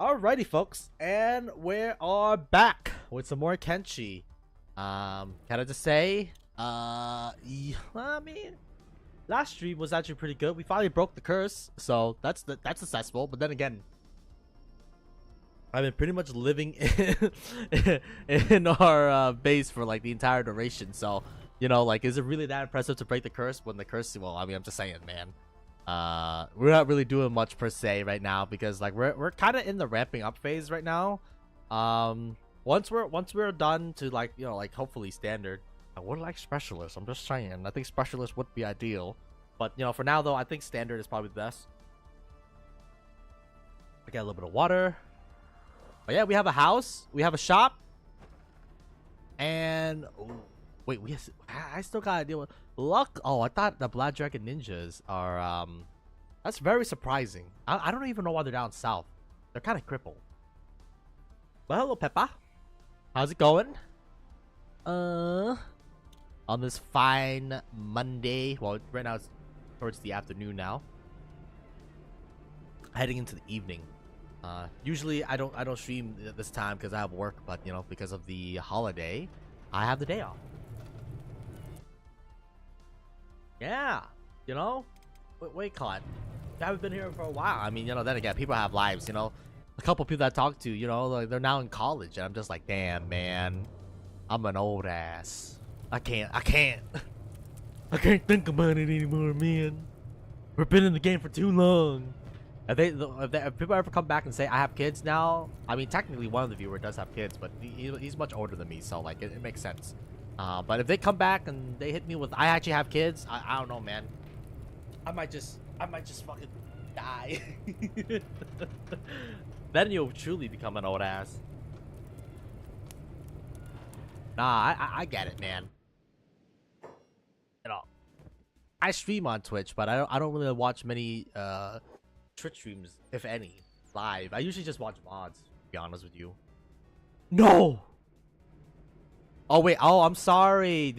Alrighty, folks, and we are back with some more Kenshi. Can I just say, yeah, I mean, last stream was actually pretty good. We finally broke the curse, so that's successful. But then again, I've been pretty much living in our base for like the entire duration. So, you know, like, is it really that impressive to break the curse when the curse? Well, I mean, I'm just saying, man. We're not really doing much per se right now because like we're kind of in the ramping up phase right now. Once we're done to like, you know, like hopefully standard, I would like specialist. I'm just saying, I think specialist would be ideal, but you know, for now though, I think standard is probably the best. I got a little bit of water. But yeah, we have a house, we have a shop, and wait, I still gotta deal with luck. Oh, I thought the Black Dragon Ninjas are that's very surprising. I don't even know why they're down south. They're kind of crippled. Well, hello Peppa, how's it going? On this fine Monday, well right now it's towards the afternoon now, heading into the evening. Usually I don't stream this time because I have work, but you know, because of the holiday I have the day off. Yeah, you know, wait, Clyde, I haven't been here for a while. I mean, you know, then again, people have lives, you know. A couple people that I talk to, you know, like they're now in college, and I'm just like, damn, man, I'm an old ass. I can't think about it anymore, man. We've been in the game for too long. If people ever come back and say I have kids now, I mean, technically one of the viewers does have kids, but he's much older than me, so like it makes sense. But if they come back and they hit me with I actually have kids, I don't know, man. I might just fucking die. Then you'll truly become an old ass. Nah, I get it, man. You know, I stream on Twitch, but I don't really watch many Twitch streams, if any, live. I usually just watch mods, to be honest with you. No. Oh wait, oh I'm sorry.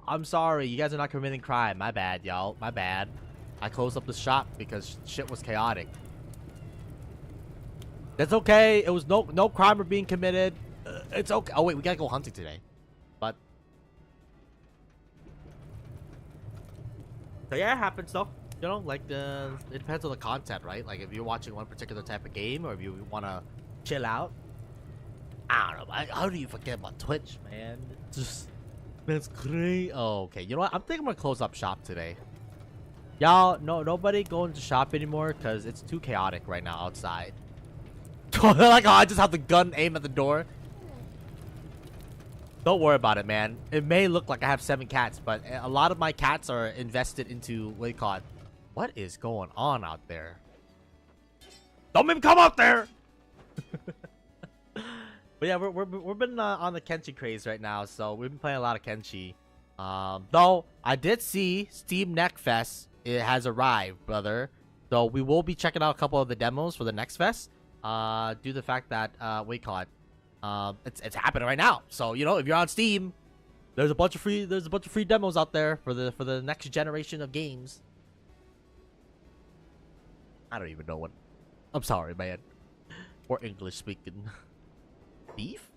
I'm sorry. You guys are not committing crime. My bad, y'all. My bad. I closed up the shop because shit was chaotic. That's okay. It was no crime or being committed. It's okay. Oh wait, we gotta go hunting today. But so yeah, it happens though. You know, like it depends on the content, right? Like if you're watching one particular type of game, or if you want to chill out. I don't know. How do you forget about Twitch, man? Just that's great. Oh, okay. You know what? I'm thinking I'm gonna close up shop today. Y'all, nobody going to shop anymore because it's too chaotic right now outside. Like, oh, I just have the gun aim at the door. Don't worry about it, man. It may look like I have 7 cats, but a lot of my cats are invested into what do you call it? What is going on out there? Don't make me come out there. But yeah, we've been on the Kenshi craze right now, so we've been playing a lot of Kenshi. Though I did see Steam Neck Fest, it has arrived, brother. So we will be checking out a couple of the demos for the next fest. Due to the fact that what do you call it? It's happening right now. So you know, if you're on Steam, there's a bunch of free demos out there for the next generation of games. I don't even know what. I'm sorry, man. Or English speaking. Beef?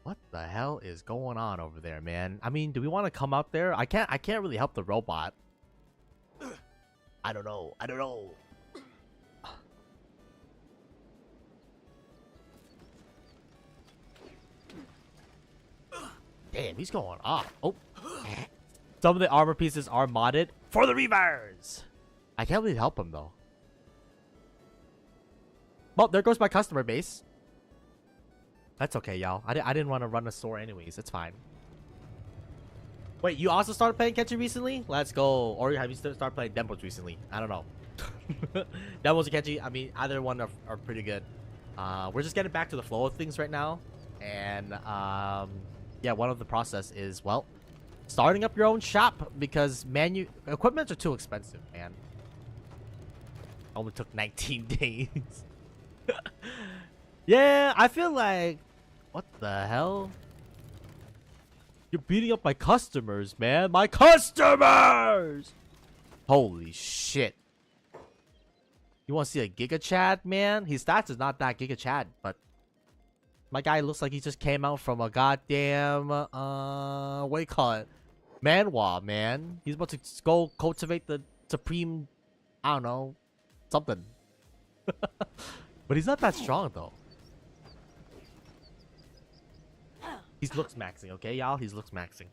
What the hell is going on over there, man? I mean, do we want to come out there? I can't really help the robot. I don't know. Damn, he's going off. Oh. Some of the armor pieces are modded for the Reavers. I can't really help him though. Well, there goes my customer base. That's okay, y'all. I didn't want to run a store anyways. It's fine. Wait, you also started playing Kenshi recently? Let's go. Or have you started playing demos recently? I don't know. Demos and Kenshi, I mean, either one are pretty good. We're just getting back to the flow of things right now. And, yeah, one of the process is, well, starting up your own shop because equipments are too expensive, man. Only took 19 days. Yeah, I feel like, what the hell? You're beating up my customers, man. My customers! Holy shit. You want to see a Giga Chad, man? His stats is not that Giga Chad, but my guy looks like he just came out from a goddamn, what do you call it? Manhwa, man. He's about to go cultivate the supreme, I don't know, something. But he's not that strong, though. He's looks maxing, okay, y'all? He's looks maxing.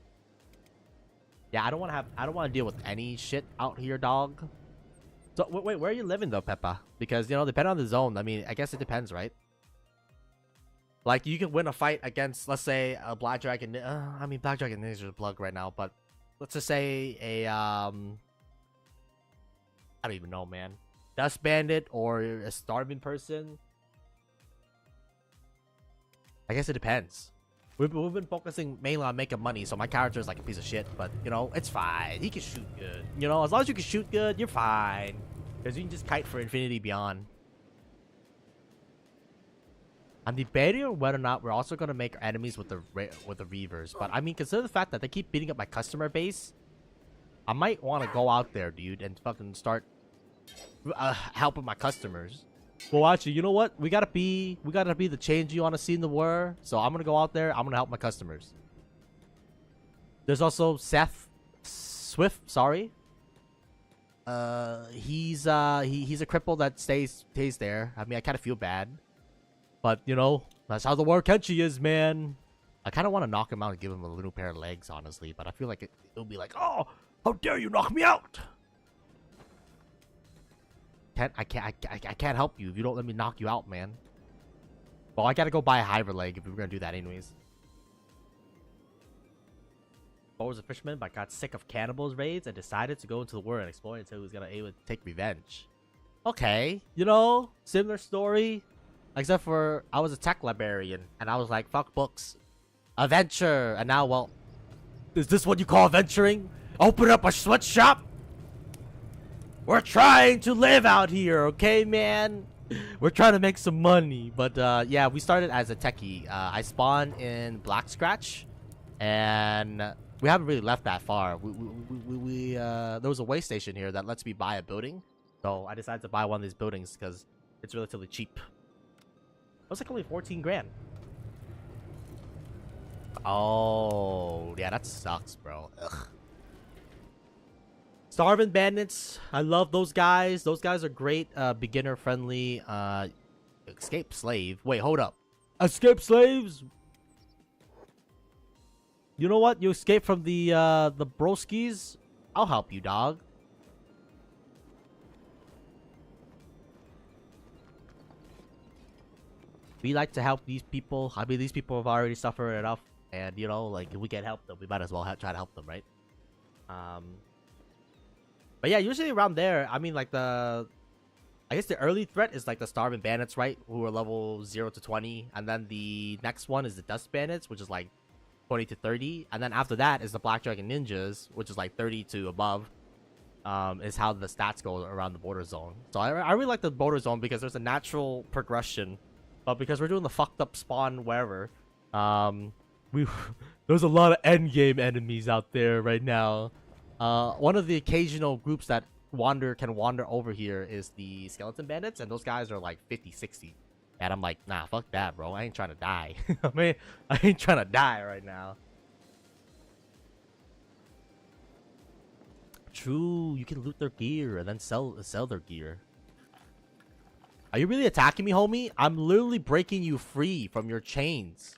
Yeah, I don't want to deal with any shit out here, dog. So, wait, where are you living, though, Peppa? Because, you know, depending on the zone, I mean, I guess it depends, right? Like, you can win a fight against, let's say, a Black Dragon. I mean, Black Dragon is a plug right now, but let's just say a, I don't even know, man. Dust Bandit or a starving person. I guess it depends. We've been focusing mainly on making money, so my character is like a piece of shit, but, you know, it's fine. He can shoot good. You know, as long as you can shoot good, you're fine. Because you can just kite for infinity beyond. I'm debating on whether or not we're also going to make enemies with the Reavers. But, I mean, consider the fact that they keep beating up my customer base. I might want to go out there, dude, and fucking start helping my customers. Well, actually, you know what? We gotta be the change you want to see in the world. So I'm gonna go out there. I'm gonna help my customers. There's also Seth Swift. Sorry. He's a cripple that stays there. I mean, I kind of feel bad, but you know, that's how the war Kenshi is, man. I kind of want to knock him out and give him a little pair of legs, honestly. But I feel like it'll be like, oh, how dare you knock me out? I can't help you if you don't let me knock you out, man. Well, I gotta go buy a Hyver leg if we're gonna do that anyways. I was a fisherman, but got sick of cannibals raids and decided to go into the world and explore until he was gonna able to take revenge. Okay, you know, similar story, except for I was a tech librarian and I was like, fuck books, adventure, and now, well, is this what you call venturing? Open up a sweatshop? We're trying to live out here, okay, man? We're trying to make some money. But, yeah, we started as a techie. I spawned in Black Scratch. And we haven't really left that far. There was a way station here that lets me buy a building. So I decided to buy one of these buildings because it's relatively cheap. It was like only 14 grand. Oh, yeah, that sucks, bro. Ugh. Starving Bandits, I love those guys. Those guys are great, beginner friendly. Escape Slave. Wait, hold up. Escape Slaves? You know what? You escape from the broskies? I'll help you, dog. We like to help these people. I mean, these people have already suffered enough. And, you know, like, if we can help them, we might as well try to help them, right? But yeah, usually around there, I mean, like I guess the early threat is like the Starving Bandits, right? Who are level 0 to 20. And then the next one is the Dust Bandits, which is like 20 to 30. And then after that is the Black Dragon Ninjas, which is like 30 to above. Is how the stats go around the border zone. So I really like the border zone because there's a natural progression. But because we're doing the fucked up spawn wherever, there's a lot of endgame enemies out there right now. One of the occasional groups that can wander over here is the Skeleton Bandits, and those guys are like 50, 60. And I'm like, nah, fuck that, bro. I ain't trying to die. I mean, I ain't trying to die right now. True, you can loot their gear and then sell their gear. Are you really attacking me, homie? I'm literally breaking you free from your chains.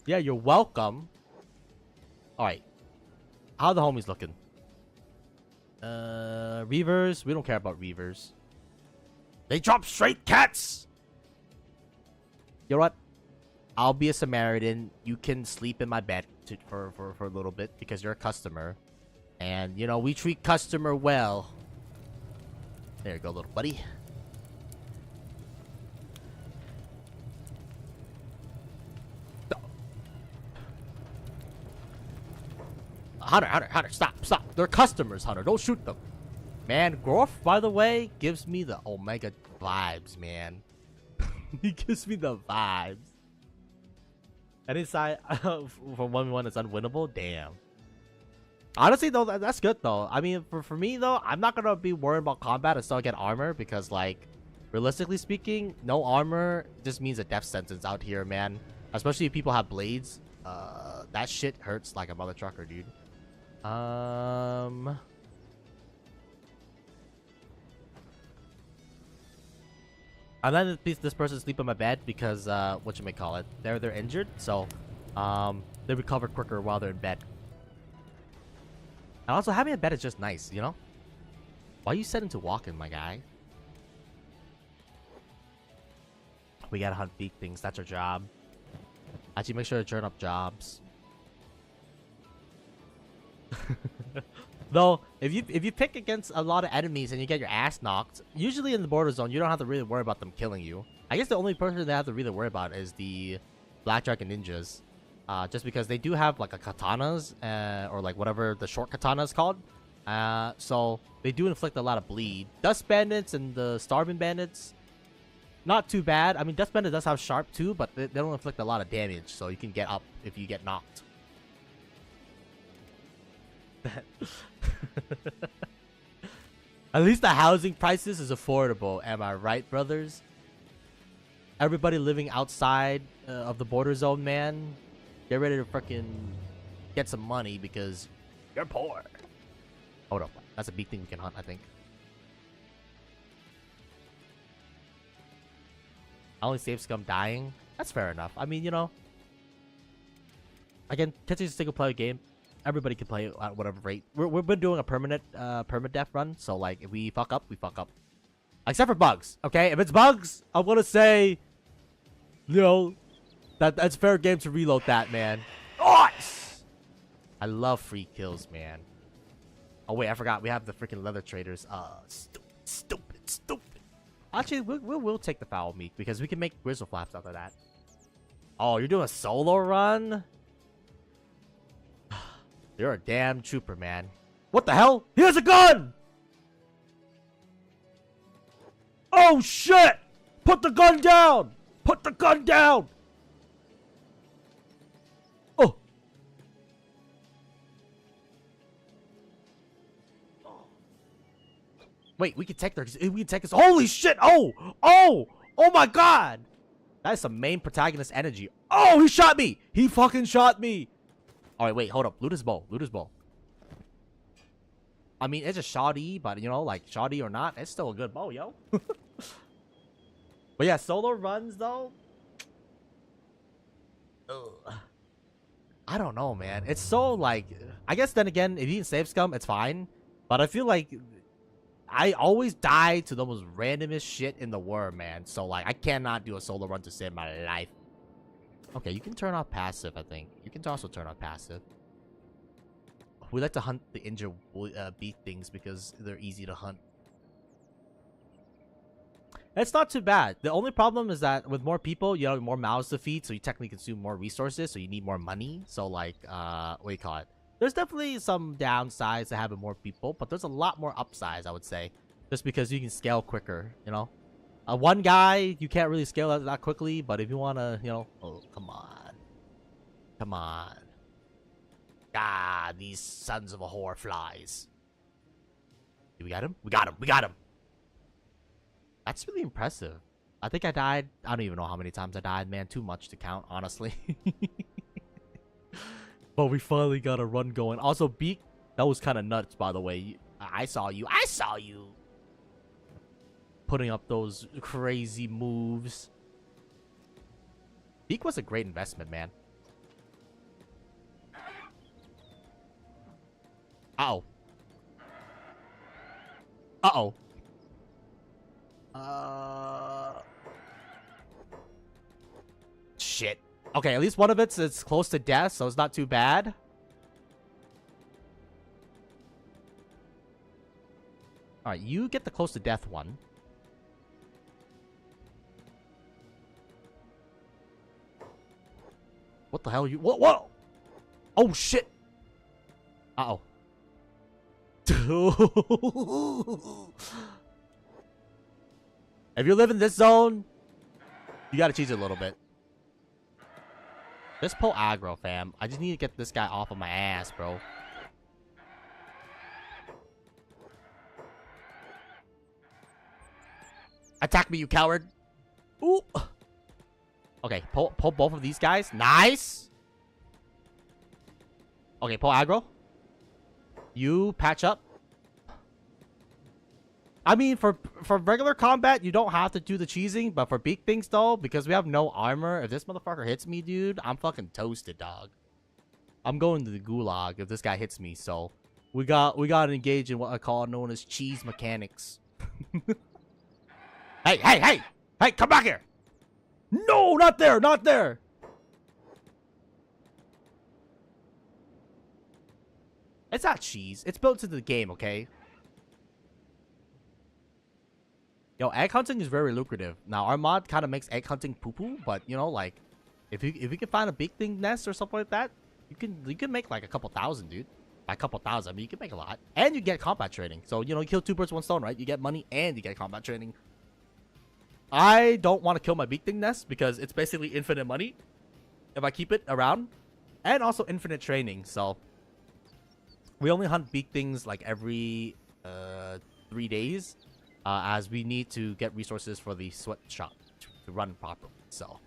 Yeah, you're welcome. Alright. How are the homies looking? Reavers. We don't care about Reavers. They drop straight cats! You know what? I'll be a Samaritan. You can sleep in my bed for a little bit because you're a customer. And, you know, we treat customer well. There you go, little buddy. Hunter, stop. They're customers, Hunter. Don't shoot them. Man, Groff, by the way, gives me the Omega vibes, man. He gives me the vibes. And inside, from 1v1 is unwinnable? Damn. Honestly, though, that's good, though. I mean, for me, though, I'm not going to be worried about combat until I get armor. Because, like, Realistically speaking, no armor just means a death sentence out here, man. Especially if people have blades. That shit hurts like a mother trucker, dude. I'm letting this person sleep in my bed because whatchamacallit, they're injured, so they recover quicker while they're in bed. And also having a bed is just nice, you know? Why are you set into walking, my guy? We gotta hunt big things, that's our job. Actually, make sure to turn up jobs. Though, if you pick against a lot of enemies and you get your ass knocked, usually in the border zone, you don't have to really worry about them killing you. I guess the only person they have to really worry about is the Black Dragon Ninjas. Just because they do have like a katanas, or like whatever the short katana is called. So they do inflict a lot of bleed. Dust Bandits and the Starving Bandits, not too bad. I mean, Dust Bandit does have sharp too, but they don't inflict a lot of damage, so you can get up if you get knocked. At least the housing prices is affordable, am I right, brothers? Everybody living outside of the border zone, man, get ready to freaking get some money because you're poor. Hold up, that's a big thing we can hunt, I think. I only save scum dying. That's fair enough. I mean, you know, again, Kenshi's a single player game. Everybody can play at whatever rate. We've been doing a permadeath run, so like if we fuck up, we fuck up. Except for bugs, okay? If it's bugs, I'm gonna say, you know, that's fair game to reload that, man. Nice! I love free kills, man. Oh wait, I forgot we have the freaking leather traders. Stupid. Actually, we'll take the foul meat because we can make grizzle flaps out of that. Oh, you're doing a solo run? You're a damn trooper, man. What the hell? He has a gun! Oh, shit! Put the gun down! Put the gun down! Oh! Wait, we can take their... We can take this... Holy shit! Oh! Oh! Oh my god! That is some main protagonist energy. Oh, he shot me! He fucking shot me! Alright, wait, hold up. Loot his bow. Loot his bow. I mean, it's a shoddy, but you know, like, shoddy or not, it's still a good bow, yo. But yeah, solo runs, though. Ugh. I don't know, man. It's so, like... I guess, then again, if you can save scum, it's fine. But I feel like... I always die to the most randomest shit in the world, man. So, like, I cannot do a solo run to save my life. Okay, you can turn off passive, I think. You can also turn off passive. We like to hunt the injured beat things because they're easy to hunt. It's not too bad. The only problem is that with more people, you have more mouths to feed, so you technically consume more resources, so you need more money. So, like, what do you call it? There's definitely some downsides to having more people, but there's a lot more upsides, I would say. Just because you can scale quicker, you know? One guy, you can't really scale that quickly, but if you want to, you know... Oh, come on. Come on. Ah, these sons of a whore flies. We got him? We got him! We got him! That's really impressive. I think I died... I don't even know how many times I died, man. Too much to count, honestly. But we finally got a run going. Also, Beak, that was kind of nuts, by the way. I saw you. I saw you! Putting up those crazy moves. Beak was a great investment, man. Uh-oh. Uh-oh. Shit. Okay, at least one of it's close to death, so it's not too bad. Alright, you get the close to death one. What the hell are you? Whoa! Oh, shit! Uh-oh. If you live in this zone, you gotta cheese it a little bit. Just pull aggro, fam. I just need to get this guy off of my ass, bro. Attack me, you coward. Ooh. Okay, pull both of these guys. Nice. Okay, pull aggro. You patch up. I mean, for regular combat, you don't have to do the cheesing, but for big things though, because we have no armor, if this motherfucker hits me, dude, I'm fucking toasted, dog. I'm going to the gulag if this guy hits me, so we got to engage in what I call known as cheese mechanics. Hey, come back here. No, not there, not there. It's not cheese. It's built into the game, okay? Yo, egg hunting is very lucrative. Now, our mod kind of makes egg hunting poo-poo, but, you know, like, if you can find a big thing nest or something like that, you can make, like, a couple thousand, dude. By a couple thousand, I mean, you can make a lot. And you get combat training. So, you know, you kill 2 birds, 1 stone, right? You get money and you get combat training. I don't want to kill my big thing nest because it's basically infinite money if I keep it around. And also infinite training, so... We only hunt big things, like, every 3 days. As we need to get resources for the Sweatshop to run properly, so...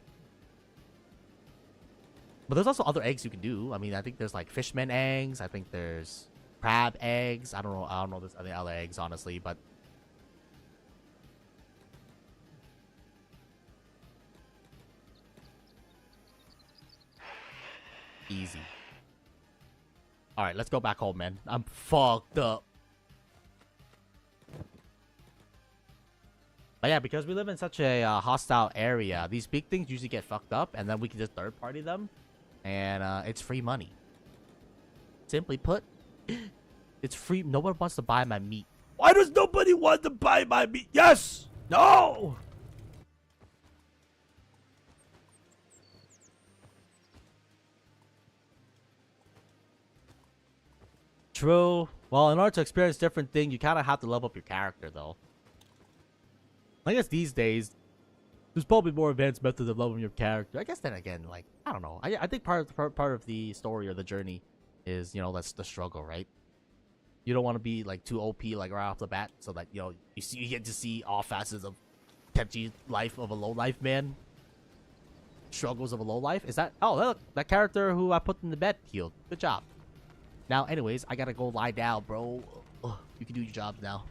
But there's also other eggs you can do. I mean, I think there's like fishman eggs. I think there's crab eggs. I don't know there's any other eggs, honestly, but... Easy. Alright, let's go back home, man. I'm fucked up. But yeah, because we live in such a hostile area, these big things usually get fucked up, and then we can just third-party them. And it's free money. Simply put, it's free. Nobody wants to buy my meat. Why does nobody want to buy my meat? Yes! No! True. Well, in order to experience different things, you kind of have to level up your character, though. I guess these days, there's probably more advanced methods of leveling your character. I guess then again, like, I don't know. I think part of the story or the journey is, you know, that's the struggle, right? You don't want to be like too OP like right off the bat, so that, you know, you get to see all facets of Kenshi life of a low life man. Struggles of a low life. Is that? Oh, look, that character who I put in the bed healed. Good job. Now, anyways, I gotta go lie down, bro. Ugh, you can do your job now.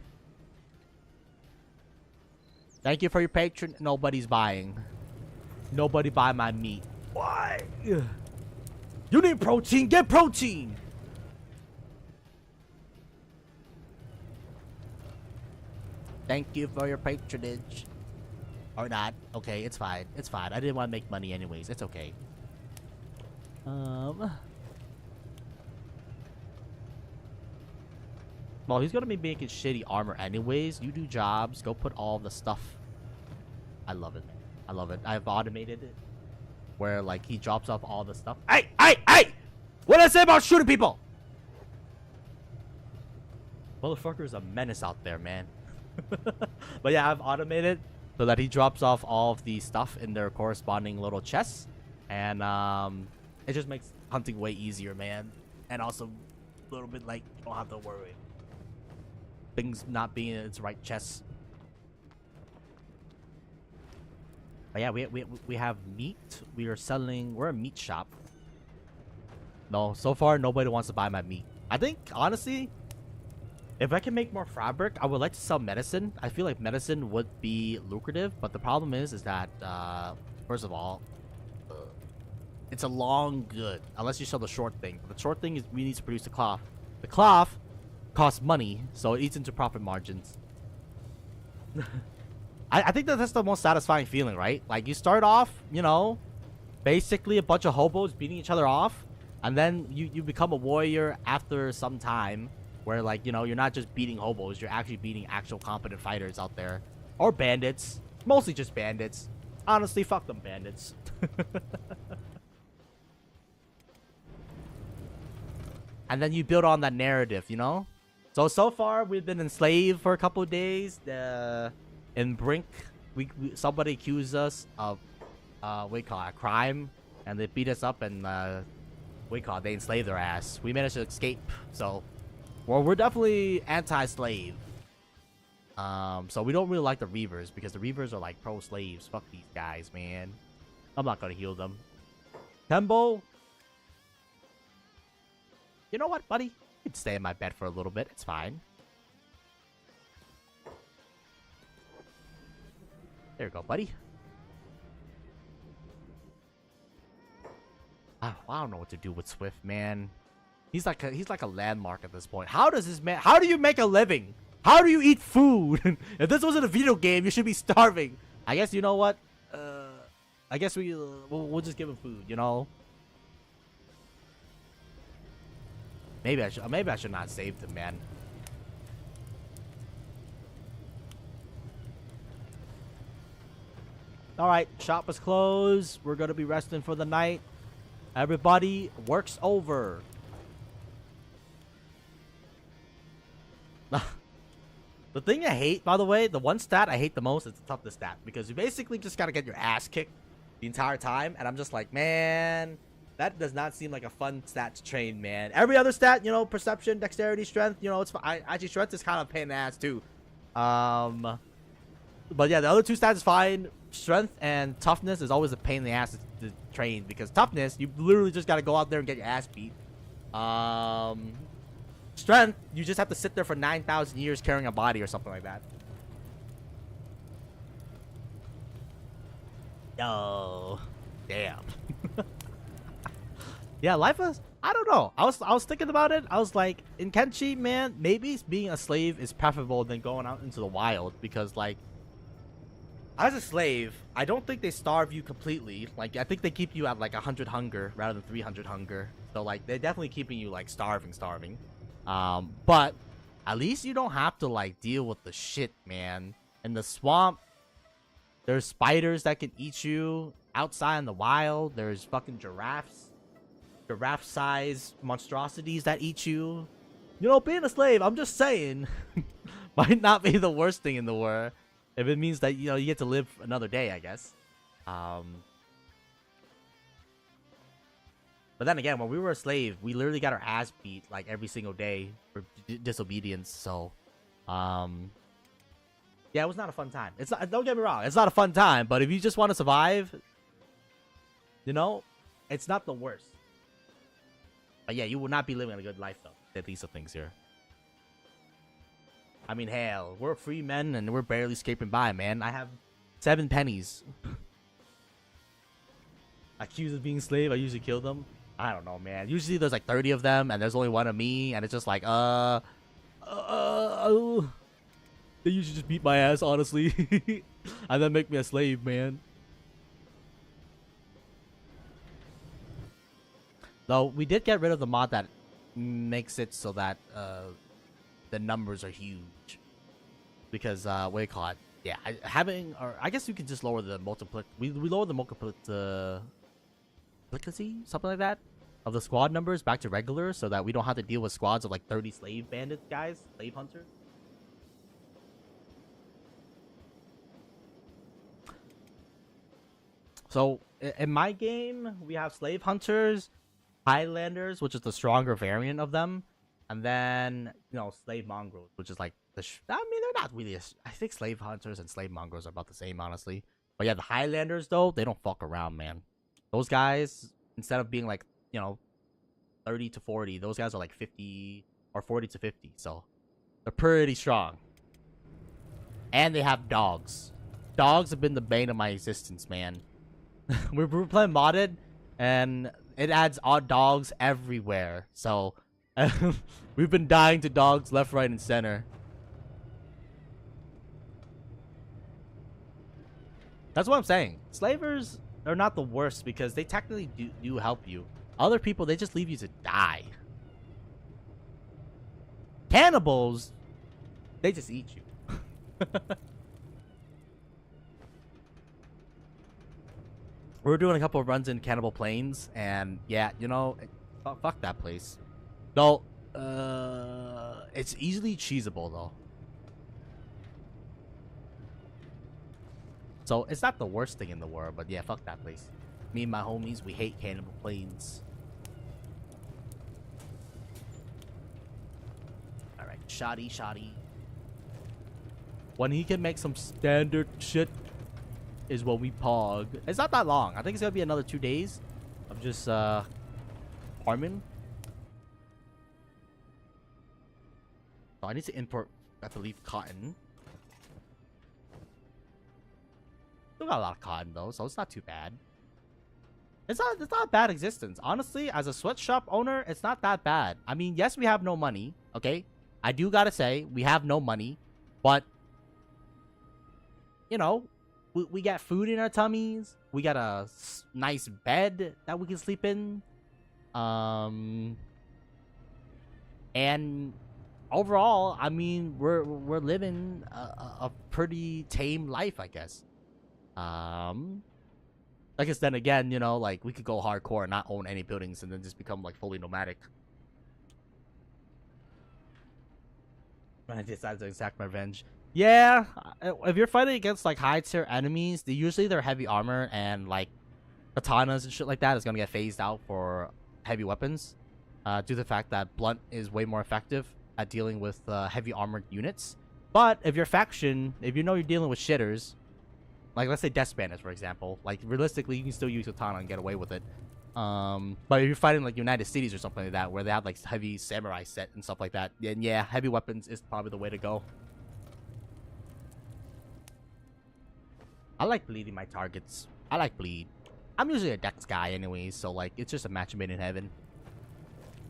Thank you for your patron. Nobody's buying. Nobody buy my meat. Why? You need protein. Get protein. Thank you for your patronage. Or not. Okay, it's fine. It's fine. I didn't want to make money anyways. It's okay. Well, he's gonna be making shitty armor anyways. You do jobs. Go put all the stuff. I love it, man. I love it. I've automated it. Where, like, he drops off all the stuff. Hey! What did I say about shooting people? Motherfucker's a menace out there, man. But yeah, I've automated so that he drops off all of the stuff in their corresponding little chests. And, it just makes hunting way easier, man. And also, a little bit, like, you don't have to worry. Things not being in its right chest. But yeah, we have meat. We're a meat shop. No, so far nobody wants to buy my meat. I think honestly, if I can make more fabric, I would like to sell medicine. I feel like medicine would be lucrative, but the problem is that first of all, it's a long good unless you sell the short thing. The short thing is we need to produce the cloth. The cloth costs money, so it eats into profit margins. I think that's the most satisfying feeling, right? Like, you start off, you know, basically a bunch of hobos beating each other off, and then you become a warrior after some time, where, like, you know, you're not just beating hobos, you're actually beating actual competent fighters out there. Or bandits. Mostly just bandits. Honestly, fuck them bandits. And then you build on that narrative, you know? So far, we've been enslaved for a couple of days. In Brink, somebody accused us of, what do you call it, a crime. And they beat us up and, what do you call it, they enslaved their ass. We managed to escape, so... Well, we're definitely anti-slave. So we don't really like the Reavers because the Reavers are like pro slaves. Fuck these guys, man. I'm not gonna heal them. Tembo. You know what, buddy? You can stay in my bed for a little bit. It's fine. There you go, buddy. I don't know what to do with Swift, man. He's like a landmark at this point. How does this man? How do you make a living? How do you eat food? If this wasn't a video game, you should be starving. I guess you know what? I guess we'll just give him food. You know. Maybe I should not save them, man. All right, shop is closed. We're gonna be resting for the night. Everybody, work's over. The thing I hate, by the way, the one stat I hate the most is the toughness stat, because you basically just gotta get your ass kicked the entire time, and I'm just like, man, that does not seem like a fun stat to train, man. Every other stat, you know, perception, dexterity, strength, you know, it's fine. Actually, strength is kind of a pain in the ass too. But yeah, the other two stats is fine. Strength and toughness is always a pain in the ass to train, because toughness, you literally just gotta go out there and get your ass beat. Strength, you just have to sit there for 9,000 years carrying a body or something like that. Yo, damn. Yeah, life is, I don't know. I was thinking about it. I was like, in Kenshi, man, maybe being a slave is preferable than going out into the wild, because like, as a slave, I don't think they starve you completely. Like, I think they keep you at like 100 hunger rather than 300 hunger. So like, they're definitely keeping you like starving. But at least you don't have to like deal with the shit, man. In the swamp, there's spiders that can eat you. Outside in the wild, there's fucking giraffe-sized monstrosities that eat you. You know, being a slave, I'm just saying, might not be the worst thing in the world. If it means that, you know, you get to live another day, I guess. But then again, when we were a slave, we literally got our ass beat like every single day for disobedience. So, yeah, it was not a fun time. It's not, don't get me wrong, it's not a fun time. But if you just want to survive, you know, it's not the worst. But yeah, you will not be living a good life though. At least of things here. I mean, hell, we're free men and we're barely scraping by, man. I have 7 pennies. Accused of being slave, I usually kill them. I don't know, man. Usually there's like 30 of them and there's only one of me, and it's just like, they usually just beat my ass, honestly. And then make me a slave, man. Though we did get rid of the mod that makes it so that the numbers are huge. Because what do you call it? Yeah, I guess we could just lower the we lowered the multiplicity, something like that, of the squad numbers back to regular, so that we don't have to deal with squads of like 30 slave bandit guys, slave hunters. So in my game, we have slave hunters, Highlanders, which is the stronger variant of them, and then, you know, slave mongrels, which is like I mean, they're not really. I think slave hunters and slave mongrels are about the same, honestly. But yeah, the Highlanders though, they don't fuck around, man. Those guys, instead of being like, you know, 30 to 40, those guys are like 50 or 40 to 50. So they're pretty strong. And they have dogs. Dogs have been the bane of my existence, man. we're playing modded, and it adds odd dogs everywhere. So we've been dying to dogs left, right, and center. That's what I'm saying. Slavers are not the worst because they technically do help you. Other people, they just leave you to die. Cannibals, they just eat you. We're doing a couple of runs in Cannibal Plains, and yeah, you know, fuck that place. Though, it's easily cheesable though. So it's not the worst thing in the world, but yeah, fuck that place. Me and my homies, we hate Cannibal Plains. Alright, shoddy. When he can make some standard shit is when we pog. It's not that long. I think it's gonna be another 2 days of just farming. So I need to import, I believe, cotton. Still got a lot of cotton though, so it's not too bad. It's not a bad existence. Honestly, as a sweatshop owner, it's not that bad. I mean, yes, we have no money, okay? I do gotta say, we have no money, but you know, we got food in our tummies. We got a nice bed that we can sleep in. And overall, I mean, we're living a pretty tame life, I guess. I guess then again, you know, like we could go hardcore and not own any buildings and then just become like fully nomadic. When I decide to exact my revenge. Yeah, if you're fighting against like high tier enemies, they're heavy armor and like katanas and shit like that is gonna get phased out for heavy weapons, due to the fact that blunt is way more effective at dealing with heavy armored units. But if your faction, if you know you're dealing with shitters, like let's say Death Spanish for example, like realistically you can still use katana and get away with it. But if you're fighting like United Cities or something like that, where they have like heavy samurai set and stuff like that, then yeah, heavy weapons is probably the way to go. I like bleeding my targets. I like bleed. I'm usually a dex guy anyways, so like it's just a match made in heaven.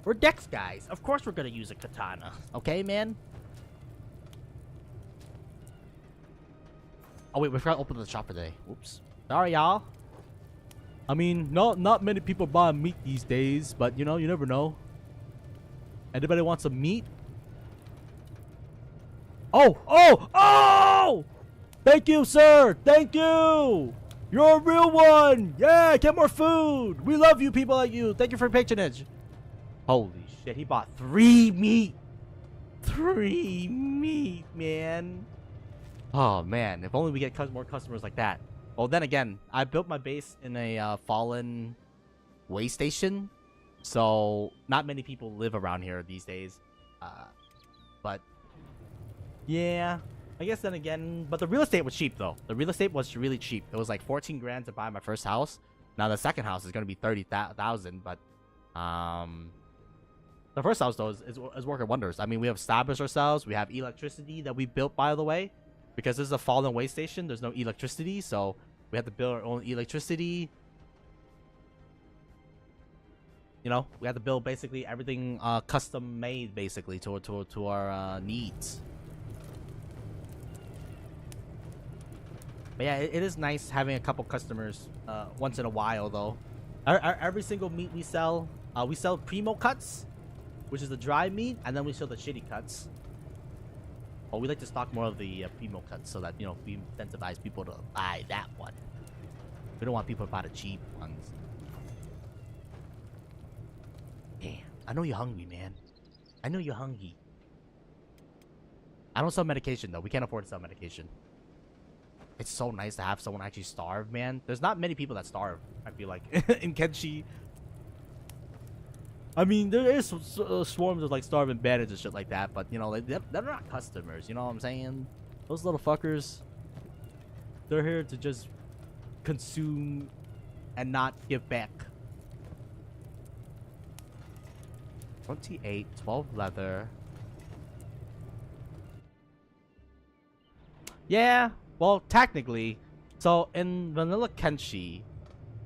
We're dex guys. Of course we're gonna use a katana. Okay, man? Oh wait, we forgot to open the shop today. Oops. Sorry, y'all. I mean, not many people buy meat these days, but you know, you never know. Anybody want some meat? Oh! Oh! Oh! Thank you, sir! Thank you! You're a real one! Yeah, get more food! We love you, people like you! Thank you for your patronage! Holy shit, he bought 3 meat! 3 meat, man! Oh, man, if only we get more customers like that. Well, then again, I built my base in a fallen way station, so not many people live around here these days. But, yeah... I guess then again, but the real estate was cheap though. The real estate was really cheap. It was like 14 grand to buy my first house. Now the second house is gonna be 30,000, but the first house though is working wonders. I mean, we have established ourselves. We have electricity that we built, by the way, because this is a fallen way station. There's no electricity, so we have to build our own electricity. You know, we have to build basically everything custom made, basically to our needs. But yeah, it is nice having a couple customers once in a while, though. Every single meat we sell primo cuts, which is the dry meat, and then we sell the shitty cuts. Oh, we like to stock more of the primo cuts so that, you know, we incentivize people to buy that one. We don't want people to buy the cheap ones. Damn, I know you're hungry, man. I know you're hungry. I don't sell medication, though. We can't afford to sell medication. It's so nice to have someone actually starve, man. There's not many people that starve, I feel like, in Kenshi. I mean, there is swarms of, like, starving bandits and shit like that, but, you know, they're not customers, you know what I'm saying? Those little fuckers, they're here to just consume and not give back. 28, 12 leather. Yeah. Well, technically, so in vanilla Kenshi,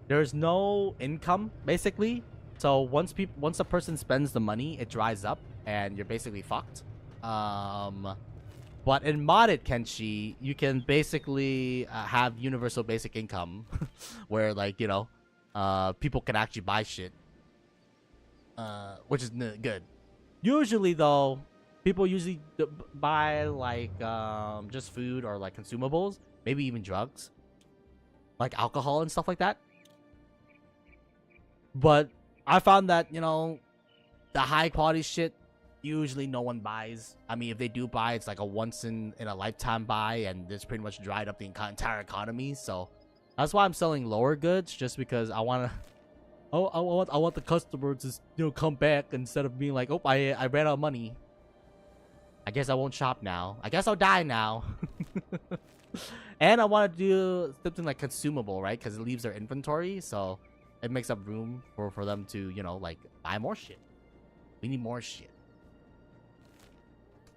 there's no income basically. So once a person spends the money, it dries up and you're basically fucked. But in modded Kenshi, you can basically have universal basic income, where like, you know, people can actually buy shit, which is good. Usually though, people usually buy like just food or like consumables, maybe even drugs, like alcohol and stuff like that. But I found that, you know, the high quality shit usually no one buys. I mean, if they do buy, it's like a once in a lifetime buy, and it's pretty much dried up the entire economy. So that's why I'm selling lower goods, just because I want to. Oh, I want the customer to, you know, come back instead of being like, oh, I ran out of money. I guess I won't shop now. I guess I'll die now. And I want to do something like consumable, right? Because it leaves their inventory, so it makes up room for them to, you know, like buy more shit. We need more shit.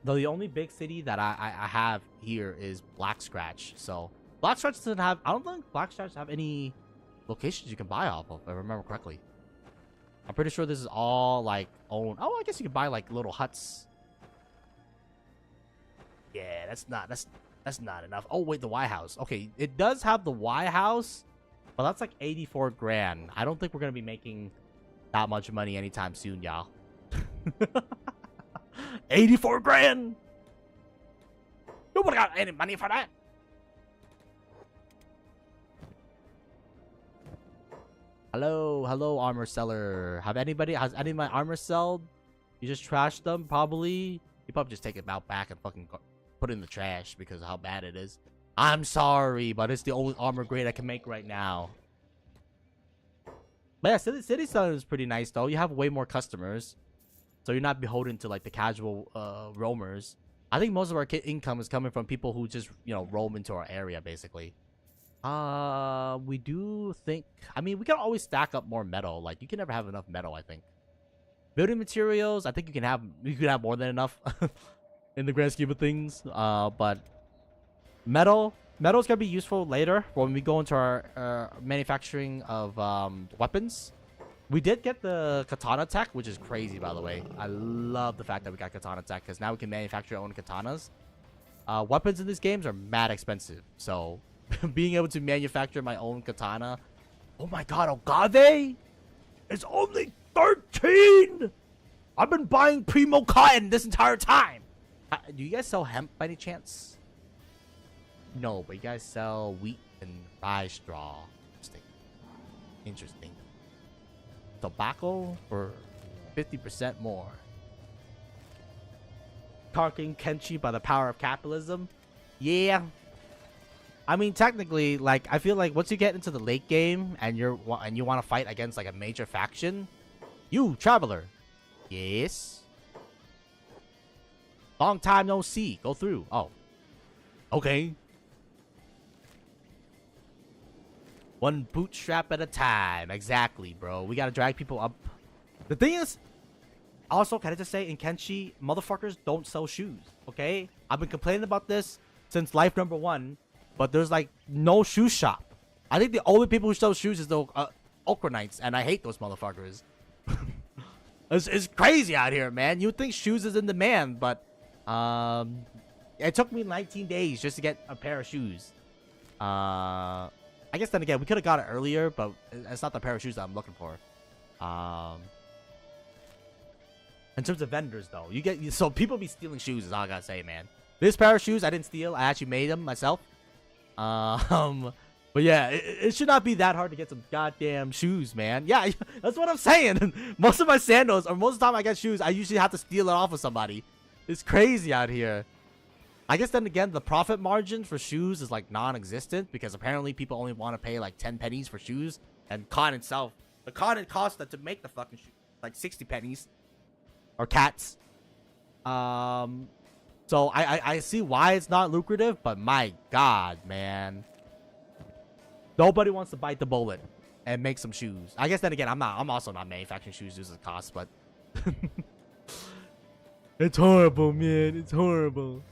Though the only big city that I have here is Black Scratch. So Black Scratch doesn't have. I don't think Black Scratch have any locations you can buy off of, if I remember correctly. I'm pretty sure this is all like own. Oh, I guess you can buy like little huts. Yeah, that's not enough. Oh wait, the Y House. Okay, it does have the Y House, but that's like 84 grand. I don't think we're gonna be making that much money anytime soon, y'all. 84 grand. Nobody got any money for that. Hello, armor seller. Has any of my armor sold? You just trashed them, probably. You probably just take it out back and fucking put it in the trash because of how bad it is. I'm sorry, but it's the only armor grade I can make right now. But yeah, City Selling is pretty nice though. You have way more customers, so you're not beholden to like the casual roamers. I think most of our income is coming from people who just, you know, roam into our area basically. We do think, I mean, we can always stack up more metal. Like, you can never have enough metal, I think. Building materials, I think you can have more than enough in the grand scheme of things. But metal's gonna be useful later when we go into our manufacturing of weapons. We did get the katana tech, which is crazy, by the way. I love the fact that we got katana tech because now we can manufacture our own katanas. Weapons in these games are mad expensive, so being able to manufacture my own katana. Oh my god, agave? It's only 13! I've been buying primo cotton this entire time. Do you guys sell hemp by any chance? No, but you guys sell wheat and rye straw. Interesting. Tobacco for 50% more. Conquering Kenshi by the power of capitalism. Yeah. I mean, technically, like, I feel like once you get into the late game and you want to fight against like a major faction, you traveler, yes, long time no see, go through. Oh, okay. One bootstrap at a time, exactly, bro. We gotta drag people up. The thing is, also, can I just say, in Kenshi, motherfuckers don't sell shoes. Okay, I've been complaining about this since life number 1. But there's like no shoe shop. I think the only people who sell shoes is the Ukrainites, and I hate those motherfuckers. It's crazy out here, man. You would think shoes is in demand, but it took me 19 days just to get a pair of shoes. I guess then again we could have got it earlier, but it's not the pair of shoes that I'm looking for. In terms of vendors, though, so people be stealing shoes is all I gotta say, man. This pair of shoes I didn't steal. I actually made them myself. But yeah, it should not be that hard to get some goddamn shoes, man. Yeah, that's what I'm saying. Most of my sandals, or most of the time I get shoes, I usually have to steal it off of somebody. It's crazy out here. I guess then again, the profit margin for shoes is like non-existent because apparently people only want to pay like 10 pennies for shoes, and cotton itself, the cotton cost to make the fucking shoes like 60 pennies, or cats. So I see why it's not lucrative, but my god, man, nobody wants to bite the bullet and make some shoes. I guess then again, I'm also not manufacturing shoes due to the cost, but it's horrible, man. It's horrible.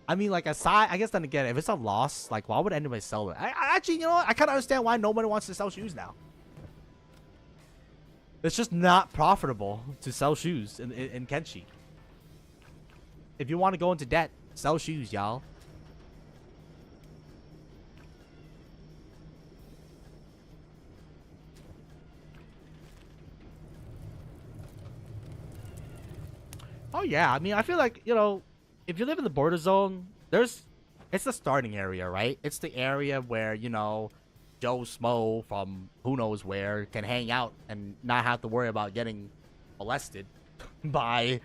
I mean, like, aside, I guess then again, if it's a loss, like, why would anybody sell it? I actually, you know what? I kind of understand why nobody wants to sell shoes now. It's just not profitable to sell shoes in Kenshi. If you want to go into debt, sell shoes, y'all. Oh yeah, I mean, I feel like, you know, if you live in the border zone, it's the starting area, right? It's the area where, you know, Joe Smo from who knows where can hang out and not have to worry about getting molested by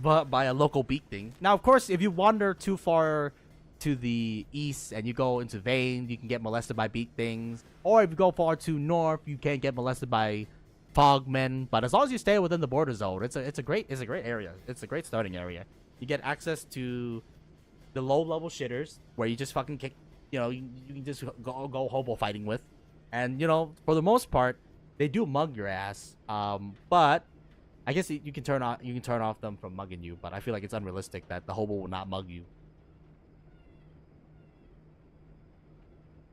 a local beak thing. Now, of course, if you wander too far to the east and you go into Vane, you can get molested by beak things. Or if you go far too north, you can get molested by fogmen. But as long as you stay within the border zone, it's a great area. It's a great starting area. You get access to the low level shitters where you just fucking kick. You know, you can just go hobo fighting with, and you know, for the most part, they do mug your ass. But I guess you can turn off them from mugging you. But I feel like it's unrealistic that the hobo will not mug you.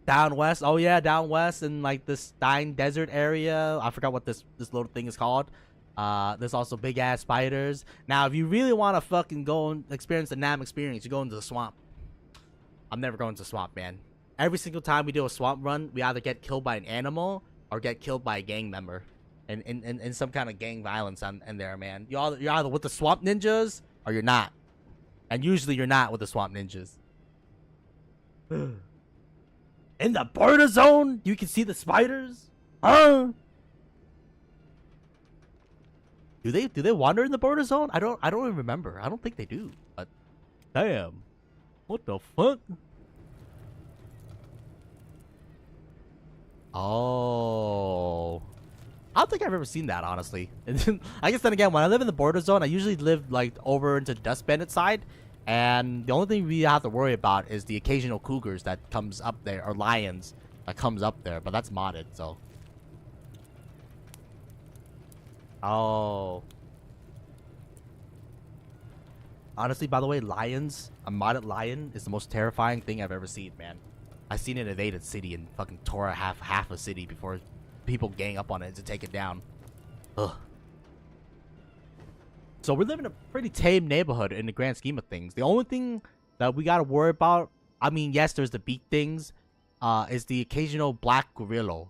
Down west, oh yeah, down west in like this Stein Desert area. I forgot what this little thing is called. There's also big ass spiders. Now, if you really want to fucking go and experience the Nam experience, you go into the swamp. I'm never going to the swamp, man. Every single time we do a swamp run, we either get killed by an animal or get killed by a gang member, and some kind of gang violence in there, man. You're either with the swamp ninjas or you're not, and usually you're not with the swamp ninjas. In the border zone, you can see the spiders. Huh? Do they wander in the border zone? I don't even remember. I don't think they do. But damn, what the fuck? Oh, I don't think I've ever seen that, honestly. I guess then again, when I live in the border zone, I usually live like over into Dust Bandit side. And the only thing we have to worry about is the occasional cougars that comes up there, or lions that comes up there, but that's modded, so. Oh. Honestly, by the way, lions, a modded lion is the most terrifying thing I've ever seen, man. I seen it invade a city and fucking tore half a city before people gang up on it to take it down. Ugh. So we're living in a pretty tame neighborhood in the grand scheme of things. The only thing that we gotta worry about, I mean, yes, there's the beak things, is the occasional black gorilla.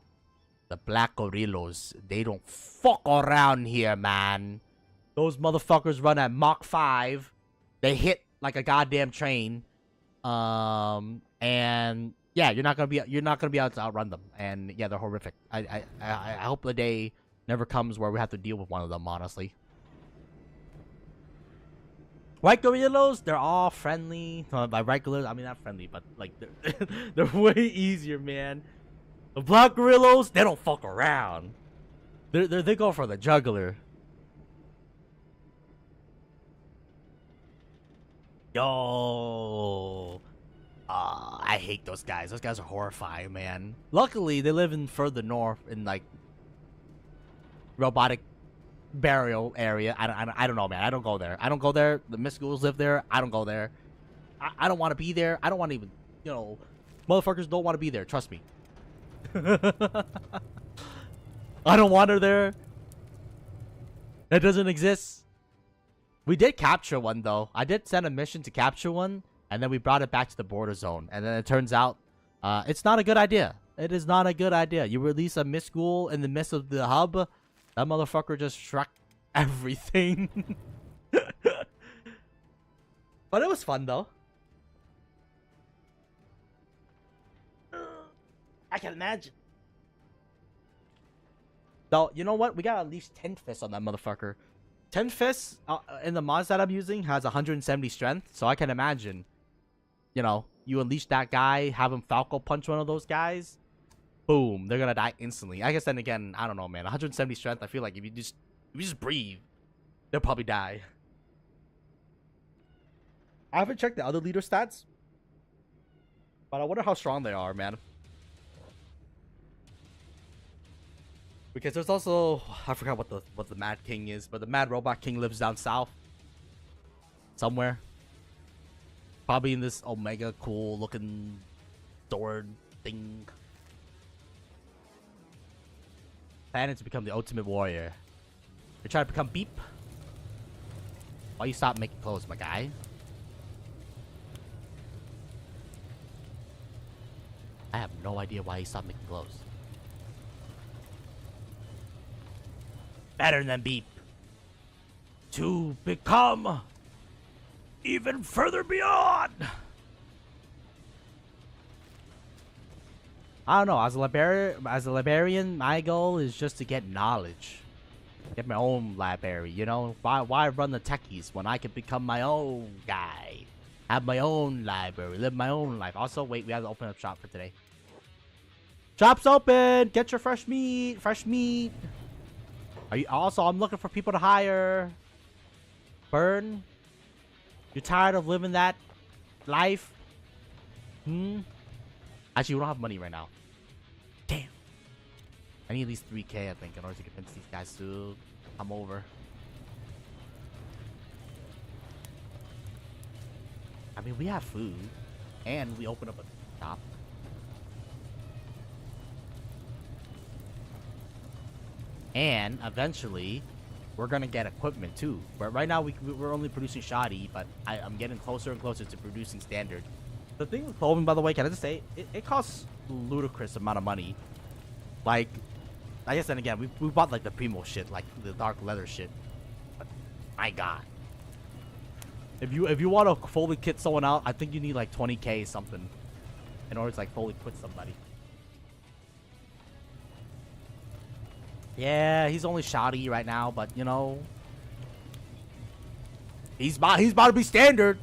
The black gorillas, they don't fuck around here, man. Those motherfuckers run at Mach 5. They hit like a goddamn train. And yeah, you're not gonna be able to outrun them. And yeah, they're horrific. I hope the day never comes where we have to deal with one of them, honestly. White gorillas, they're all friendly. By white gorillas, I mean not friendly, but like they're way easier, man. The black gorillas, they don't fuck around. They go for the jugular. Yo, I hate those guys. Those guys are horrifying, man. Luckily, they live in further north in like robotic burial area. I don't know, man. I don't go there. I don't go there. The Misghouls live there. I don't go there. I don't want to be there. I don't want to even, you know, motherfuckers don't want to be there. Trust me. I don't want her there. It doesn't exist. We did capture one though. I did send a mission to capture one, and then we brought it back to the border zone. And then it turns out, it's not a good idea. It is not a good idea. You release a Misghoul in the midst of the hub. That motherfucker just struck everything. But it was fun though. I can imagine. Though, you know what? We got at least 10 fists on that motherfucker. 10 fists in the mods that I'm using has 170 strength. So I can imagine, you know, you unleash that guy, have him Falco punch one of those guys. Boom, they're gonna die instantly. I guess then again, I don't know, man. 170 strength, I feel like if you just breathe, they'll probably die. I haven't checked the other leader stats, but I wonder how strong they are, man. Because there's also, I forgot what the Mad King is, but the Mad Robot King lives down south somewhere. Probably in this Omega cool looking sword thing. Planning to become the ultimate warrior. You're trying to become Beep? Why you stop making clothes, my guy? I have no idea why he stopped making clothes. Better than Beep. To become even further beyond. I don't know. As a librarian, my goal is just to get knowledge, get my own library. You know, why run the techies when I can become my own guy, have my own library, live my own life. Also, wait, we have to open up shop for today. Shop's open. Get your fresh meat. Fresh meat. Are you also? I'm looking for people to hire. Burn. You tired of living that life? Actually, we don't have money right now. Damn. I need at least 3K, I think, in order to convince these guys to come over. I mean, we have food, and we open up a shop. And eventually, we're gonna get equipment too. But right now, we're only producing shoddy, but I'm getting closer and closer to producing standard. The thing with clothing, by the way, can I just say, it costs ludicrous amount of money. Like, I guess then again, we bought like the primo shit, like the dark leather shit. But my God. If you want to fully kit someone out, I think you need like 20K something in order to like fully quit somebody. Yeah, he's only shoddy right now, but you know, he's about to be standard.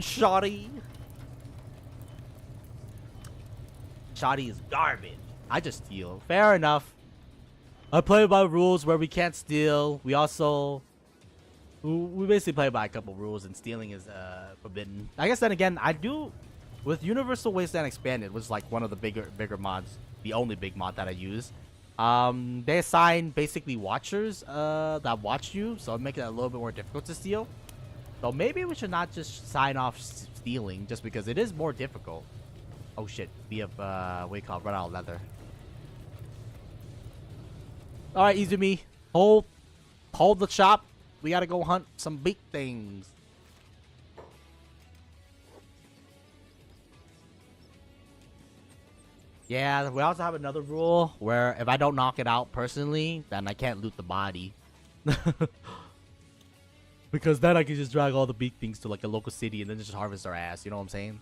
Shoddy. Shoddy is garbage. I just steal. Fair enough. I play by rules where we can't steal. We also we basically play by a couple rules, and stealing is forbidden. I guess then again, I do with Universal Wasteland Expanded, which is like one of the bigger mods, the only big mod that I use. They assign basically watchers that watch you, so it makes it a little bit more difficult to steal. So maybe we should not just sign off stealing just because it is more difficult. Oh shit, we have what do you call it? Run out of leather. Alright, Izumi, hold the shop. We gotta go hunt some big things. Yeah, we also have another rule where if I don't knock it out personally, then I can't loot the body. Because then I can just drag all the big things to like a local city and then just harvest our ass, you know what I'm saying?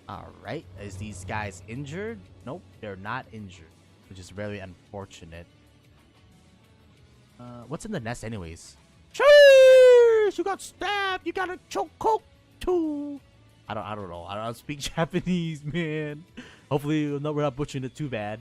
Alright, is these guys injured? Nope, they're not injured, which is very unfortunate. What's in the nest anyways? Cheers! You got stabbed! You got a choke too! I don't know. I don't speak Japanese, man. Hopefully we're not butchering it too bad.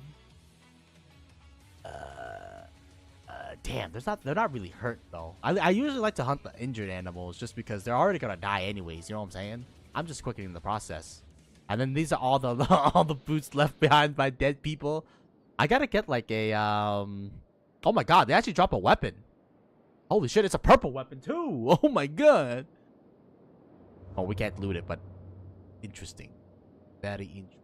Damn, they're not really hurt though. I usually like to hunt the injured animals just because they're already gonna die anyways, you know what I'm saying? I'm just quickening the process. And then these are all the all the boots left behind by dead people. I gotta get like a oh my god, they actually drop a weapon. Holy shit, it's a purple weapon too. Oh my god. Oh, we can't loot it, but interesting. Very interesting.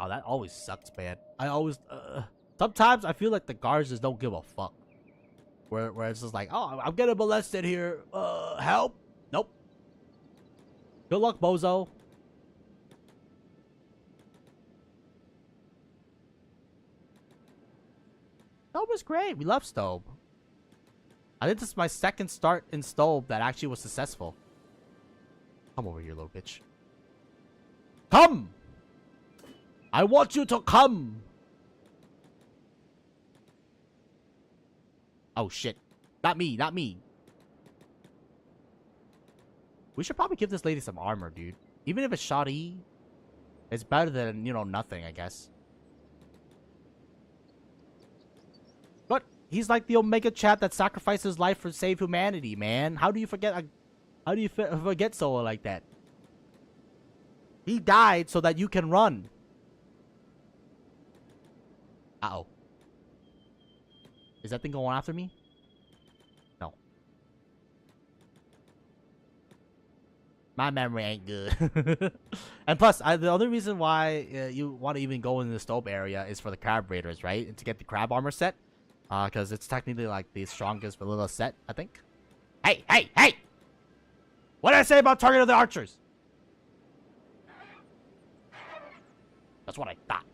Oh, that always sucks, man. I always sometimes I feel like the guards just don't give a fuck. Where it's just like, oh, I'm getting molested here. Help? Nope. Good luck, bozo. Stobe is great. We love Stobe. I think this is my second start in Stobe that actually was successful. Come over here, little bitch. Come! I want you to come! Oh shit. Not me, not me. We should probably give this lady some armor, dude. Even if it's shoddy, it's better than, you know, nothing, I guess. But he's like the Omega chat that sacrificed his life to save humanity, man. How do you forget forget someone like that? He died so that you can run. Uh-oh. Is that thing going after me? No. My memory ain't good. And plus, the only reason why you want to even go in the Stobe area is for the crab raiders, right? And to get the crab armor set. Because it's technically like the strongest vanilla set, I think. Hey, hey, hey! What did I say about target of the archers? That's what I thought.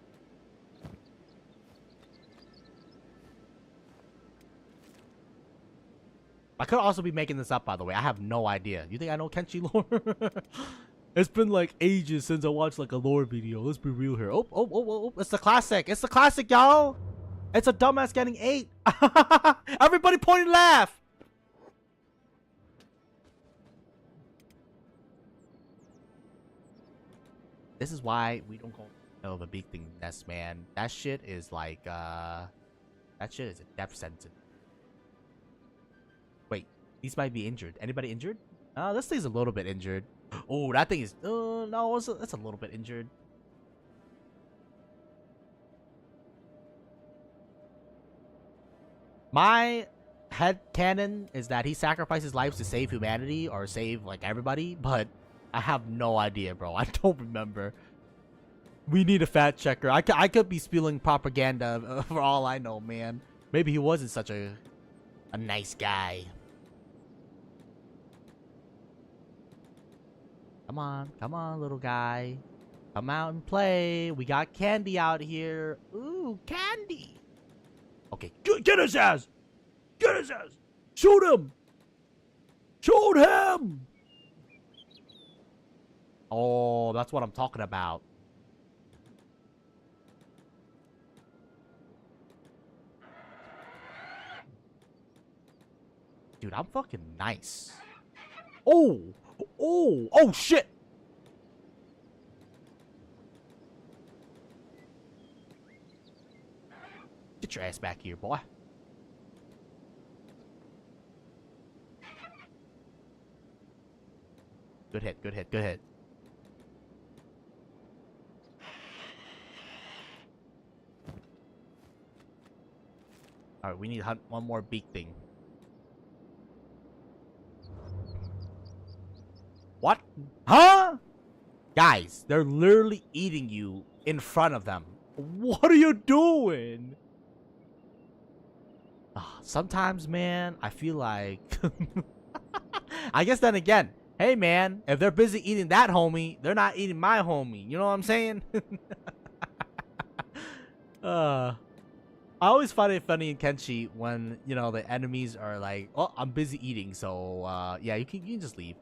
I could also be making this up, by the way. I have no idea. You think I know Kenshi lore? It's been like ages since I watched like a lore video. Let's be real here. Oh. It's the classic. It's the classic, y'all. It's a dumbass getting 8. Everybody point and laugh. This is why we don't go the big thing nest, man. That shit is like, that shit is a death sentence. Wait, these might be injured. Anybody injured? This thing's a little bit injured. Oh, that thing is, no, that's a little bit injured. My head canon is that he sacrifices lives to save humanity or save like everybody, but I have no idea, bro. I don't remember. We need a fact checker. I could be spewing propaganda for all I know, man. Maybe he wasn't such a nice guy. Come on, little guy. Come out and play. We got candy out here. Ooh, candy. Okay, get his ass. Get his ass. Shoot him. Shoot him. Oh, that's what I'm talking about. Dude, I'm fucking nice. Oh, shit. Get your ass back here, boy. Good hit. Alright, we need to hunt one more beak thing. What? Huh? Guys, they're literally eating you in front of them. What are you doing? Sometimes, man, I feel like... I guess then again, hey, man, if they're busy eating that homie, they're not eating my homie. You know what I'm saying? I always find it funny in Kenshi when, you know, the enemies are like, oh, I'm busy eating, so, yeah, you can just leave.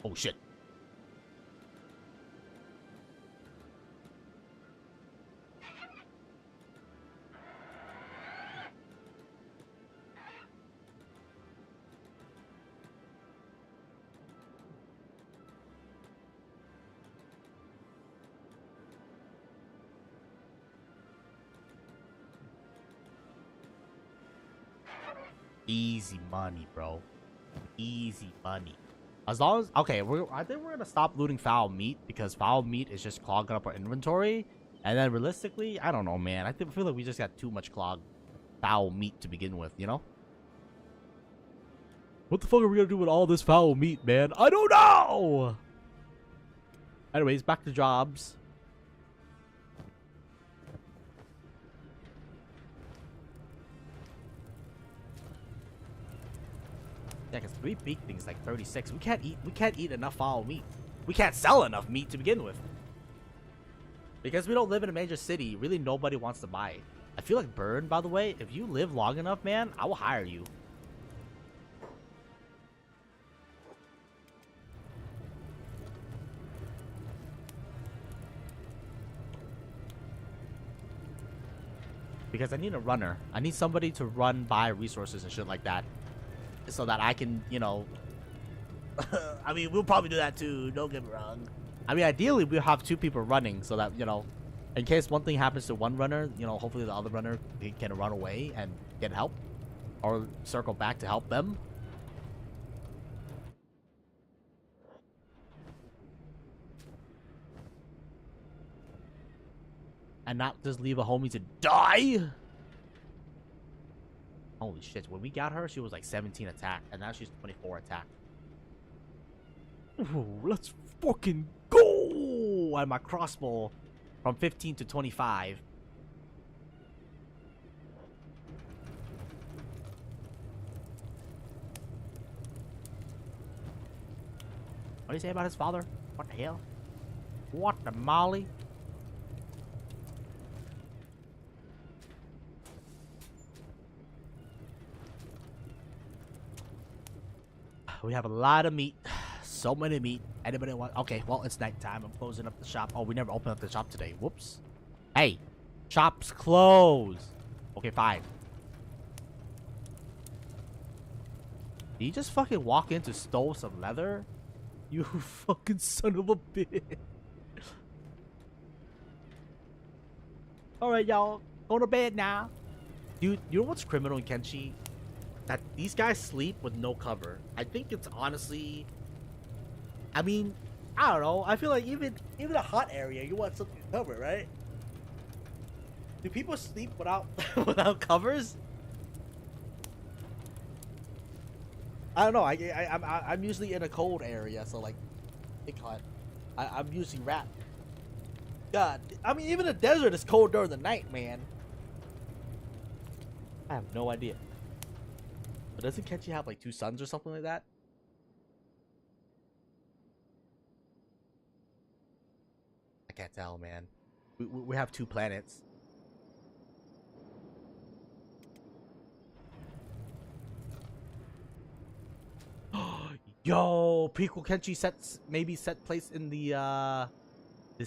Oh, shit. Easy money, bro. Easy money. As long as... Okay, I think we're gonna stop looting foul meat because foul meat is just clogging up our inventory. And then realistically, I don't know, man. I feel like we just got too much clogged foul meat to begin with, you know? What the fuck are we gonna do with all this foul meat, man? I don't know! Anyways, back to jobs. Yeah, because 3 big things like 36. We can't eat enough foul meat. We can't sell enough meat to begin with. Because we don't live in a major city, really nobody wants to buy. I feel like Burn, by the way, if you live long enough, man, I will hire you. Because I need a runner. I need somebody to run by resources and shit like that. So that I can, you know... I mean, we'll probably do that too, don't get me wrong. I mean, ideally, we'll have 2 people running so that, you know, in case one thing happens to one runner, you know, hopefully the other runner can run away and get help. Or circle back to help them. And not just leave a homie to die. Holy shit, when we got her, she was like 17 attack, and now she's 24 attack. Ooh, let's fucking go! And my crossbow from 15 to 25. What do you say about his father? What the hell? What the molly? We have a lot of meat. So many meat. Anybody want? Okay, well, it's nighttime. I'm closing up the shop. Oh, we never opened up the shop today. Whoops. Hey, shop's closed. Okay, fine. Did you just fucking walk in to stole some leather? You fucking son of a bitch. Alright, y'all. Go to bed now. Dude, you know what's criminal in Kenshi? That these guys sleep with no cover. I think it's honestly... I mean, I don't know. I feel like even a hot area, you want something to cover, right? Do people sleep without without covers? I don't know. I'm usually in a cold area, so like, big hot. I'm usually wrapped. God, I mean, even the desert is cold during the night, man. I have no idea. But doesn't Kenshi have like 2 suns or something like that? I can't tell, man. We have 2 planets. Yo, prequel Kenshi sets maybe set place in the the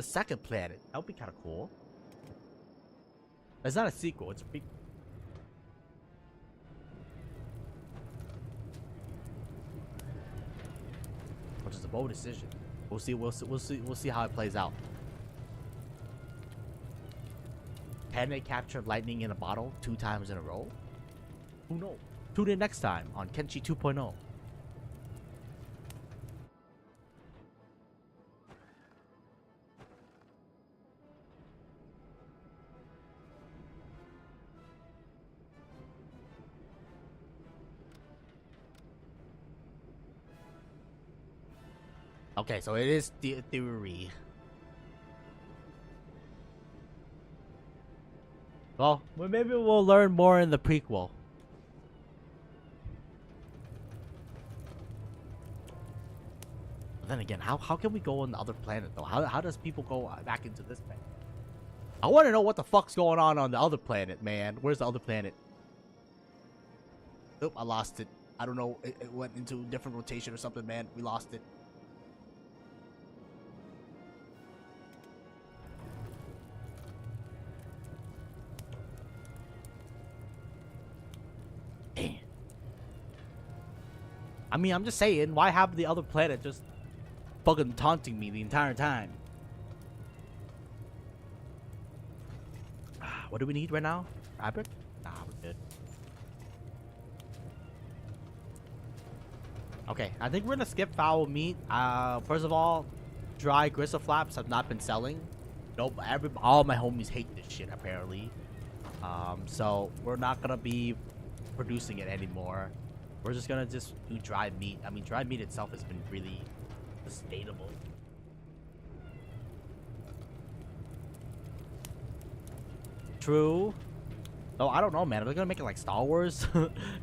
second planet. That would be kind of cool. It's not a sequel. It's a prequel. Which is a bold decision. We'll see how it plays out. Can they capture lightning in a bottle 2 times in a row? Who knows? Tune in next time on Kenshi 2.0. Okay, so it is the theory. Well, maybe we'll learn more in the prequel. But then again, how can we go on the other planet though? How does people go back into this planet? I want to know what the fuck's going on the other planet, man. Where's the other planet? Oop, I lost it. I don't know. It went into a different rotation or something, man. We lost it. I mean, I'm just saying, why have the other planet just fucking taunting me the entire time? What do we need right now? Fabric? Nah, we're good. Okay, I think we're gonna skip foul meat. First of all, dry gristle flaps have not been selling. Nope, all my homies hate this shit apparently. So we're not gonna be producing it anymore. We're just gonna do dried meat. I mean, dried meat itself has been really sustainable. True. Oh, I don't know, man. Are they gonna make it like Star Wars?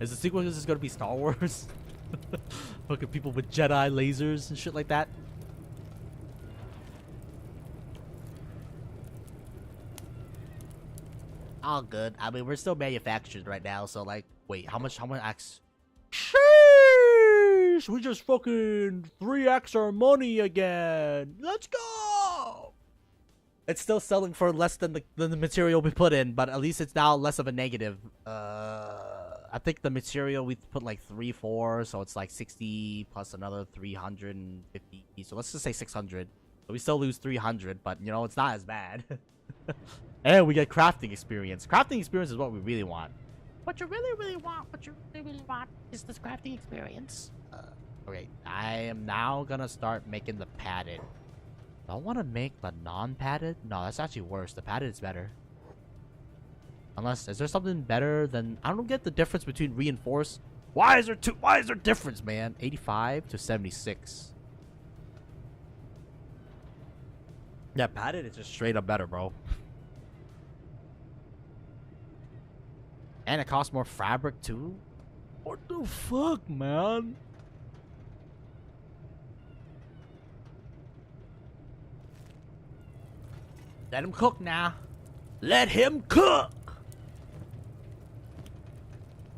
Is the sequel just gonna be Star Wars? Fucking people with Jedi lasers and shit like that. All good. I mean, we're still manufactured right now, so like, wait, how much X? Sheesh! We just fucking 3x our money again. Let's go! It's still selling for less than the material we put in, but at least it's now less of a negative. I think the material we put like 3-4, so it's like 60 plus another 350. So let's just say 600. So we still lose 300, but you know, it's not as bad. And we get crafting experience. Crafting experience is what we really want. What you really want, is this crafting experience. Okay, I am now gonna start making the padded. Do I want to make the non-padded? No, that's actually worse. The padded is better. Unless, is there something better than... I don't get the difference between reinforced. Why is there difference, man? 85 to 76. Yeah, padded is just straight up better, bro. And it costs more fabric too? What the fuck, man? Let him cook now. Let him cook.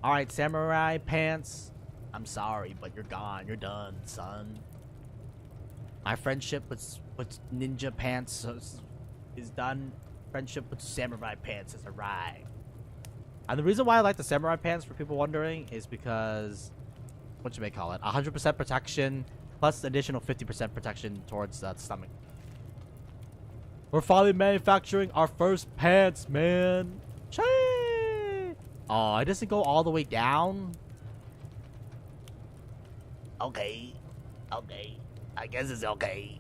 All right, samurai pants. I'm sorry, but you're gone. You're done, son. My friendship with ninja pants is done. Friendship with samurai pants is arrived. And the reason why I like the samurai pants, for people wondering, is because, what you may call it, 100% protection plus additional 50% protection towards the stomach. We're finally manufacturing our first pants, man. Chee! Oh, it doesn't go all the way down. Okay. Okay. I guess it's okay.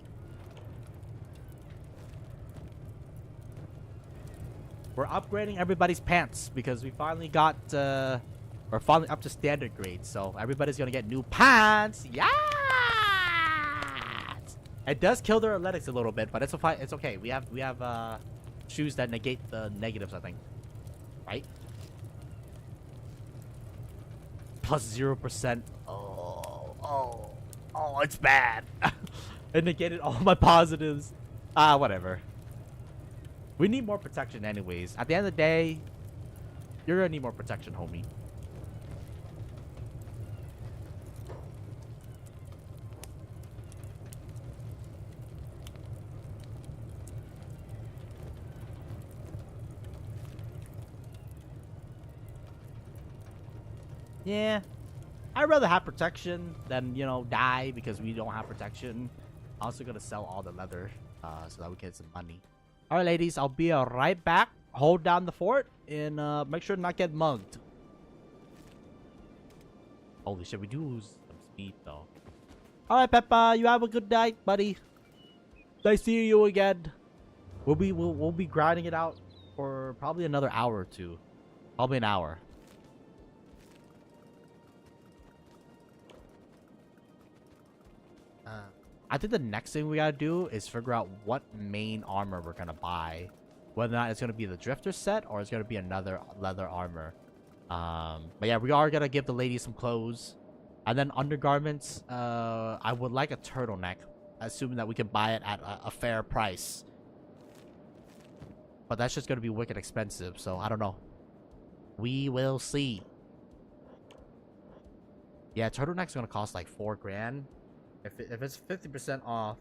We're upgrading everybody's pants because we finally got, we're finally up to standard grade. So everybody's gonna get new pants. Yeah! It does kill their athletics a little bit, but it's okay. It's okay. We have shoes that negate the negatives, I think. Right? Plus 0%. Oh, it's bad. It negated all my positives. Whatever. We need more protection anyways. At the end of the day, you're gonna need more protection, homie. Yeah. I'd rather have protection than, you know, die because we don't have protection. I'm also gonna sell all the leather so that we get some money. Alright, ladies, I'll be right back. Hold down the fort and make sure to not get mugged. Holy shit, we do lose some speed though. Alright, Peppa, you have a good night, buddy. Nice seeing you again. We'll be grinding it out for probably another hour or two. Probably an hour. I think the next thing we gotta do is figure out what main armor we're gonna buy. Whether or not it's gonna be the drifter set or it's gonna be another leather armor. But yeah, we are gonna give the ladies some clothes. And then undergarments, I would like a turtleneck. Assuming that we can buy it at a fair price. But that's just gonna be wicked expensive, so I don't know. We will see. Yeah, turtleneck's gonna cost like 4 grand. If it's 50% off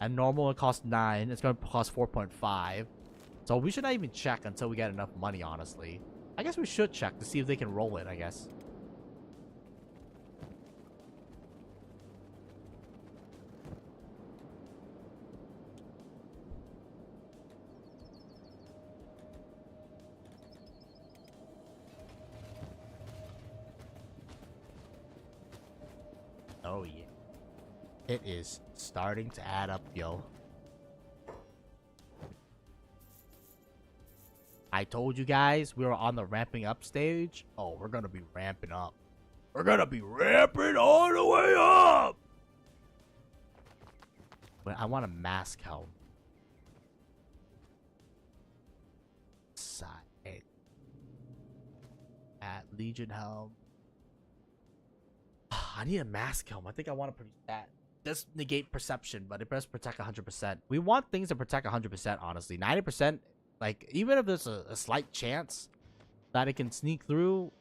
and normal it costs 9, it's gonna cost 4.5. So we should not even check until we get enough money, honestly. I guess we should check to see if they can roll it, I guess. Oh yeah. It is starting to add up, yo. I told you guys we were on the ramping up stage. Oh, we're gonna be ramping up. We're gonna be ramping all the way up! But I want a mask helm. Side. At Legion helm. I need a mask helm. I think I want to produce that. Does negate perception, but it does protect 100%. We want things to protect 100%, honestly. 90%, like, even if there's a slight chance that it can sneak through,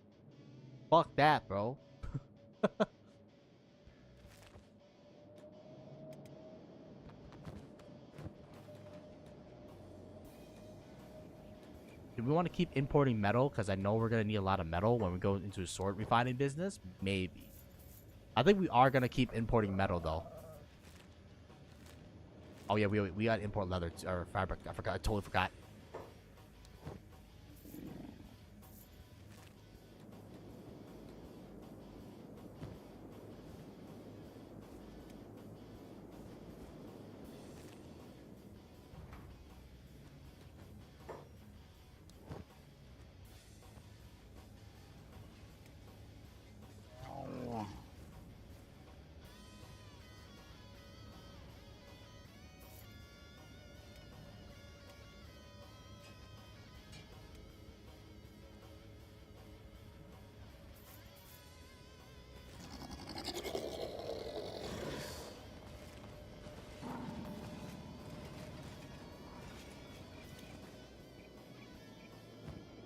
fuck that, bro. Do we want to keep importing metal? Because I know we're going to need a lot of metal when we go into a sword refining business. Maybe. I think we are going to keep importing metal, though. Oh, yeah, we got to import leather or fabric. I forgot. I totally forgot.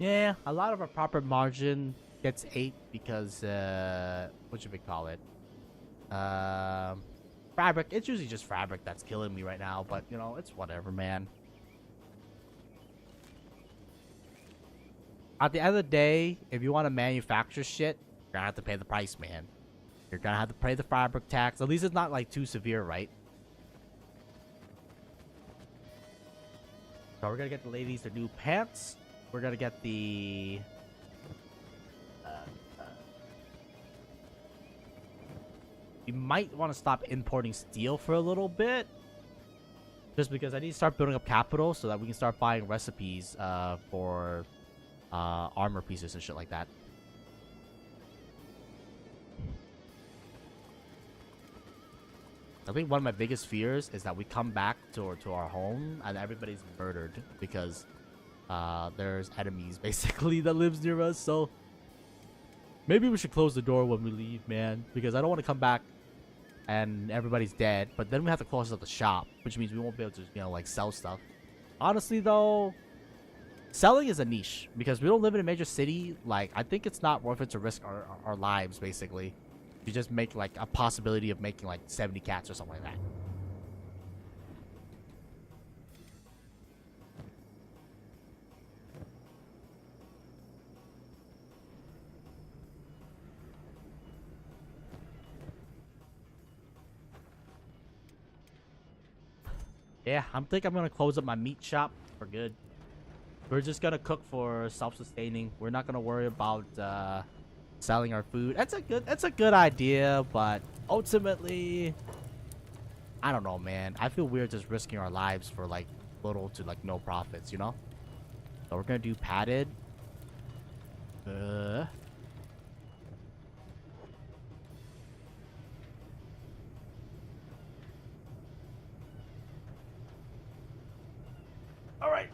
Yeah, a lot of our profit margin gets ate because what should we call it? Fabric. It's usually just fabric that's killing me right now, but you know, it's whatever, man. At the end of the day, if you want to manufacture shit, you're gonna have to pay the price, man. You're gonna have to pay the fabric tax. At least it's not like too severe, right? So we're gonna get the ladies their new pants. We're gonna get the you might want to stop importing steel for a little bit, just because I need to start building up capital so that we can start buying recipes for armor pieces and shit like that. I think one of my biggest fears is that we come back to our home and everybody's murdered because there's enemies basically that lives near us. So maybe we should close the door when we leave, man, because I don't want to come back and everybody's dead, but then we have to close up the shop, which means we won't be able to, you know, like sell stuff. Honestly though, selling is a niche because we don't live in a major city. Like, I think it's not worth it to risk our lives basically. You just make like a possibility of making like 70 cats or something like that. Yeah, I think I'm gonna close up my meat shop for good. We're just gonna cook for self-sustaining. We're not gonna worry about selling our food. That's a good idea, but ultimately, I don't know, man. I feel weird just risking our lives for like little to like no profits, you know? So we're gonna do padded. Alright.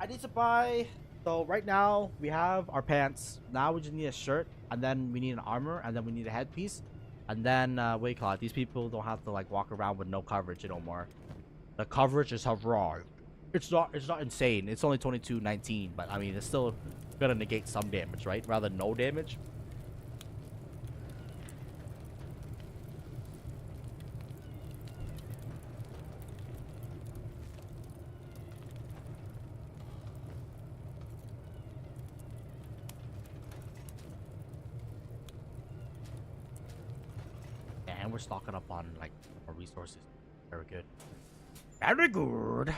I need to buy. So right now we have our pants. Now we just need a shirt, and then we need an armor, and then we need a headpiece, and then what do you call it? These people don't have to like walk around with no coverage no more. The coverage is raw. It's not insane. It's only 2219, but I mean it's still gonna negate some damage, right? Rather than no damage. And we're stocking up on like our resources. Very good. Very good.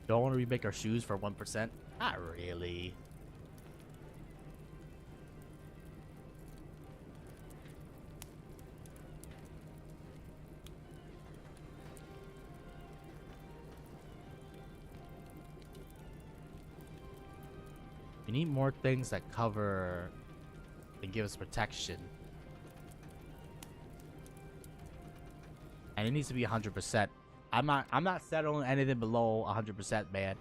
Don't want to remake our shoes for 1%? Not really. We need more things that cover and give us protection. And it needs to be 100%. I'm not settling anything below 100%, man.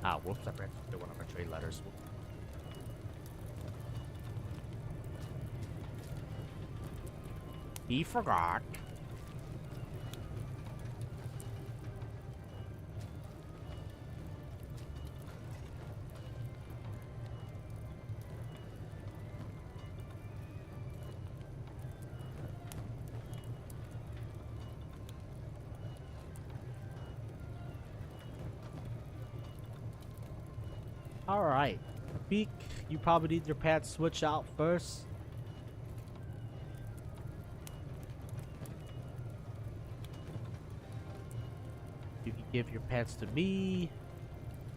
Ah, whoops, I forgot to do one of our trade letters. He forgot. Alright. Beak, you probably need your pants switch out first. Give your pants to me.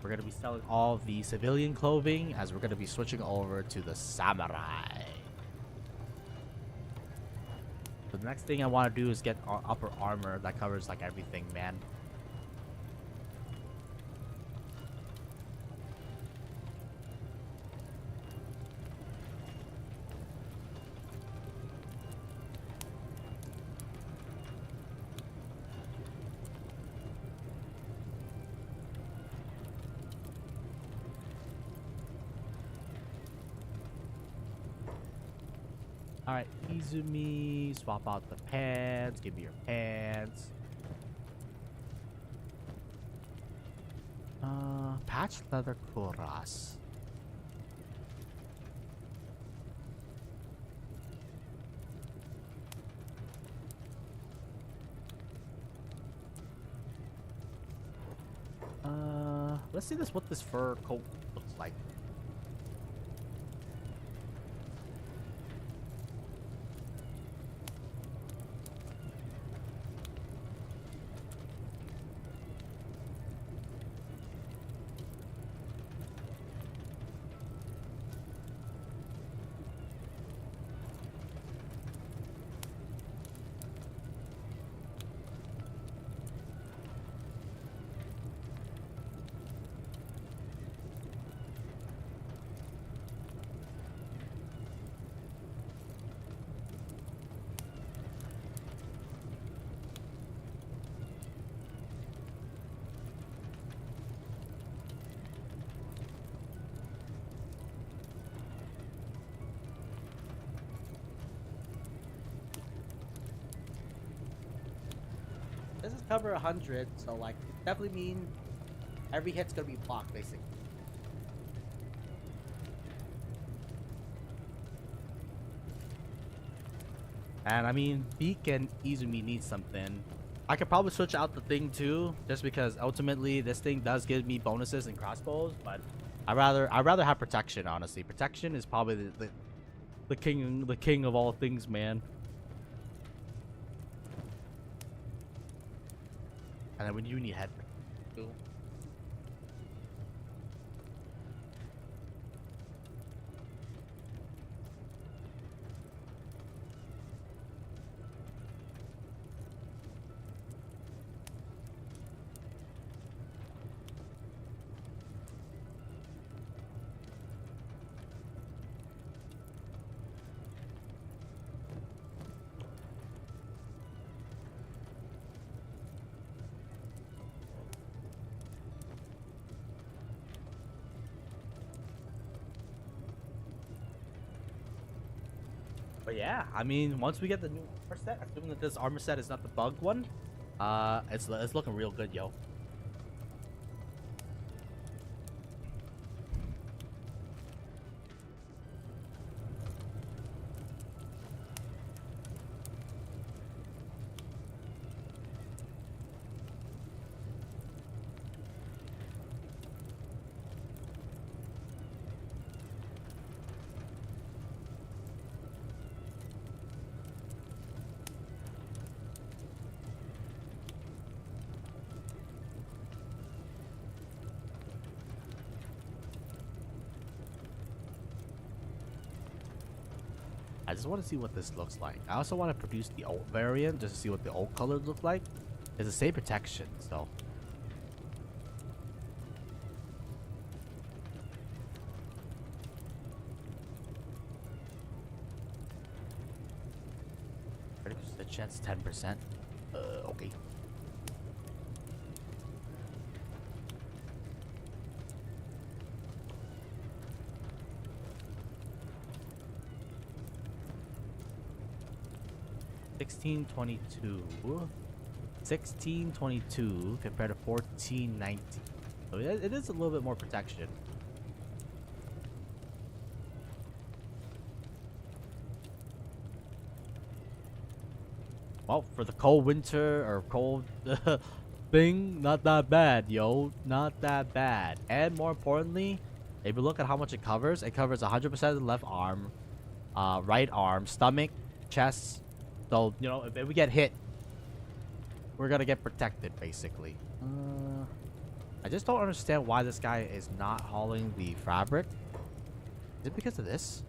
We're gonna be selling all the civilian clothing as we're gonna be switching over to the samurai. So the next thing I want to do is get upper armor that covers like everything, man. Alright, Izumi, swap out the pants, give me your pants. Patch leather kuras. Let's see what this fur coat looks like. This is cover 100, so like definitely mean every hit's gonna be blocked basically. And I mean, Beak and Izumi need something. I could probably switch out the thing too, just because ultimately this thing does give me bonuses and crossbows, but I'd rather have protection. Honestly, protection is probably the king of all things, man. And then when you need head. Cool. But yeah, I mean, once we get the new armor set, assuming that this armor set is not the bug one, it's looking real good, yo. I just want to see what this looks like. I also want to produce the old variant just to see what the old colors look like. It's the same protection, so. The chance 10%. Okay. $16.22 compared to $14.19. So it is a little bit more protection. Well, for the cold winter or cold thing, not that bad, yo. Not that bad. And more importantly, if you look at how much it covers 100% of the left arm, right arm, stomach, chest. So, you know, if we get hit, we're gonna get protected, basically. I just don't understand why this guy is not hauling the fabric. Is it because of this?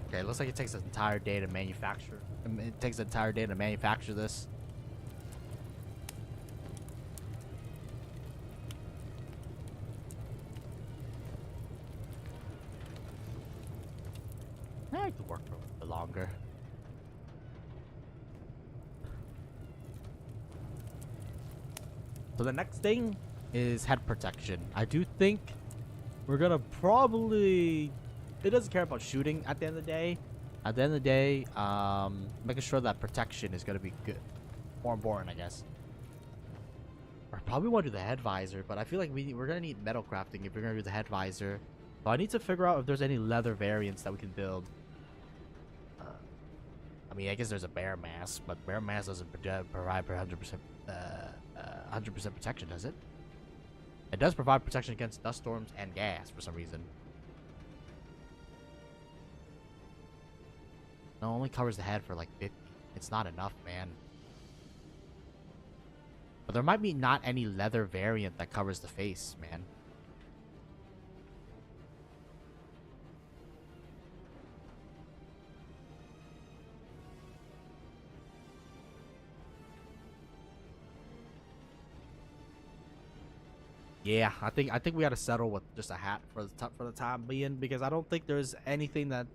Okay, it looks like it takes an entire day to manufacture. It takes an entire day to manufacture this. I could work for a little bit longer. So the next thing is head protection. I do think we're gonna probably... It doesn't care about shooting at the end of the day. At the end of the day, making sure that protection is gonna be good. More important, I guess. I probably want to do the head visor, but I feel like we're gonna need metal crafting if we're gonna do the head visor. So I need to figure out if there's any leather variants that we can build. I mean, I guess there's a bear mask, but bear mask doesn't provide 100% 100% protection, does it? It does provide protection against dust storms and gas for some reason. No, it only covers the head for like 50. It's not enough, man. But there might be not any leather variant that covers the face, man. Yeah, I think we gotta settle with just a hat for the time being, because I don't think there's anything that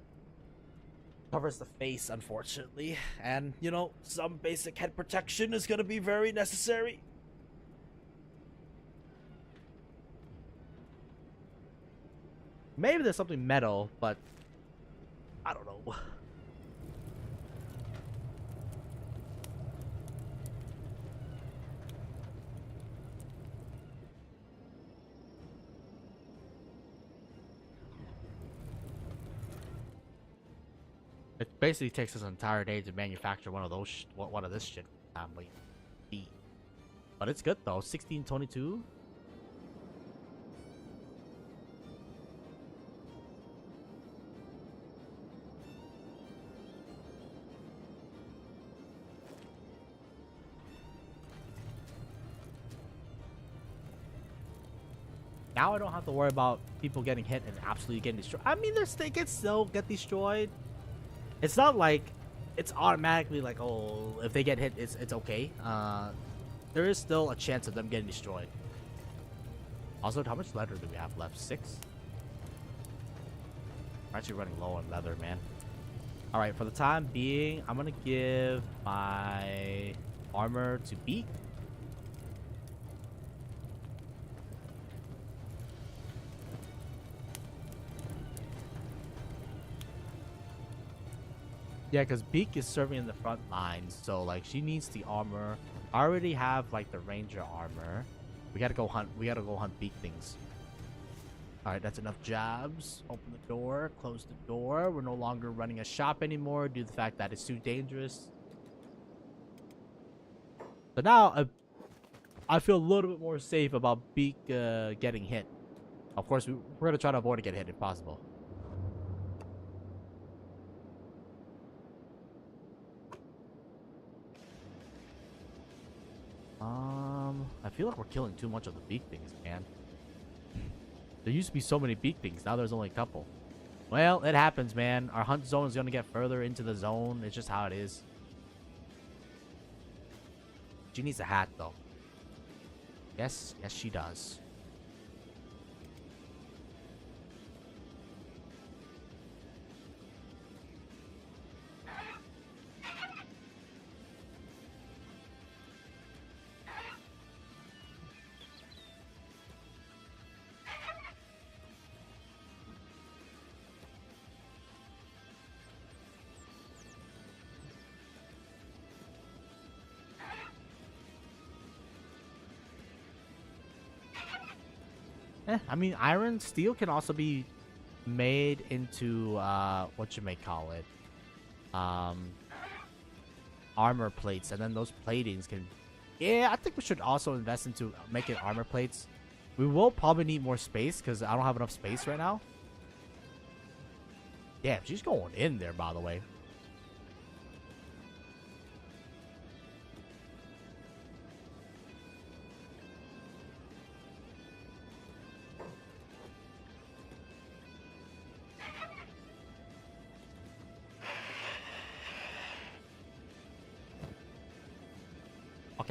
covers the face, unfortunately. And you know, some basic head protection is gonna be very necessary. Maybe there's something metal, but I don't know. It basically takes us an entire day to manufacture one of those, one of this shit. But it's good though. 1622. Now I don't have to worry about people getting hit and absolutely getting destroyed. I mean, they can still get destroyed. It's not like it's automatically like, oh, if they get hit, it's okay. There is still a chance of them getting destroyed. Also, how much leather do we have left? 6? We're actually running low on leather, man. All right, for the time being, I'm gonna give my armor to Beak. Yeah, because Beak is serving in the front lines, so like she needs the armor. I already have like the ranger armor. We gotta go hunt. We gotta go hunt Beak things. All right, that's enough jobs. Open the door. Close the door. We're no longer running a shop anymore due to the fact that it's too dangerous. So now I feel a little bit more safe about Beak getting hit. Of course, we're gonna try to avoid to get hit if possible. I feel like we're killing too much of the Beak things, man. There used to be so many Beak things. Now there's only a couple. Well, it happens, man. Our hunt zone is going to get further into the zone. It's just how it is. She needs a hat, though. Yes, yes, she does. I mean, iron steel can also be made into what you may call it, armor plates, and then those platings can. Yeah, I think we should also invest into making armor plates. We will probably need more space because I don't have enough space right now. Yeah, she's going in there, by the way.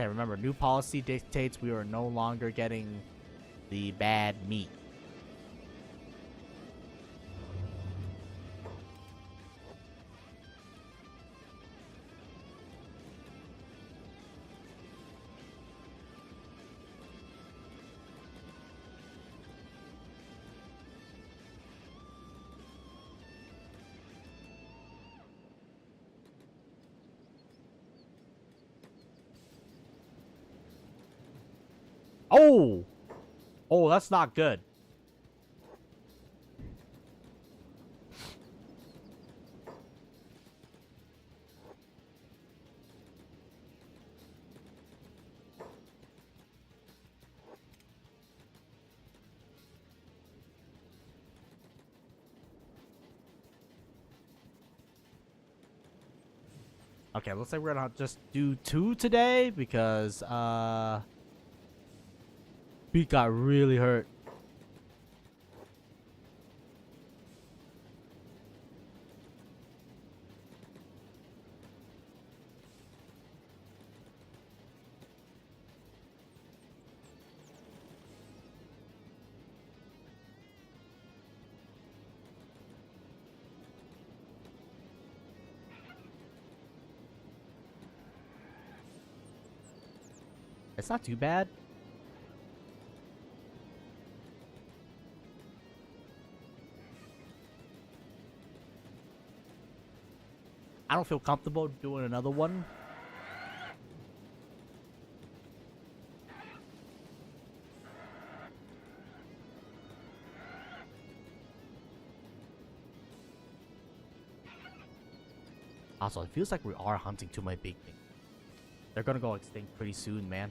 Okay, remember, new policy dictates we are no longer getting the bad meat. Oh! Oh, that's not good. Okay, looks like we're gonna just do 2 today because Pete got really hurt. It's not too bad. I don't feel comfortable doing another one. Also, it feels like we are hunting too many big things. They're gonna go extinct pretty soon, man.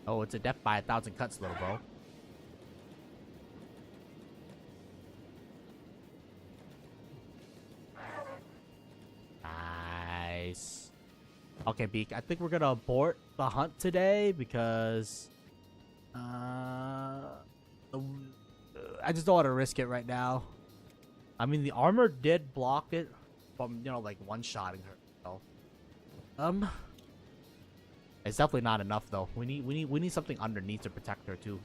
Oh, it's a death by 1,000 cuts, little bro. Nice. Okay, Beak, I think we're gonna abort the hunt today because I just don't want to risk it right now. I mean, the armor did block it from, you know, like one-shotting her. So, it's definitely not enough though. We need something underneath to protect her too.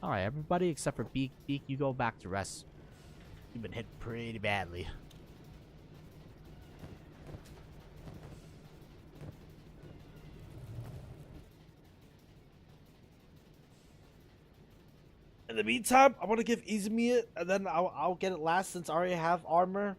All right, everybody except for Beak. Beak, you go back to rest. You've been hit pretty badly. In the meantime, I want to give Izumi it, and then I'll get it last since I already have armor.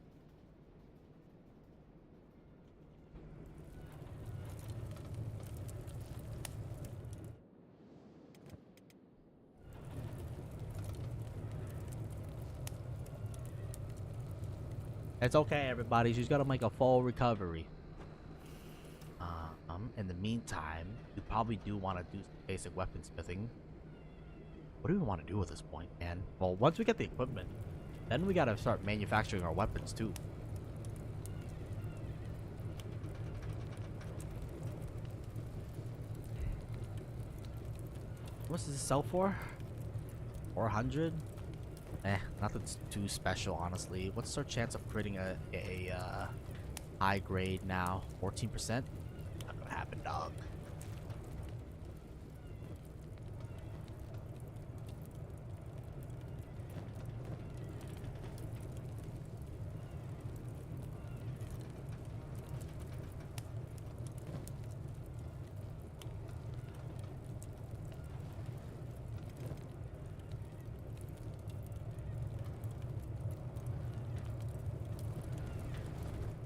It's okay, everybody. She's gonna make a full recovery. In the meantime, we probably do want to do some basic weaponsmithing. What do we want to do at this point, man? Well, once we get the equipment, then we gotta start manufacturing our weapons too. What does this sell for? 400? Nothing too special, honestly. What's our chance of creating a high grade now? 14%? Not gonna happen, dog.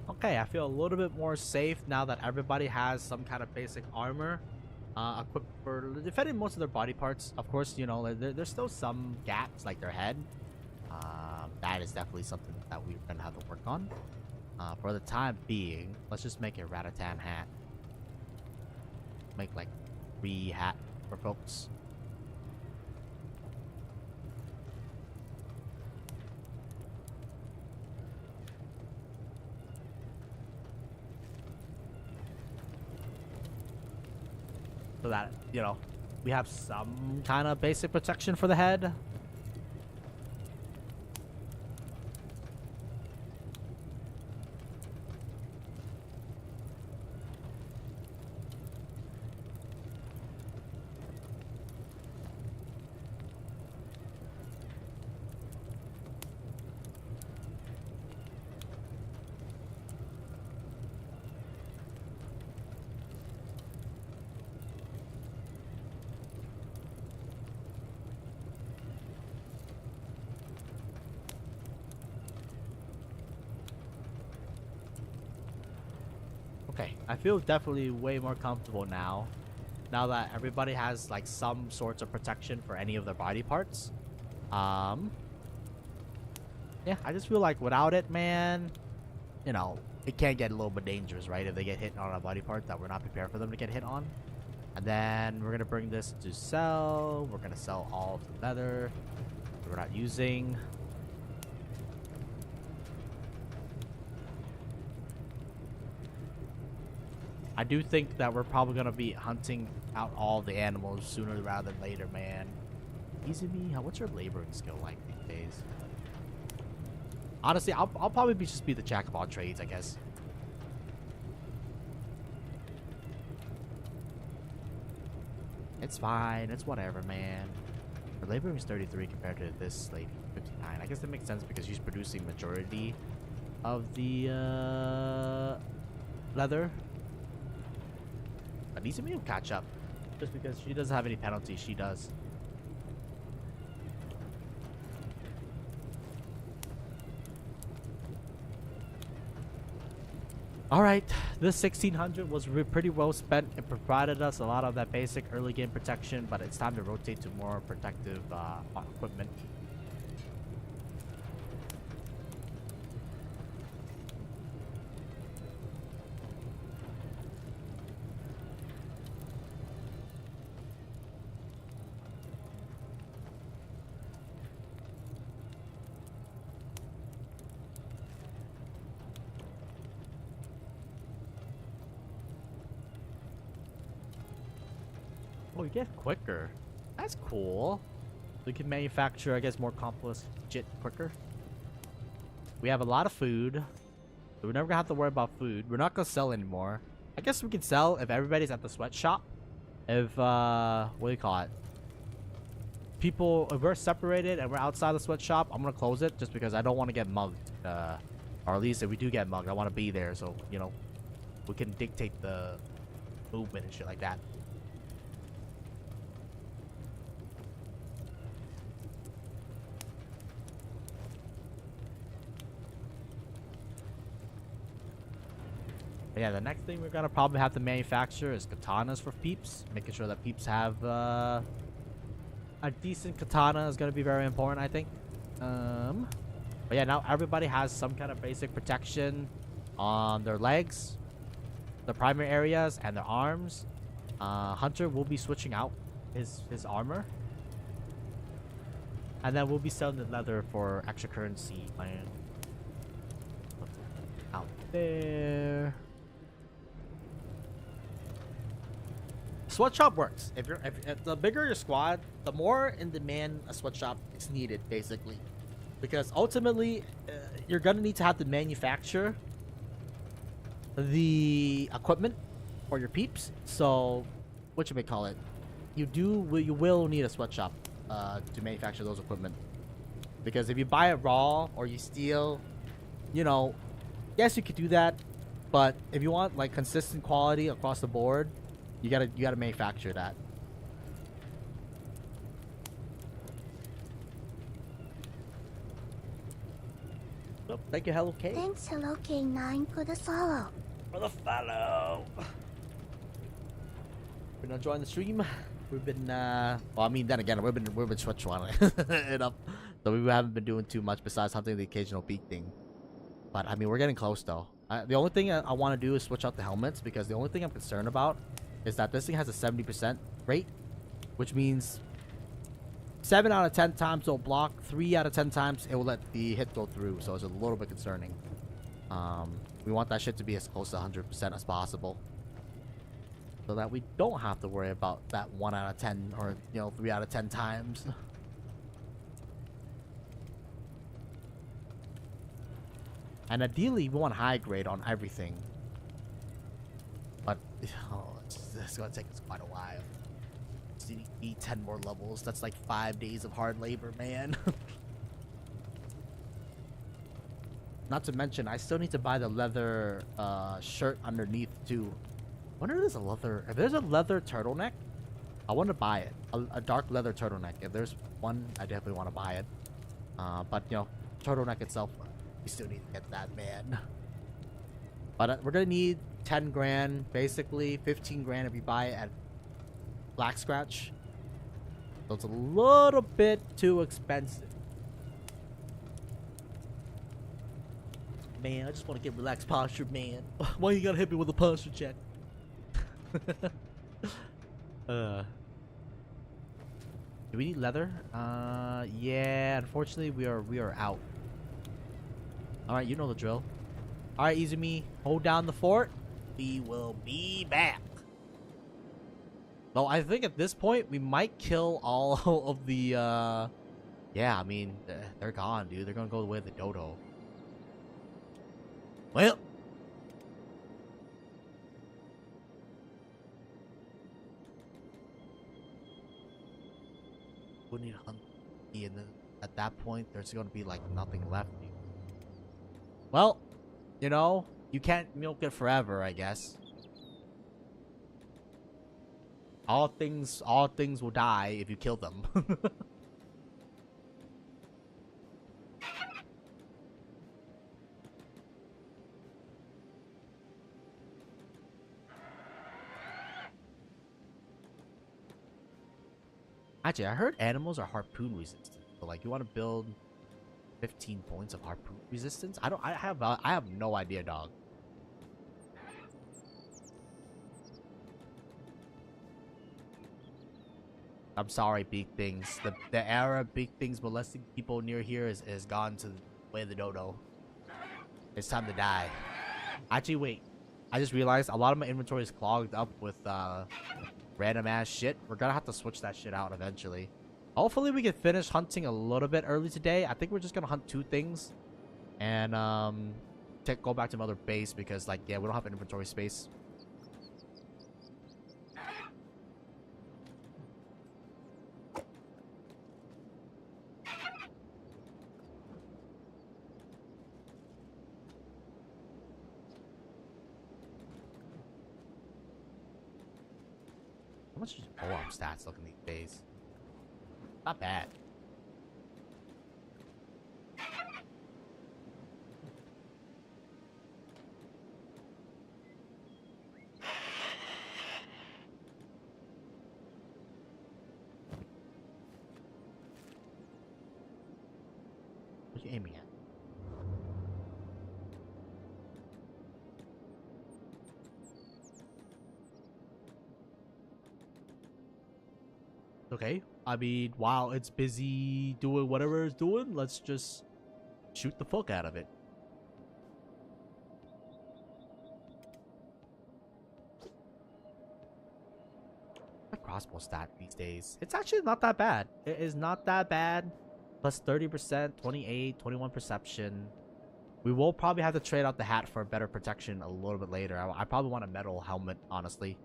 Okay, I feel a little bit more safe now that everybody has some kind of basic armor equipped for defending most of their body parts. Of course, you know, there's still some gaps like their head. That is definitely something that we're gonna have to work on. For the time being, let's just make a ratatan hat. Make like 3 hat for folks. so that, you know, we have some kind of basic protection for the head. Okay, I feel definitely way more comfortable now. Now that everybody has like some sorts of protection for any of their body parts. Yeah, I just feel like without it, man, you know, it can get a little bit dangerous, right? If they get hit on a body part that we're not prepared for them to get hit on. And then we're gonna bring this to sell. We're gonna sell all of the leather we're not using. I do think that we're probably gonna be hunting out all the animals sooner rather than later, man. Easy me, what's your laboring skill like these days? Honestly, I'll probably just be the jack of all trades, I guess. It's fine, it's whatever, man. Her laboring is 33 compared to this lady, 59. I guess that makes sense because she's producing majority of the leather. But Izumi will catch up. Just because she doesn't have any penalties, she does. Alright, this 1600 was pretty well spent. It provided us a lot of that basic early game protection, but it's time to rotate to more protective equipment. Oh, you get quicker. That's cool. We can manufacture, I guess, more complex shit quicker. We have a lot of food. So we're never gonna have to worry about food. We're not gonna sell anymore. I guess we can sell if everybody's at the sweatshop. If, what do you call it? People, if we're separated and we're outside the sweatshop, I'm gonna close it just because I don't want to get mugged. Or at least if we do get mugged, I want to be there so, you know, we can dictate the movement and shit like that. But yeah, the next thing we're gonna probably have to manufacture is katanas for peeps. Making sure that peeps have a decent katana is gonna be very important, I think. But yeah, now everybody has some kind of basic protection on their legs, the primary areas, and their arms. Hunter will be switching out his armor, and then we'll be selling the leather for extra currency. Man, out there. Sweatshop works. If the bigger your squad, the more in demand a sweatshop is needed, basically, because ultimately you're gonna need to have to manufacture the equipment for your peeps. So, what you may call it, you will need a sweatshop to manufacture those equipment. Because if you buy it raw or you steal, you know, yes, you could do that, but if you want like consistent quality across the board, you gotta manufacture that. Oh, thank you, Hello K. Thanks, Hello K9, for the follow. For the follow. We're not enjoying the stream. We've been well, I mean, then again, we've been switching it up, so we haven't been doing too much besides hunting the occasional peak thing. But I mean, we're getting close though. The only thing I want to do is switch out the helmets, because the only thing I'm concerned about is that this thing has a 70% rate, which means 7 out of 10 times it'll block, 3 out of 10 times it will let the hit go through, so it's a little bit concerning. We want that shit to be as close to 100% as possible. so that we don't have to worry about that 1 out of 10 or 3 out of 10 times. And ideally, we want high grade on everything. But it's gonna take us quite a while. Just need 10 more levels. That's like 5 days of hard labor, man. Not to mention, I still need to buy the leather shirt underneath too. I wonder if there's a leather. If there's a leather turtleneck, I want to buy it. A dark leather turtleneck. If there's one, I definitely want to buy it. But turtleneck itself, we still need to get that, man. But we're gonna need 10 grand, basically 15 grand if you buy it at Black Scratch. So it's a little bit too expensive. Man, I just want to get relaxed posture, man. Why you gotta hit me with a posture check? Do we need leather? Yeah, unfortunately we are out. Alright, you know the drill. Alright, Izumi, hold down the fort. We will be back. Well, I think at this point we might kill all of the yeah, I mean, they're gone, dude. They're gonna go the way of the dodo. Well, we need to hunt, and then at that point, there's gonna be like nothing left. Well, you can't milk it forever, I guess. All things will die if you kill them. Actually, I heard animals are harpoon resistant. So, like, you want to build 15 points of harpoon resistance? I have no idea, dog. I'm sorry, big things. The era of big things molesting people near here is gone to the way of the dodo. It's time to die. Actually, wait. I just realized a lot of my inventory is clogged up with random ass shit. We're gonna have to switch that shit out eventually. Hopefully we can finish hunting a little bit early today. I think we're just gonna hunt 2 things and go back to Mother Base because, like, yeah, we don't have inventory space. How much is polearm stats looking these days? Not bad. What are you aiming at? Okay. I mean, while it's busy doing whatever it's doing, let's just shoot the fuck out of it. The crossbow stat these days. It's actually not that bad. It is not that bad. Plus 30%, 28, 21 perception. We will probably have to trade out the hat for better protection a little bit later. I probably want a metal helmet, honestly.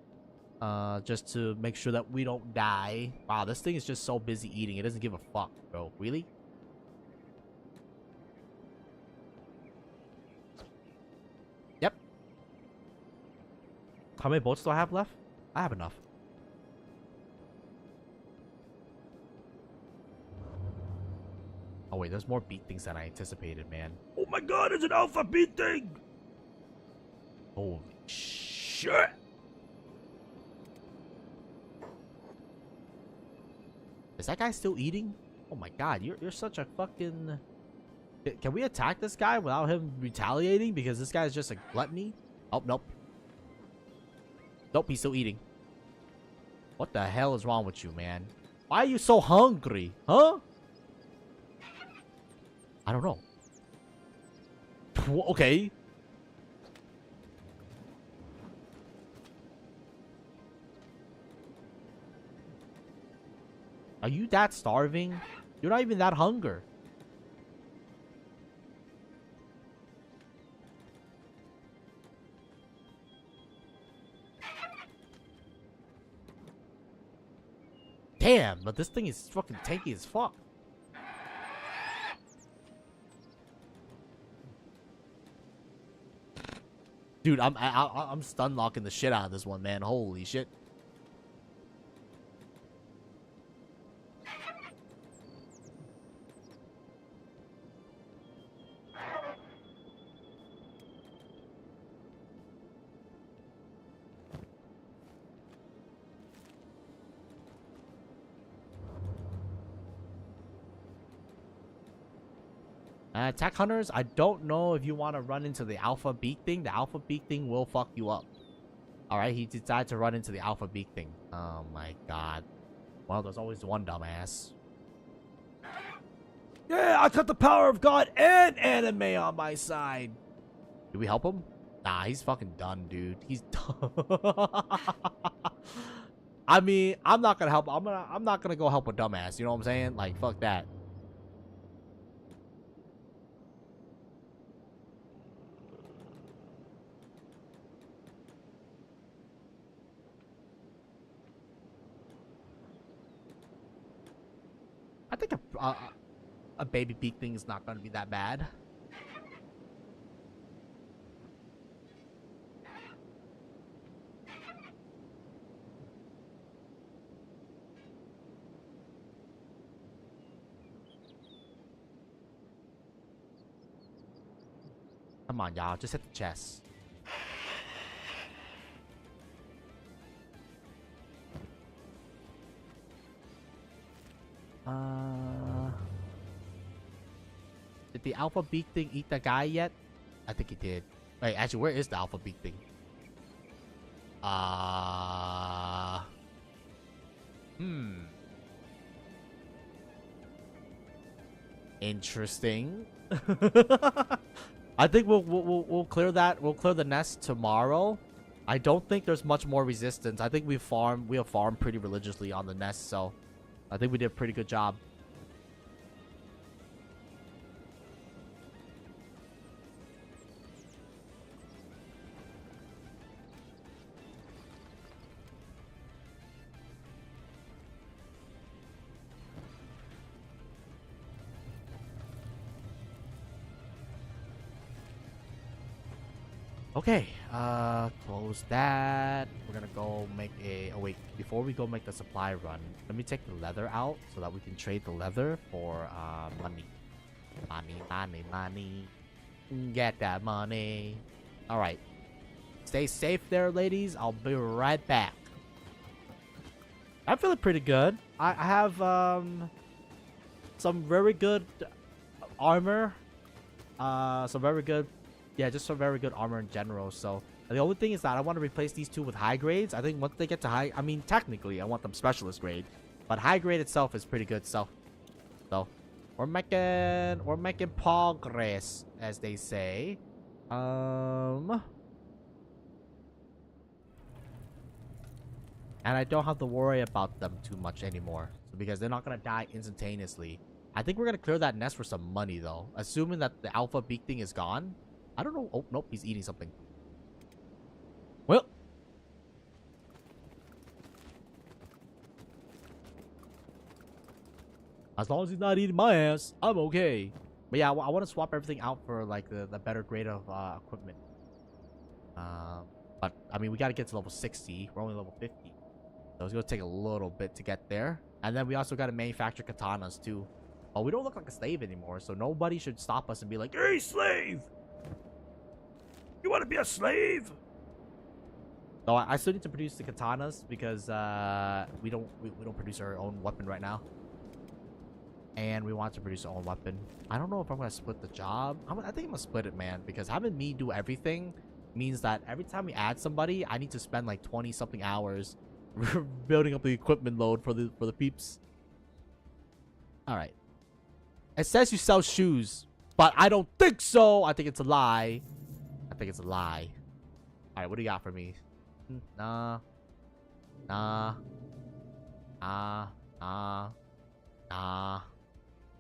Just to make sure that we don't die. Wow, this thing is just so busy eating. It doesn't give a fuck, bro. Really? Yep. How many boats do I have left? I have enough. Oh wait, there's more beat things than I anticipated, man. Oh my god, it's an alpha beat thing! Holy shit! Is that guy still eating? Oh my god, you're such a fucking... Can we attack this guy without him retaliating? Because this guy's just a gluttony? Oh, nope. Nope, he's still eating. What the hell is wrong with you, man? Why are you so hungry? Huh? I don't know. Okay. Are you that starving? You're not even that hunger. Damn, but this thing is fucking tanky as fuck. Dude, I'm stun locking the shit out of this one, man. Holy shit. Attack hunters, I don't know if you want to run into the alpha beak thing. The alpha beak thing will fuck you up. Alright, he decided to run into the alpha beak thing. Oh my god. Well, there's always one dumbass. Yeah, I got the power of God and anime on my side. Do we help him? Nah, he's fucking done, dude. He's done. I mean, I'm not gonna help. I'm not gonna go help a dumbass. You know what I'm saying? Like, fuck that. I think a baby beak thing is not gonna be that bad. Come on, y'all. Just hit the chest. Did the alpha beak thing eat that guy yet? I think he did. Wait, actually, where is the alpha beak thing? Interesting. I think we'll clear that. We'll clear the nest tomorrow. I don't think there's much more resistance. I think we have farmed pretty religiously on the nest, so I think we did a pretty good job. Okay, close that. We're gonna go make a... Oh, wait. Before we go make the supply run, let me take the leather out so that we can trade the leather for, money. Money. Get that money. Alright. Stay safe there, ladies. I'll be right back. I'm feeling pretty good. I have, some very good armor. Some very good... Yeah, just some very good armor in general. So the only thing is that I want to replace these two with high grades. I think once they get to high, I mean, technically I want them specialist grade, but high grade itself is pretty good. So we're making progress, as they say. And I don't have to worry about them too much anymore, so because they're not gonna die instantaneously. I think we're gonna clear that nest for some money though, assuming that the alpha beak thing is gone. I don't know. Oh, nope. He's eating something. Well. As long as he's not eating my ass, I'm okay. But yeah, I want to swap everything out for like the better grade of equipment. But I mean, we got to get to level 60. We're only level 50. So it's going to take a little bit to get there. And then we also got to manufacture katanas too. Oh, we don't look like a slave anymore. So nobody should stop us and be like, "Hey, slave! You want to be a slave?" So I still need to produce the katanas because we don't produce our own weapon right now, and we want to produce our own weapon. I don't know if I'm gonna split the job. I think I'm gonna split it, man, because having me do everything means that every time we add somebody, I need to spend like 20 something hours building up the equipment load for the peeps. All right. It says you sell shoes, but I don't think so. I think it's a lie. I think it's a lie. Alright, what do you got for me? Nah. Nah.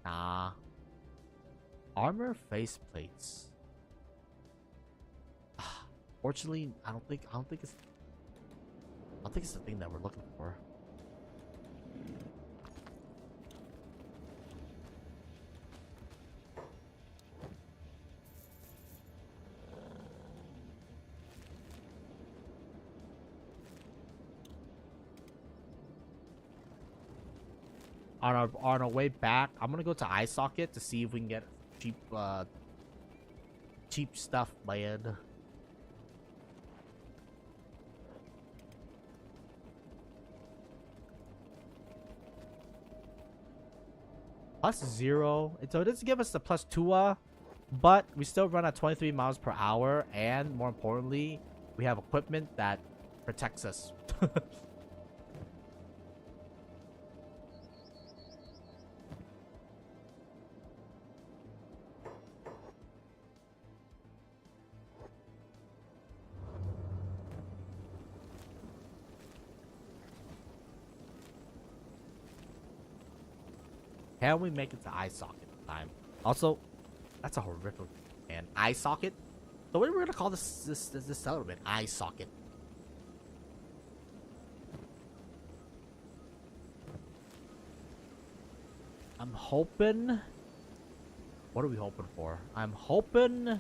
Nah. Armor faceplates. Fortunately, I don't think it's the thing that we're looking for. On our way back, I'm gonna go to eye socket to see if we can get cheap stuff, man. +0. So it doesn't give us the +2, but we still run at 23 miles per hour, and more importantly, we have equipment that protects us. Can we make it to eye socket time? Also, that's a horrific man. Eye socket? So what are we gonna call this settlement? Eye socket. I'm hoping. What are we hoping for? I'm hoping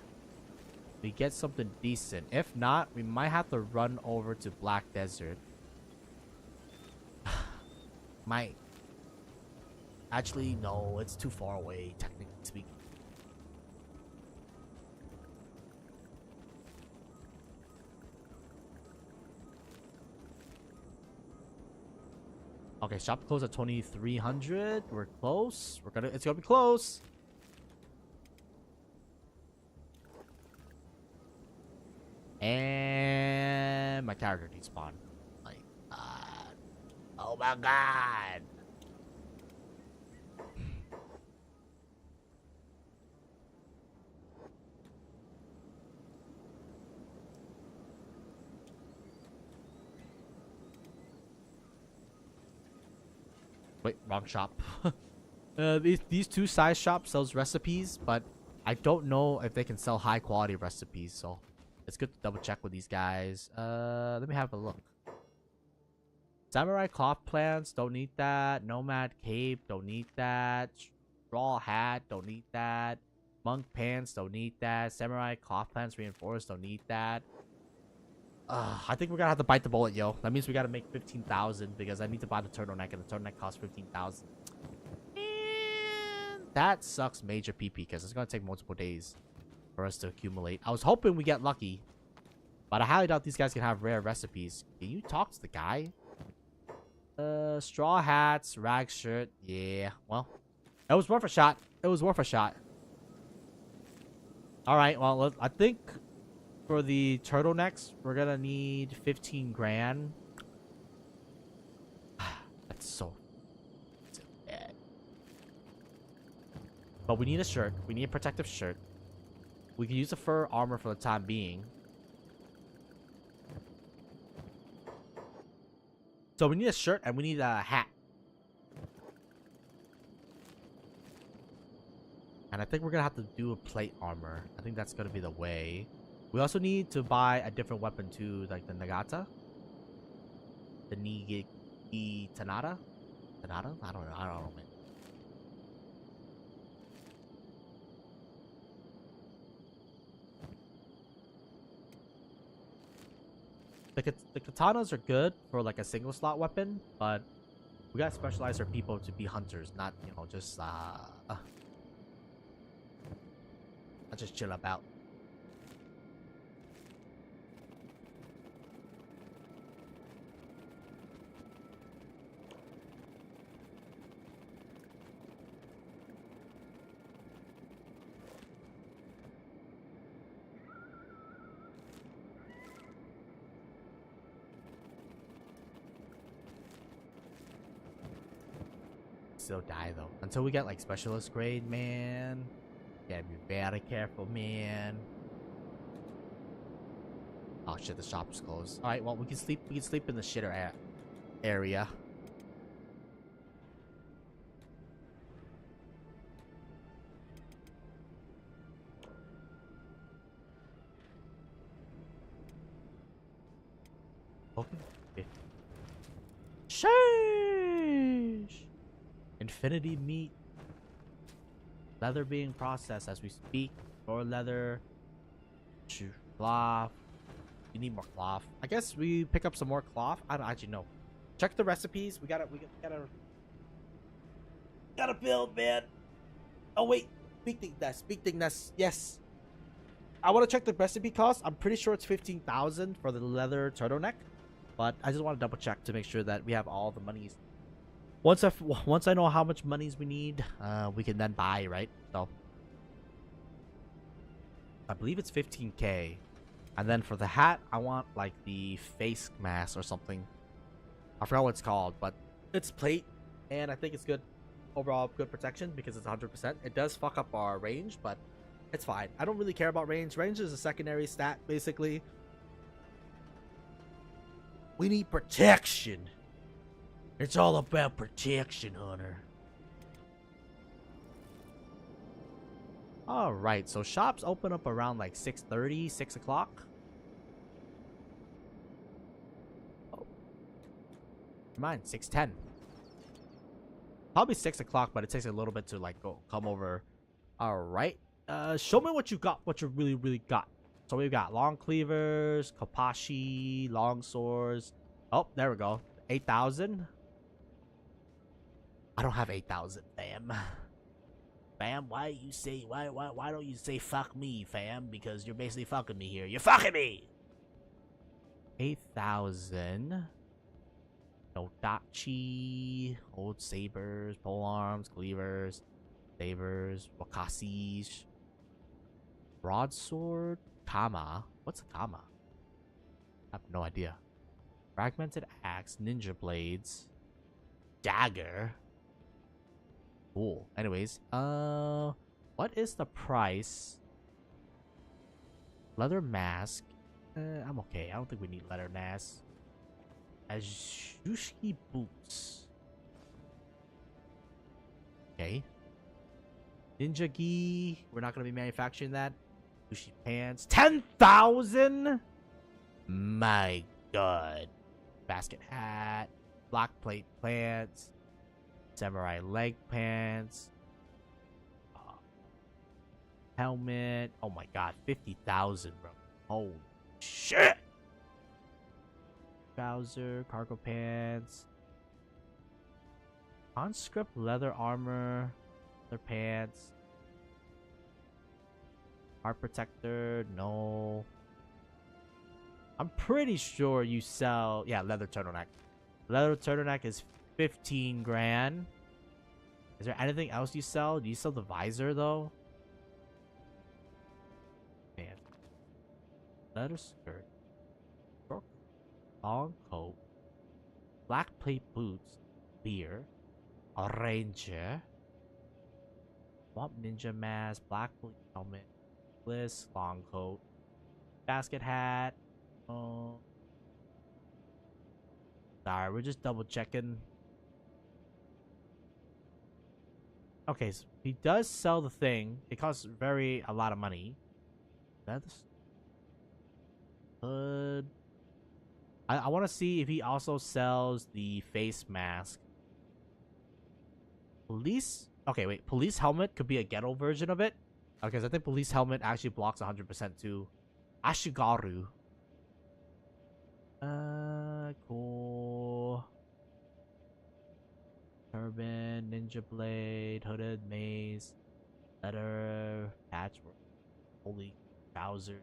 we get something decent. If not, we might have to run over to Black Desert. Might. Actually, no, it's too far away, technically speaking. Okay, shop closed at 2300. We're close. It's gonna be close. And my character despawned. My God. Oh my God. Wait, wrong shop. These two size shops sells recipes, but I don't know if they can sell high quality recipes, so it's good to double check with these guys. Let me have a look. Samurai cloth plants, don't need that. Nomad cape, don't need that. Straw hat, don't need that. Monk pants, don't need that. Samurai cloth plants reinforced, don't need that. I think we're gonna have to bite the bullet, yo. That means we gotta make 15,000 because I need to buy the turtleneck, and the turtleneck costs 15,000. And that sucks major PP because it's gonna take multiple days for us to accumulate. I was hoping we get lucky, but I highly doubt these guys can have rare recipes. Can you talk to the guy? Straw hats, rag shirt. Yeah, well, it was worth a shot. It was worth a shot. All right, well, I think for the turtlenecks, we're gonna need 15 grand. That's so bad. But we need a shirt. We need a protective shirt. We can use the fur armor for the time being. So we need a shirt and we need a hat. And I think we're gonna have to do a plate armor. I think that's gonna be the way. We also need to buy a different weapon too, like the Nagata. The Tanada? Tanada? I don't know, man. The katanas are good for like a single slot weapon, but we gotta specialize our people to be hunters, not, you know, just not just chill about. Still die though until we get like specialist grade, man. Gotta be very careful, man. Oh shit, the shop is closed. All right, well, we can sleep in the shitter area. Okay. Sheesh! Infinity meat. Leather being processed as we speak. More leather. Cloth. We need more cloth. I guess we pick up some more cloth. I don't actually know. Check the recipes. We gotta build, man. Oh wait, speak nest. Yes. I want to check the recipe cost. I'm pretty sure it's 15,000 for the leather turtleneck, but I just want to double check to make sure that we have all the monies. Once I know how much monies we need, we can then buy, right? So I believe it's 15k. And then for the hat, I want like the face mask or something. I forgot what it's called, but it's plate, and I think it's good. Overall, good protection because it's 100%. It does fuck up our range, but it's fine. I don't really care about range. Range is a secondary stat, basically. We need protection. It's all about protection, Hunter. Alright, so shops open up around like 6:30, 6 o'clock. Oh. Mind, 6:10. Probably 6 o'clock, but it takes a little bit to like come over. Alright. Show me what you got, what you really got. So we've got long cleavers, kapashi, long swords. Oh, there we go. 8,000. I don't have 8,000, fam. Fam, why don't you say fuck me, fam? Because you're basically fucking me here. You're fucking me. 8,000. Nodachi, old sabers, pole arms, cleavers, sabers, wakasis, broadsword, kama. What's a kama? I have no idea. Fragmented axe, ninja blades, dagger. Cool. Anyways, what is the price? Leather mask. I'm okay. I don't think we need leather mask. Azuki boots. Okay. Ninja gi. We're not gonna be manufacturing that. Sushi pants. 10,000. My God. Basket hat. Black plate pants. Samurai leg pants. Helmet. Oh my God. 50,000, bro. Holy shit. Trouser, cargo pants, conscript leather armor, leather pants, heart protector. No, I'm pretty sure you sell. Yeah, leather turtleneck. Leather turtleneck is 15 grand. Is there anything else you sell? Do you sell the visor though? Man, leather skirt. Long coat, black plate boots, beer, a ranger, swamp ninja mask, black plate helmet, bliss, long coat, basket hat. Sorry, we're just double checking. Okay, so he does sell the thing. It costs a lot of money. That's hood. I want to see if he also sells the face mask. Police? Okay, wait. Police helmet could be a ghetto version of it. Okay, because I think police helmet actually blocks 100% too. Ashigaru. Cool. Turban, ninja blade, hooded maze, leather, patchwork, holy trouser,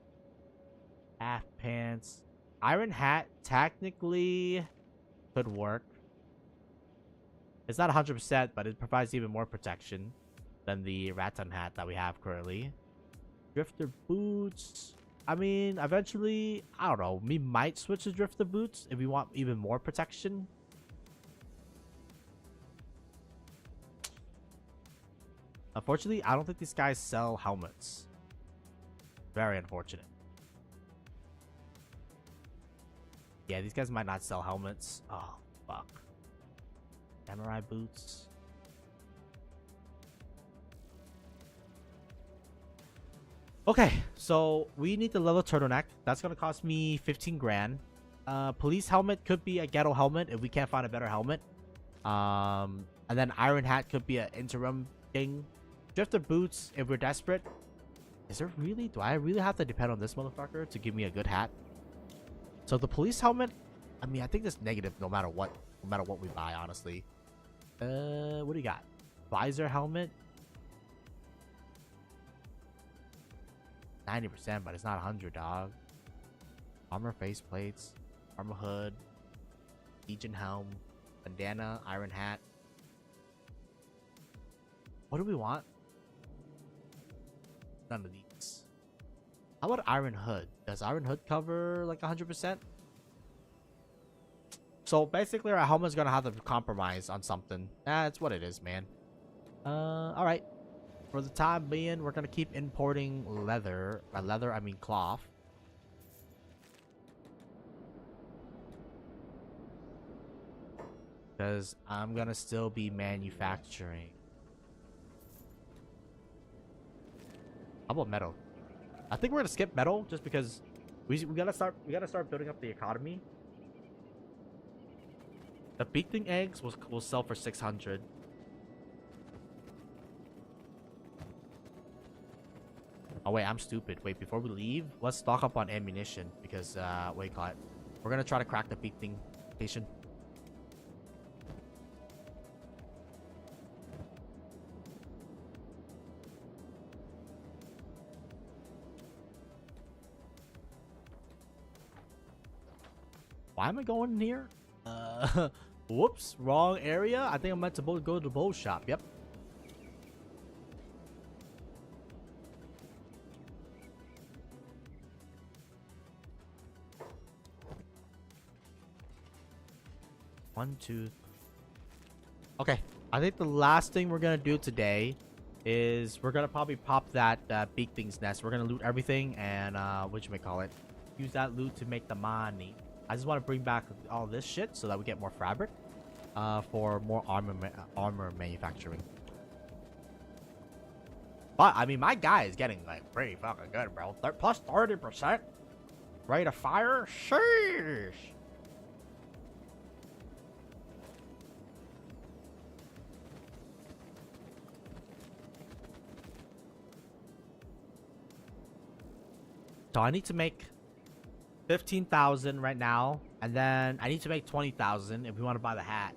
half pants. Iron hat technically could work. It's not 100%, but it provides even more protection than the rattan hat that we have currently. Drifter boots. I mean, eventually, I don't know. We might switch to drifter boots if we want even more protection. Unfortunately, I don't think these guys sell helmets. Very unfortunate. Yeah, these guys might not sell helmets. Oh, fuck. Samurai boots. Okay, so we need the leather turtleneck. That's gonna cost me 15 grand. Police helmet could be a ghetto helmet if we can't find a better helmet. And then iron hat could be an interim thing. Drifter boots if we're desperate. Is there really? Do I really have to depend on this motherfucker to give me a good hat? So the police helmet, I mean, I think that's negative no matter what. No matter what we buy, honestly. What do you got? Visor helmet. 90%, but it's not 100, dog. Armor face plates. Armor hood. Legion helm. Bandana. Iron hat. What do we want? None of these. How about Iron Hood? Does Iron Hood cover like 100%? So basically our helmet's gonna have to compromise on something. That's what it is, man. Alright. For the time being, we're gonna keep importing leather. By leather, I mean cloth. Because I'm gonna still be manufacturing. How about metal? I think we're gonna skip metal just because we gotta start building up the economy. The beating eggs will sell for 600. Oh wait, I'm stupid. Wait, before we leave, let's stock up on ammunition because what do you call it? We're gonna try to crack the beating station. Why am I going in here? Whoops, wrong area. I think I'm meant to go to the bow shop. Yep. One, two. Okay. I think the last thing we're gonna do today is we're gonna probably pop that big thing's nest. We're gonna loot everything and whatchamacallit, use that loot to make the money. I just want to bring back all this shit so that we get more fabric for more armor manufacturing. But I mean, my guy is getting like pretty fucking good, bro. Plus 30% rate of fire. Sheesh. So I need to make 15,000 right now, and then I need to make 20,000 if we want to buy the hat.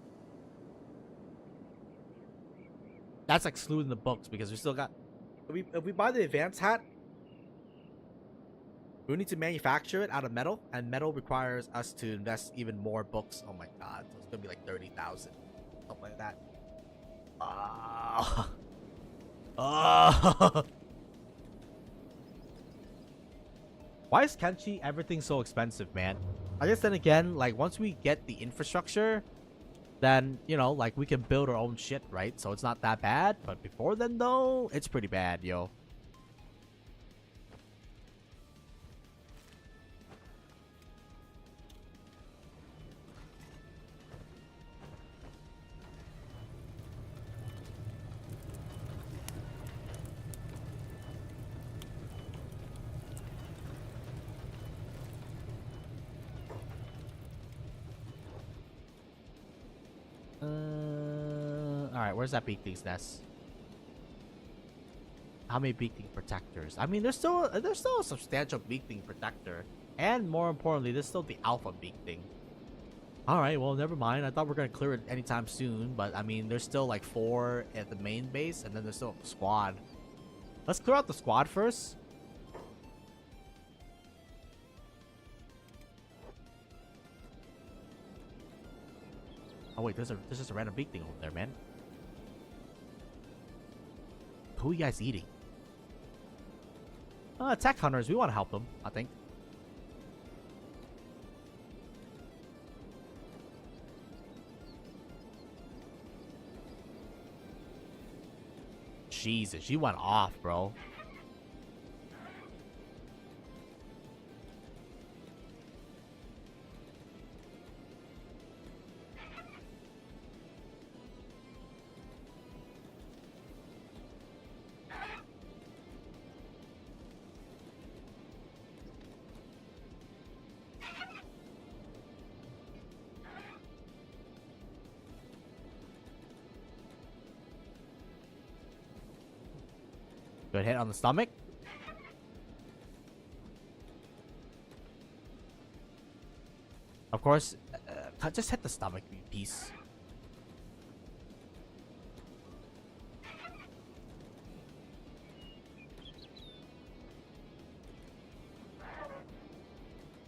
That's excluding the books because we still got. If we buy the advanced hat, we need to manufacture it out of metal, and metal requires us to invest even more books. Oh my god, so it's gonna be like 30,000, something like that. Why is Kenshi everything so expensive, man? I guess then again, like once we get the infrastructure, then you know, like we can build our own shit, right? So it's not that bad. But before then, though, it's pretty bad, yo. Alright, where's that beaking's nest? How many beaking protectors? I mean, there's still a substantial beaking protector. And more importantly, there's still the alpha beaking. Alright, well, never mind. I thought we are gonna clear it anytime soon. But, I mean, there's still like 4 at the main base. And then there's still a squad. Let's clear out the squad first. Oh wait, there's just a random big thing over there, man. Who are you guys eating? Tech hunters. We want to help them, I think. Jesus, she went off, bro. Good hit on the stomach. Of course, just hit the stomach, you piece.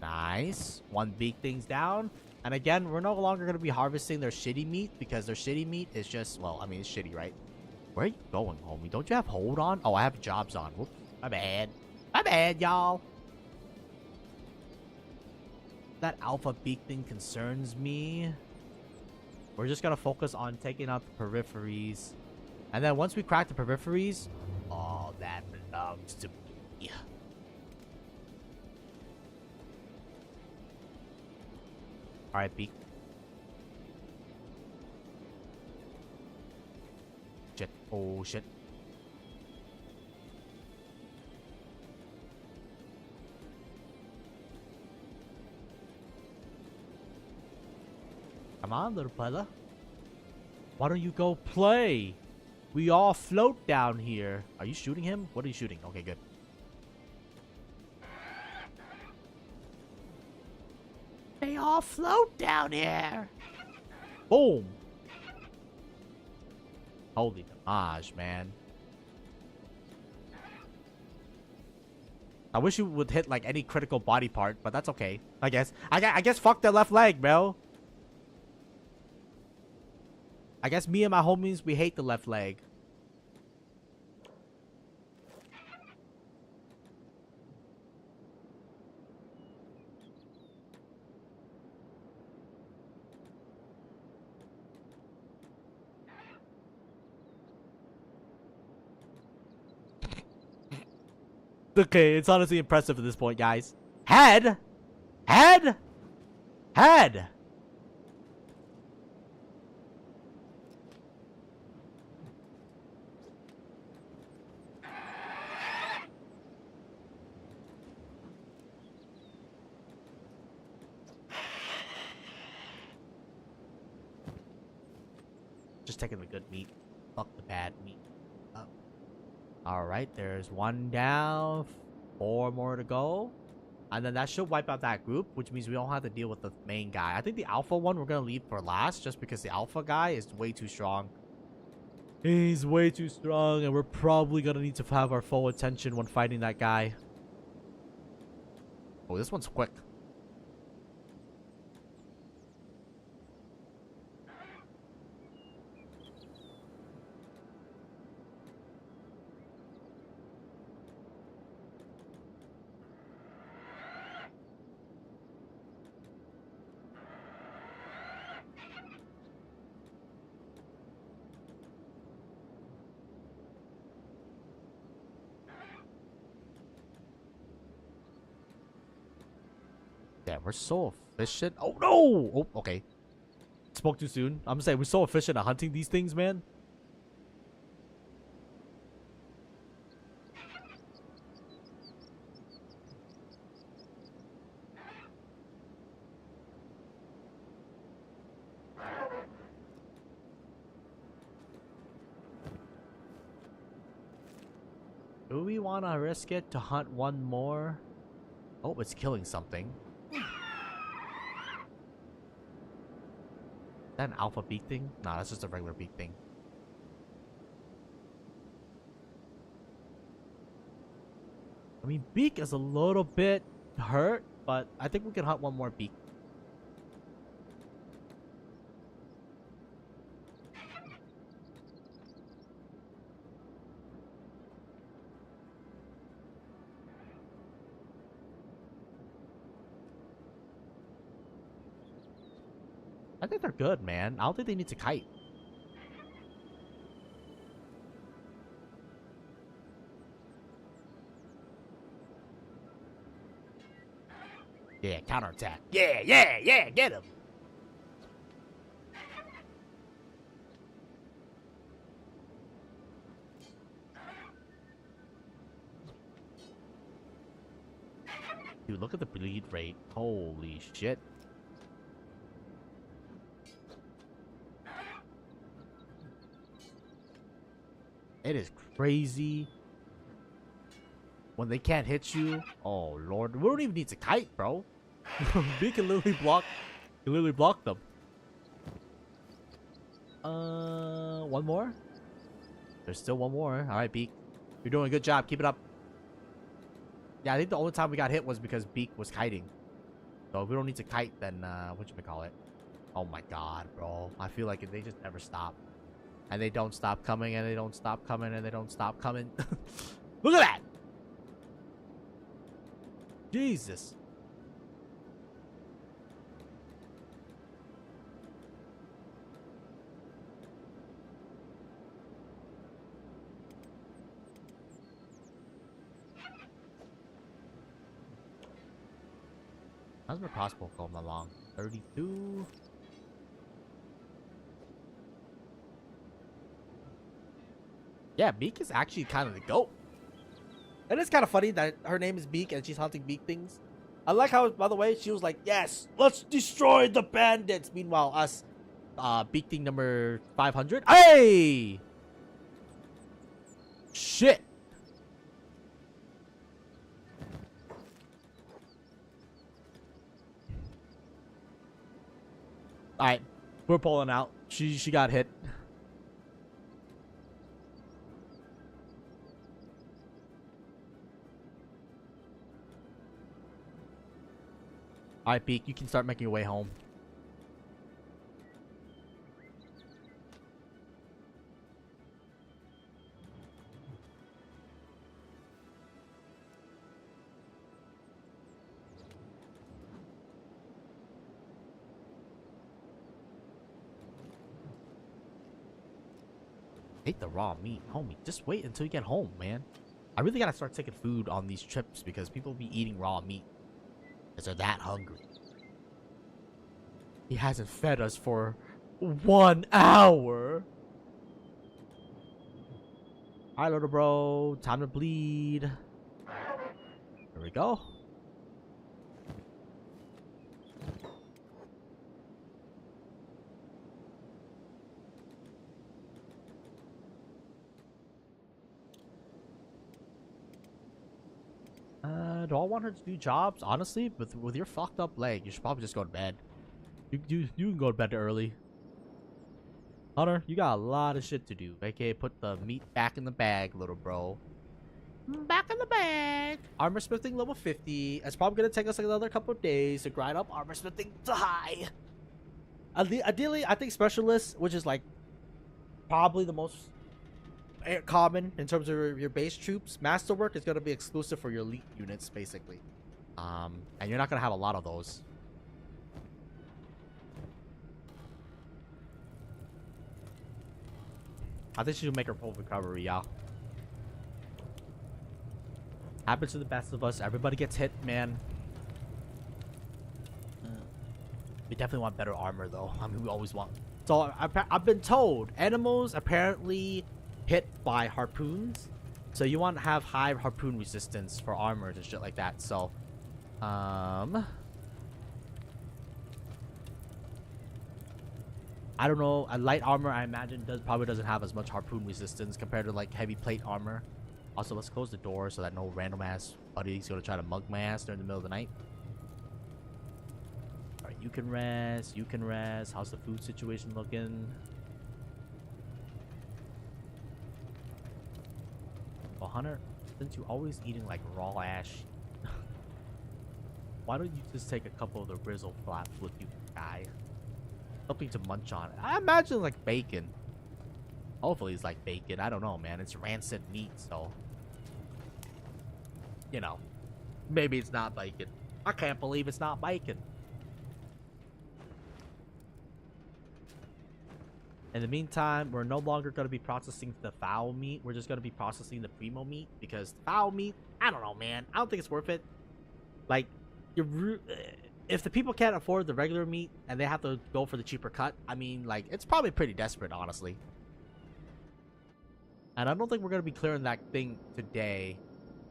Nice. One big thing's down. And again, we're no longer going to be harvesting their shitty meat because their shitty meat is just, well, I mean, it's shitty, right? Where are you going, homie? Don't you have hold on? Oh, I have jobs on. Whoops. My bad. My bad, y'all. That alpha beak thing concerns me. We're just going to focus on taking out the peripheries. And then once we crack the peripheries, all that belongs to me. Alright, beak. Shit. Oh, shit. Come on, little fella. Why don't you go play? We all float down here. Are you shooting him? What are you shooting? Okay, good. They all float down here. Boom. Holy damage, man. I wish you would hit like any critical body part, but that's okay. I guess. I guess fuck their left leg, bro. I guess me and my homies, we hate the left leg. Okay, it's honestly impressive at this point, guys. Head! Head! Head! Just taking the good meat. Fuck the bad meat. Oh. Alright, there's one down. 4 more to go. And then that should wipe out that group, which means we don't have to deal with the main guy. I think the alpha one we're going to leave for last, just because the alpha guy is way too strong. He's way too strong, and we're probably going to need to have our full attention when fighting that guy. Oh, this one's quick. Yeah, we're so efficient. Oh, no! Oh, okay. Spoke too soon. I'm saying we're so efficient at hunting these things, man. Do we want to risk it to hunt one more? Oh, it's killing something. Is that an alpha beak thing? Nah, that's just a regular beak thing. I mean, beak is a little bit hurt, but I think we can hunt one more beak. I think they're good, man. I don't think they need to kite. Yeah, counterattack. Yeah, yeah, yeah, get him. Dude, look at the bleed rate. Holy shit. It is crazy. when they can't hit you. Oh lord, we don't even need to kite, bro. We can literally block them. One more. There's still one more. All right, Beak, you're doing a good job. Keep it up. Yeah, I think the only time we got hit was because Beak was kiting. So if we don't need to kite, then whatchamacallit? Oh my god, bro. I feel like they just never stop. And they don't stop coming, and they don't stop coming, and they don't stop coming. Look at that! Jesus. How's my crossbow going along? 32. Yeah, Beak is actually kind of the GOAT. And it's kind of funny that her name is Beak and she's hunting Beak things. I like how, by the way, she was like, yes, let's destroy the bandits. Meanwhile, us, Beak thing number 500. Hey! Shit. Alright, we're pulling out. She got hit. Alright, Beak, you can start making your way home. Hate the raw meat, homie. Just wait until you get home, man. I really gotta start taking food on these trips because people be eating raw meat because they're that hungry. He hasn't fed us for 1 hour. Alright, little bro. Time to bleed. Here we go. Do I want her to do jobs? Honestly, with your fucked up leg, you should probably just go to bed. You can go to bed early. Hunter, you got a lot of shit to do. AKA put the meat back in the bag, little bro. Back in the bag. Armor smithing level 50. It's probably gonna take us like another couple of days to grind up armor smithing to high. Ideally, I think specialist, which is like probably the most common in terms of your base troops, masterwork is going to be exclusive for your elite units basically, and you're not going to have a lot of those. I think she should make her full recovery, y'all. Happens to the best of us. Everybody gets hit, man. We definitely want better armor though. I mean, we always want. So I've been told animals apparently hit by harpoons, so you want to have high harpoon resistance for armors and shit like that. So I don't know, a light armor I imagine probably doesn't have as much harpoon resistance compared to like heavy plate armor. Also, let's close the door so that no random ass buddy's gonna try to mug my ass during the middle of the night. All right, you can rest, you can rest. How's the food situation looking? Well, Hunter, since you're always eating like raw ash, why don't you just take a couple of the Rizzle flat with you, guy? Something to munch on. I imagine like bacon. Hopefully it's like bacon. I don't know, man. It's rancid meat, so you know, maybe it's not bacon. I can't believe it's not bacon. In the meantime, we're no longer going to be processing the foul meat. We're just going to be processing the primo meat because foul meat, I don't know, man. I don't think it's worth it. Like, if the people can't afford the regular meat and they have to go for the cheaper cut, I mean, like, it's probably pretty desperate, honestly. And I don't think we're going to be clearing that thing today.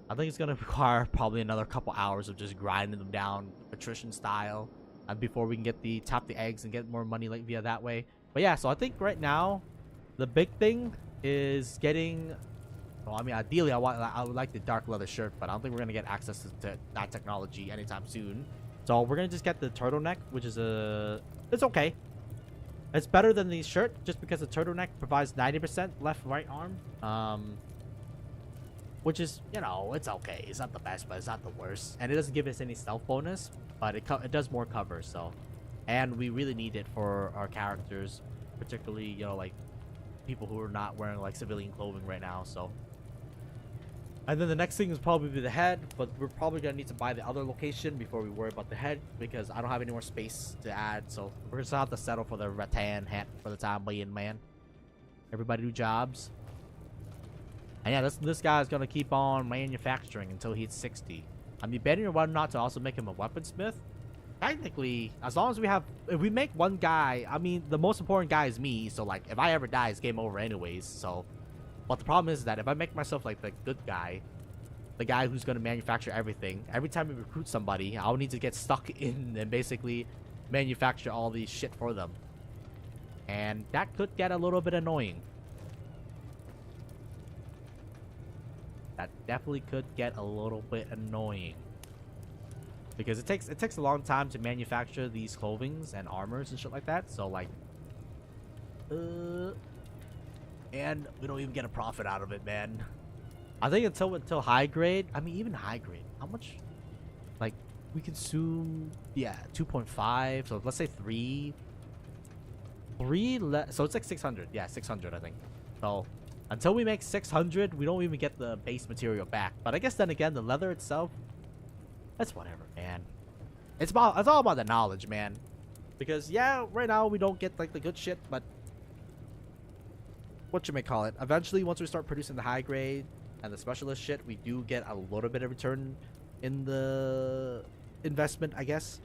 I think it's going to require probably another couple hours of just grinding them down attrition style, and before we can get tap the eggs and get more money like via that way. But yeah, so I think right now the big thing is getting Well, I mean, ideally, I would like the dark leather shirt, but I don't think we're gonna get access to that technology anytime soon. So we're gonna just get the turtleneck, which is it's okay. It's better than the shirt, just because the turtleneck provides 90% left-right arm. Which is, you know, it's okay. It's not the best, but it's not the worst. And it doesn't give us any stealth bonus, but it does more cover, so. And we really need it for our characters, particularly, you know, like, people who are not wearing, like, civilian clothing right now, so. And then the next thing is probably the head, but we're probably going to need to buy the other location before we worry about the head, because I don't have any more space to add, so we're just going to have to settle for the rattan hat for the time being, man. Everybody do jobs. And yeah, this guy's gonna keep on manufacturing until he's 60. I mean, betting or whether not to also make him a weaponsmith. Technically, as long as if we make one guy, I mean, the most important guy is me. So like, if I ever die, it's game over anyways. So, but the problem is that if I make myself like the good guy, the guy who's gonna manufacture everything, every time we recruit somebody, I'll need to get stuck in and basically manufacture all these shit for them. And that could get a little bit annoying. That definitely could get a little bit annoying, because it takes a long time to manufacture these clothings and armors and shit like that. So like, and we don't even get a profit out of it, man. I think until high grade. I mean, even high grade, how much? Like, we consume, yeah, 2.5. So let's say 3. So it's like 600. Yeah, 600, I think. So until we make 600, we don't even get the base material back. But I guess then again, the leather itself, that's whatever, man. It's all about the knowledge, man. Because yeah, right now we don't get like the good shit, but what you may call it, eventually once we start producing the high grade and the specialist shit, we do get a little bit of return in the investment, I guess.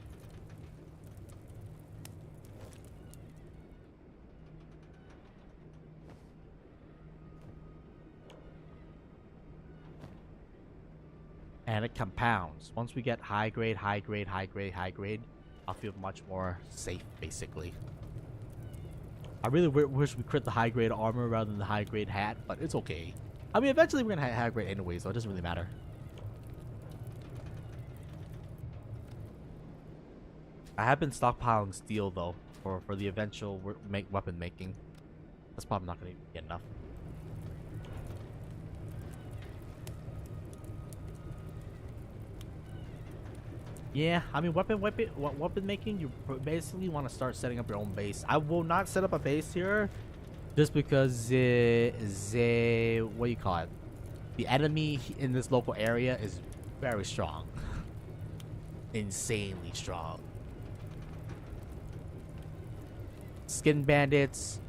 And it compounds. Once we get high grade, high grade, high grade, high grade, I'll feel much more safe, basically. I really wish we crit the high grade armor rather than the high grade hat, but it's okay. I mean, eventually we're gonna have high grade anyways, so it doesn't really matter. I have been stockpiling steel though for the eventual weapon making. That's probably not gonna get enough. Yeah, I mean, weapon making, you basically want to start setting up your own base. I will not set up a base here just because what do you call it? The enemy in this local area is very strong. Insanely strong. Skin bandits,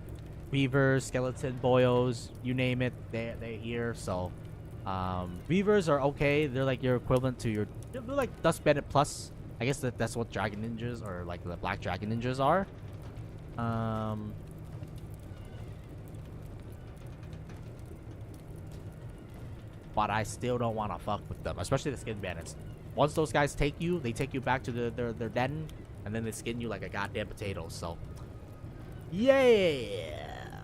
weavers, skeleton boyos, you name it, they're here. So weavers are okay. They're like your equivalent to they're like Dust Bandit Plus. I guess that's what Dragon Ninjas, or like the Black Dragon Ninjas, are. But I still don't want to fuck with them, especially the Skin Bandits. Once those guys take you, they take you back to their den, and then they skin you like a goddamn potato. So yeah.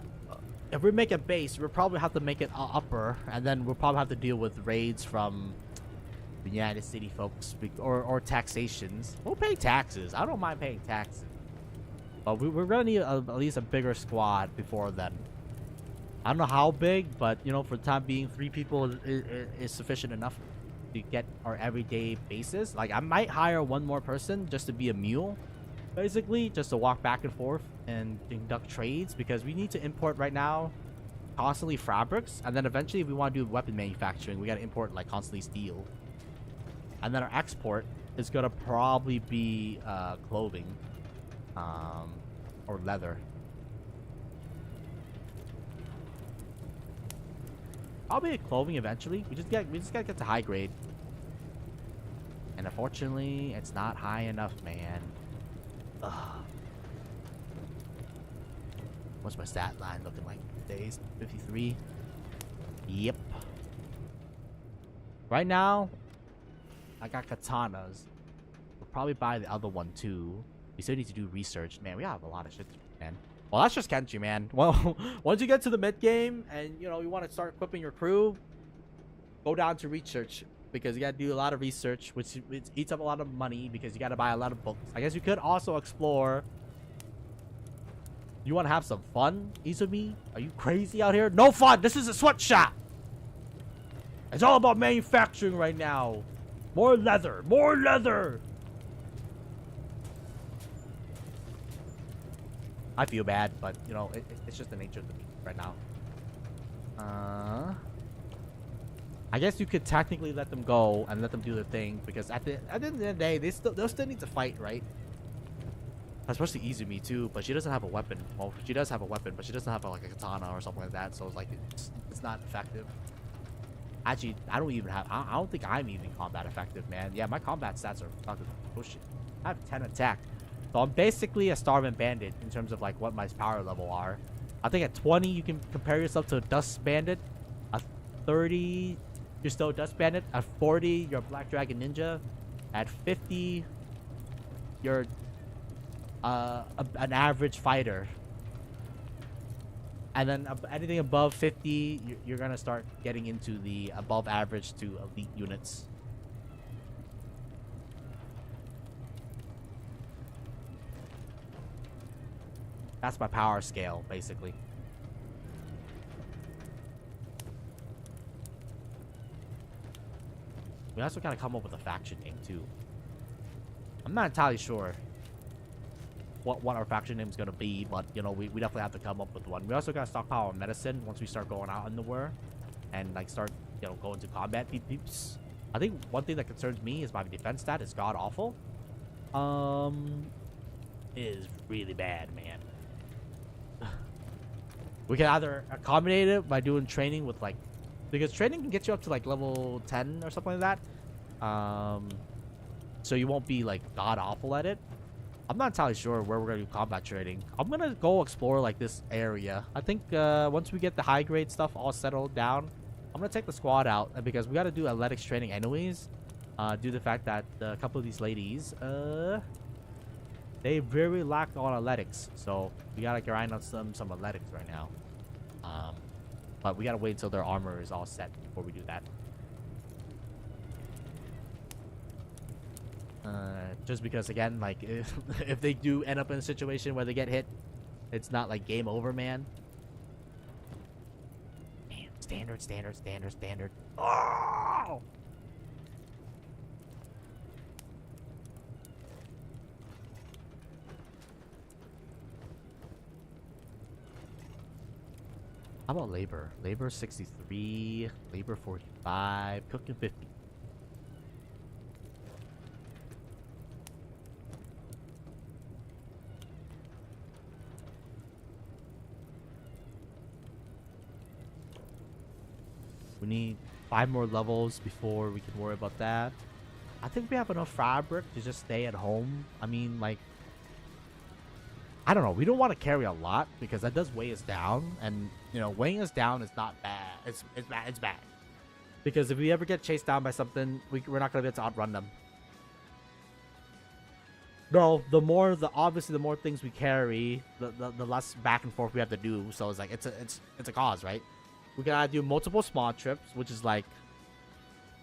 If we make a base, we'll probably have to make it upper, and then we'll probably have to deal with raids from the United City folks, or taxations. We'll pay taxes. I don't mind paying taxes, but we're gonna need at least a bigger squad before then. I don't know how big, but you know, for the time being, 3 people is sufficient enough to get our everyday bases. Like, I might hire one more person just to be a mule, basically, just to walk back and forth and conduct trades, because we need to import right now constantly fabrics, and then eventually if we want to do weapon manufacturing, we got to import like constantly steel, and then our export is gonna probably be clothing, or leather. Probably clothing eventually. We just gotta get to high grade, and unfortunately it's not high enough, man. Ugh. What's my stat line looking like these days? 53. Yep. Right now, I got katanas. We'll probably buy the other one too. We still need to do research. Man, we have a lot of shit to do, man. Well, that's just Kenshi, man. Well, once you get to the mid game and, you know, you want to start equipping your crew, go down to research because you gotta do a lot of research, which eats up a lot of money because you gotta buy a lot of books. I guess you could also explore. You want to have some fun, Izumi? Are you crazy out here? No fun! This is a sweatshop! It's all about manufacturing right now. More leather! More leather! I feel bad, but, you know, it's just the nature of the beast right now. I guess you could technically let them go and let them do their thing, because at the end of the day, they'll still need to fight, right? Especially Izumi too, but she doesn't have a weapon. Well, she does have a weapon, but she doesn't have like a katana or something like that. So it's like it's not effective. Actually, I don't even have. I don't think I'm even combat effective, man. Yeah, my combat stats are fucking bullshit. I have 10 attack, so I'm basically a starving bandit in terms of like what my power level are. I think at 20 you can compare yourself to a dust bandit. At 30 you're still a dust bandit. At 40 you're a black dragon ninja. At 50 you're an average fighter, and then anything above 50 you're gonna start getting into the above average to elite units. That's my power scale basically. We also gotta come up with a faction name too. I'm not entirely sure what our faction name is going to be, but you know, we definitely have to come up with one. We also got to stockpile our medicine once we start going out in the war and like start, you know, going to combat peeps. I think one thing that concerns me is my defense stat is god awful. Is really bad, man. We can either accommodate it by doing training with like, because training can get you up to like level 10 or something like that. So you won't be like god awful at it. I'm not entirely sure where we're gonna do combat trading. I'm gonna go explore like this area. I think once we get the high grade stuff all settled down, I'm gonna take the squad out because we gotta do athletics training anyways. Due to the fact that a couple of these ladies, they very lack on athletics, so we gotta grind on some athletics right now. But we gotta wait until their armor is all set before we do that. Just because again, like if they do end up in a situation where they get hit, it's not like game over, man. Man, standard. Oh! How about labor? Labor 63, labor 45, cooking 50. We need 5 more levels before we can worry about that. I think we have enough fabric to just stay at home. I mean, like, I don't know. We don't want to carry a lot because that does weigh us down. And, you know, weighing us down is not bad. It's bad. It's bad. Because if we ever get chased down by something, we're not going to be able to outrun them. No, obviously the more things we carry, the less back and forth we have to do. So it's like, it's a cause, right? We can either do multiple small trips, which is like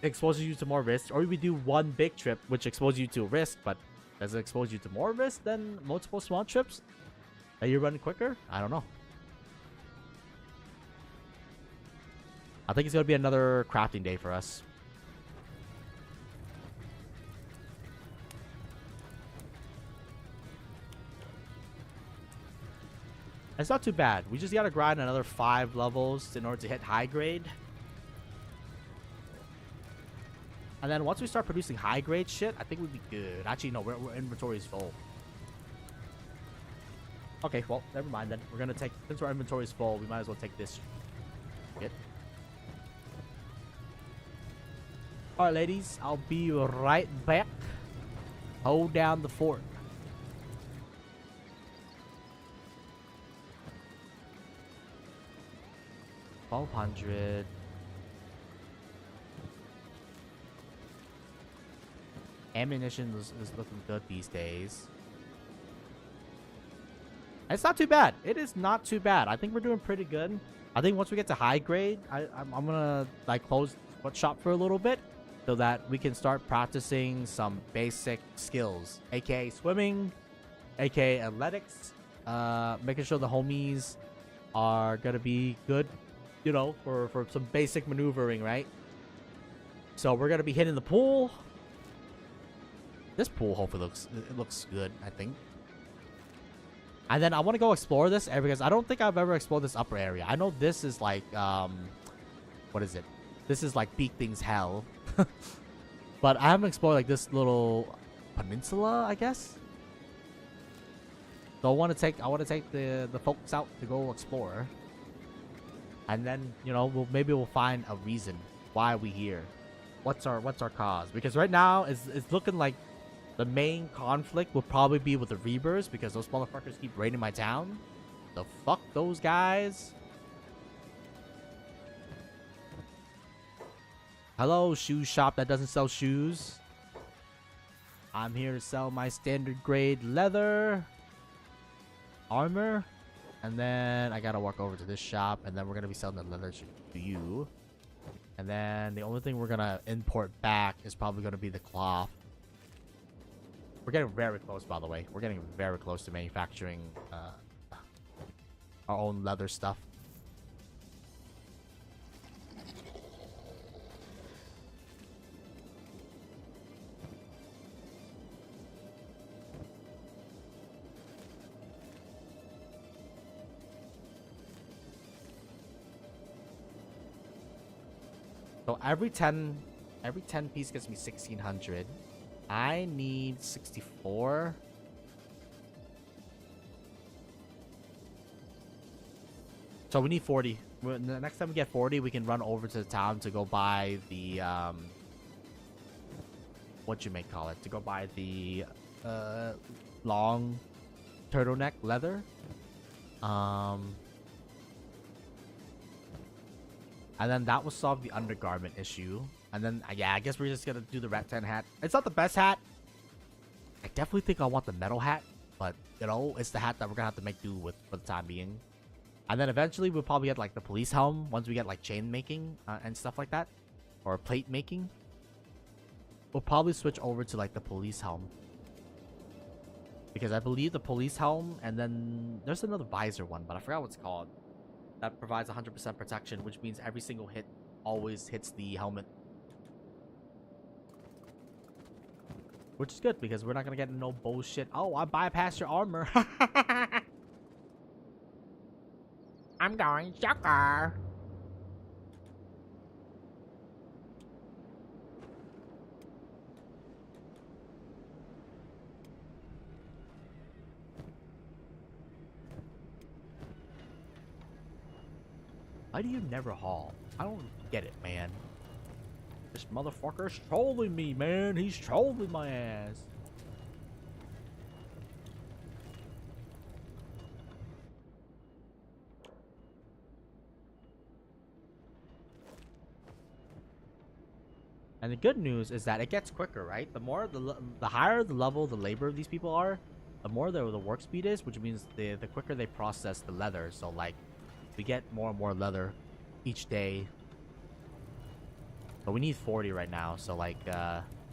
exposes you to more risk, or we do one big trip, which exposes you to risk, but does it expose you to more risk than multiple small trips that you run quicker? I don't know. I think it's gonna be another crafting day for us. It's not too bad. We just gotta grind another 5 levels in order to hit high grade. And then once we start producing high grade shit, I think we'd be good. Actually, no, our inventory is full. Okay, well, never mind then. We're gonna take, since our inventory is full, we might as well take this shit. Alright, ladies, I'll be right back. Hold down the fort. 1200. Ammunition is looking good these days. It's not too bad. It is not too bad. I think we're doing pretty good. I think once we get to high grade, I'm gonna like close Sweatshop for a little bit, so that we can start practicing some basic skills, aka swimming, aka athletics, making sure the homies are gonna be good, you know, for some basic maneuvering, right? So we're gonna be hitting the pool. This pool hopefully looks good, I think. And then I want to go explore this area because I don't think I've ever explored this upper area. I know this is like what is it? This is like peak things hell. But I haven't explored like this little peninsula, I guess. So I want to take the folks out to go explore. And then, you know, maybe we'll find a reason why we here. What's our cause? Because right now it's looking like the main conflict will probably be with the Reavers because those motherfuckers keep raiding my town. The fuck those guys. Hello, shoe shop that doesn't sell shoes. I'm here to sell my standard grade leather armor. And then I gotta walk over to this shop, and then we're gonna be selling the leather to you. And then the only thing we're gonna import back is probably gonna be the cloth. We're getting very close, by the way. We're getting very close to manufacturing our own leather stuff. So every 10 piece gets me 1600. I need 64. So we need 40. The next time we get 40, we can run over to the town to go buy the what you may call it, to go buy the long turtleneck leather. And then that will solve the undergarment issue. And then, yeah, I guess we're just gonna do the rattan hat. It's not the best hat. I definitely think I want the metal hat. But, you know, it's the hat that we're gonna have to make do with for the time being. And then eventually we'll probably get, like, the police helm once we get, like, chain making and stuff like that. Or plate making. We'll probably switch over to, like, the police helm. Because I believe the police helm, and then there's another visor one, but I forgot what it's called. That provides 100% protection, which means every single hit always hits the helmet. Which is good, because we're not going to get no bullshit. Oh, I bypassed your armor. I'm going sucker. Why do you never haul? I don't get it, man. This motherfucker's trolling me, man. He's trolling my ass. And the good news is that it gets quicker, right? The more the higher the level the labor of these people are, the more the work speed is, which means the quicker they process the leather. So like we get more and more leather each day. But we need 40 right now, so like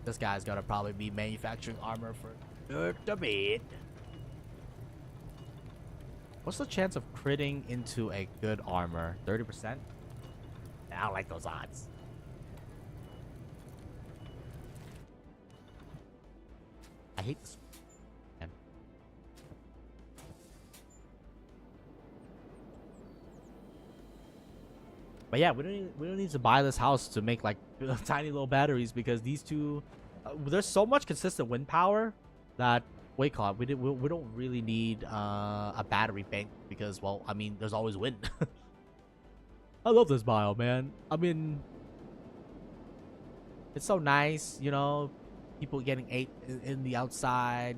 this guy's gonna probably be manufacturing armor for a bit. What's the chance of critting into a good armor? 30%? I don't like those odds. I hate this. Man. But yeah, we don't need to buy this house to make like tiny little batteries, because these two, there's so much consistent wind power that we don't really need a battery bank, because, well, I mean, there's always wind. I love this bio, man. I mean, it's so nice, you know, people getting ate in the outside.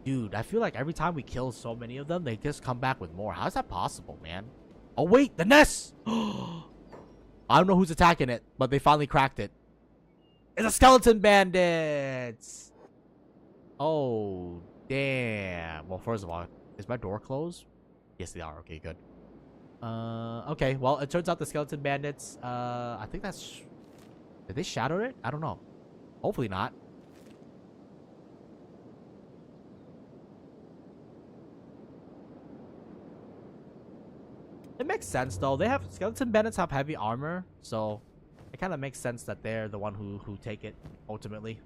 Dude, I feel like every time we kill so many of them, they just come back with more. How's that possible, man? Oh wait, the nest. I don't know who's attacking it, but they finally cracked it. It's a skeleton bandits. Oh, damn. Well, first of all, is my door closed? Yes, they are. Okay, good. Okay, well, it turns out the skeleton bandits, I think that's Did they shadow it? I don't know. Hopefully not. It makes sense though. They have skeleton bandits have heavy armor, so it kind of makes sense that they're the one who take it ultimately.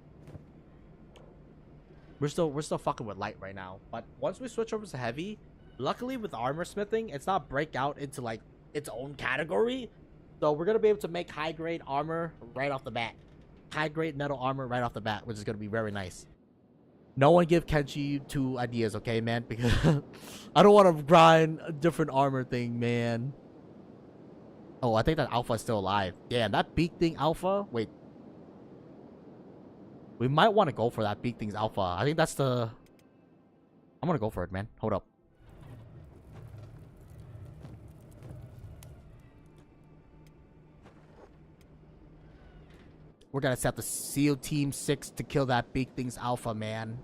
We're still fucking with light right now, but once we switch over to heavy, luckily with armor smithing, it's not break out into like its own category, so we're gonna be able to make high grade armor right off the bat. High grade metal armor right off the bat, which is gonna be very nice. No one give Kenshi 2 ideas, okay, man? Because I don't want to grind a different armor thing, man. Oh, I think that alpha is still alive. Damn, that beak thing alpha. Wait. We might want to go for that beak thing's alpha. I think that's the... I'm going to go for it, man. Hold up. We're going to set the SEAL Team 6 to kill that beak thing's alpha, man.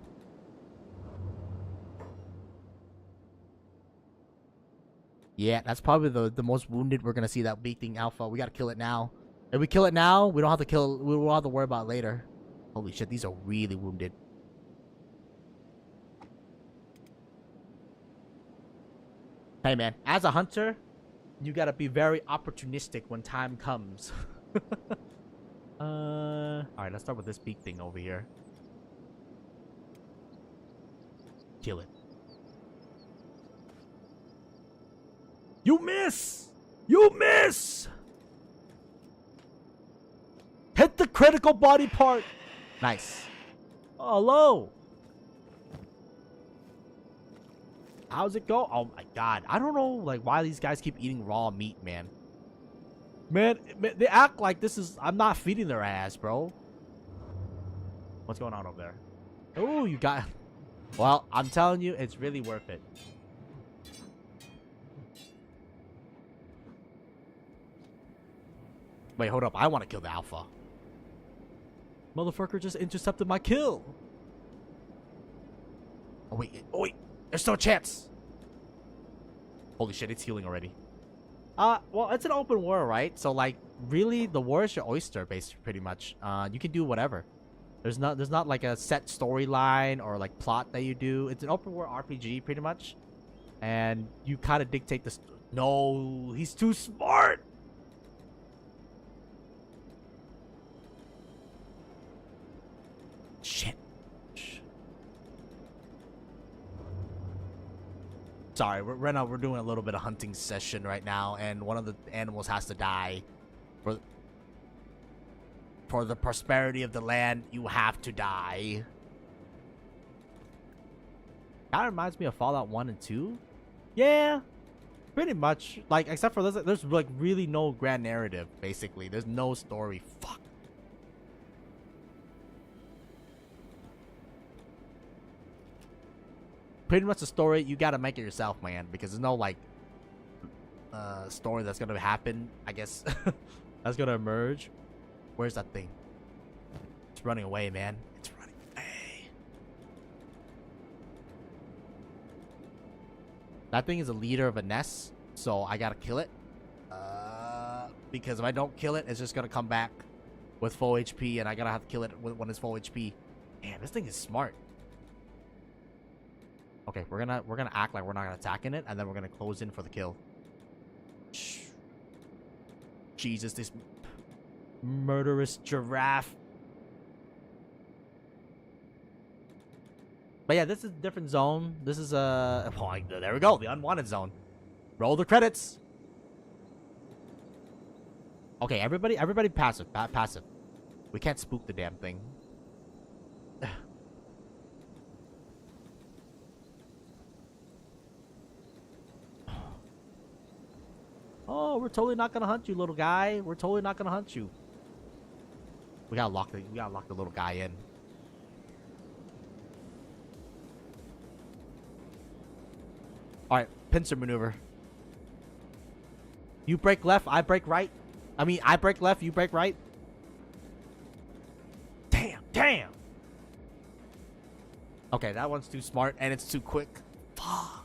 Yeah, that's probably the most wounded we're going to see, that beak thing alpha. We got to kill it now. If we kill it now, we don't have to kill... We won't have to worry about it later. Holy shit, these are really wounded. Hey, man. As a hunter, you got to be very opportunistic when time comes. Alright, let's start with this beak thing over here. Kill it. You miss! You miss! Hit the critical body part! Nice. Oh, hello! How's it go? Oh my god. I don't know like why these guys keep eating raw meat, man. Man, they act like this is... I'm not feeding their ass, bro. What's going on over there? Oh, you got... Well, I'm telling you, it's really worth it. Wait, hold up. I want to kill the alpha. Motherfucker just intercepted my kill. Oh, wait. Oh, wait. There's still a chance. Holy shit, it's healing already. Well, it's an open war, right? So, like, really, the war is your oyster, basically, pretty much. You can do whatever. There's not like a set storyline or like plot that you do. It's an open war RPG, pretty much, and you kind of dictate the. No, he's too smart. Shit. Sorry, we're doing a little bit of hunting session right now, and one of the animals has to die. For the prosperity of the land, you have to die. That reminds me of Fallout 1 and 2. Yeah, pretty much. Like, except for this, there's like really no grand narrative, basically. There's no story. Fuck. Pretty much the story, you gotta make it yourself, man, because there's no like story that's gonna happen, I guess. That's gonna emerge. Where's that thing? It's running away, man. It's running away. That thing is a leader of a nest, so I gotta kill it. Because if I don't kill it, it's just gonna come back with full HP, and I gotta have to kill it when it's full HP. Damn, this thing is smart. Okay, we're gonna act like we're not attacking it, and then we're gonna close in for the kill. Jesus, this murderous giraffe. But yeah, this is a different zone. This is a... Oh, there we go, the unwanted zone. Roll the credits. Okay, everybody passive. Passive. We can't spook the damn thing. Oh, we're totally not gonna hunt you, little guy. We're totally not gonna hunt you. We gotta lock the little guy in. Alright, pincer maneuver. You break left, I break right. I mean, I break left, you break right. Damn. Okay, that one's too smart and it's too quick. Fuck.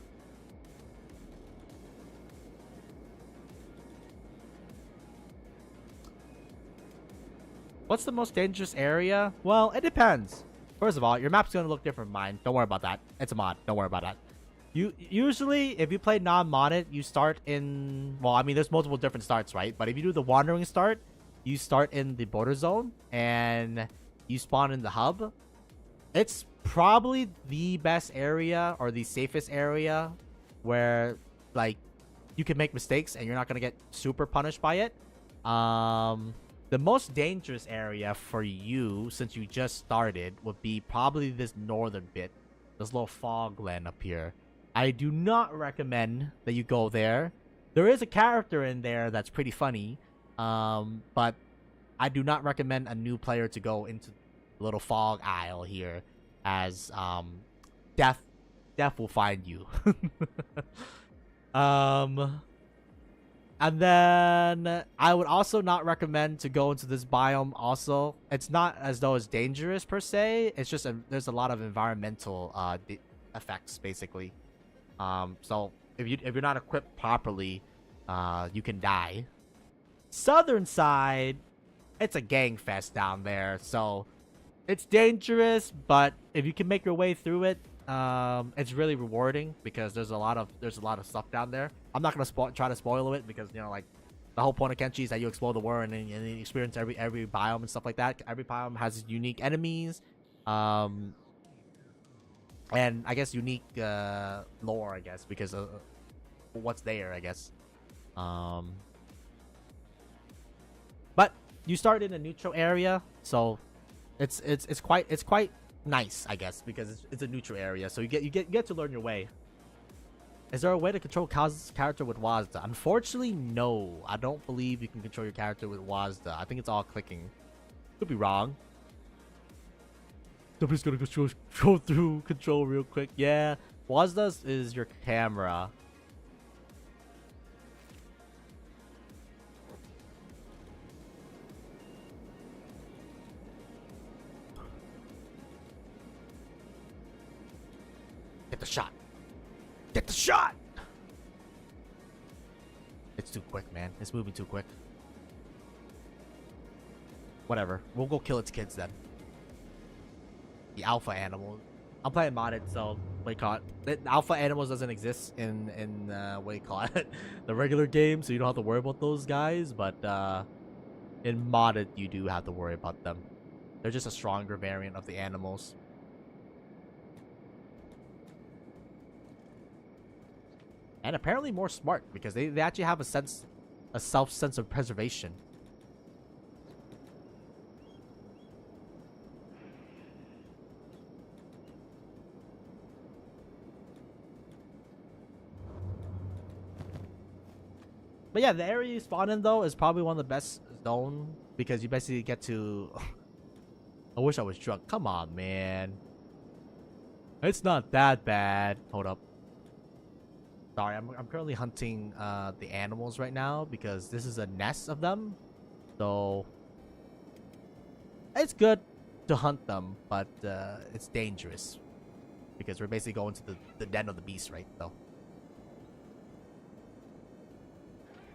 What's the most dangerous area? Well, it depends. First of all, your map's gonna look different from mine. Don't worry about that. It's a mod. Don't worry about that. You usually, if you play non-modded, you start in... Well, I mean, there's multiple different starts, right? But if you do the wandering start, you start in the border zone and you spawn in the hub. It's probably the best area or the safest area where, like, you can make mistakes and you're not gonna get super punished by it. The most dangerous area for you, since you just started, would be probably this northern bit, this little fog land up here. I do not recommend that you go there. There is a character in there that's pretty funny, but I do not recommend a new player to go into the little fog aisle here, as death will find you. And then I would also not recommend to go into this biome also. It's not as though it's dangerous per se. It's just there's a lot of environmental effects basically. So if you're not equipped properly, you can die. Southern side, it's a gang fest down there. So it's dangerous, but if you can make your way through it, it's really rewarding because there's a lot of stuff down there. I'm not gonna try to spoil it because, you know, like, the whole point of Kenshi is that you explore the world and you experience every biome and stuff like that. Every biome has unique enemies, and I guess unique lore, I guess, because of what's there, I guess. But you start in a neutral area, so it's quite nice, I guess, because it's a neutral area, so you get to learn your way. Is there a way to control Kaz's character with WASD? Unfortunately, no. I don't believe you can control your character with WASD. I think it's all clicking. Could be wrong. Somebody's gonna go through control real quick. Yeah, WASD is your camera. Get the shot. Get the shot! It's too quick, man. It's moving too quick. Whatever. We'll go kill its kids then. The alpha animal. I'm playing modded, so what do you call it? The alpha animals doesn't exist in what do you call it? The regular game, so you don't have to worry about those guys, but in modded you do have to worry about them. They're just a stronger variant of the animals. And apparently more smart, because they actually have a sense of preservation. But yeah, the area you spawn in though is probably one of the best zone, because you basically get to I wish I was drunk. Come on, man. It's not that bad. Hold up. Sorry, I'm currently hunting the animals right now because this is a nest of them, so it's good to hunt them, but it's dangerous because we're basically going to the den of the beast, right? So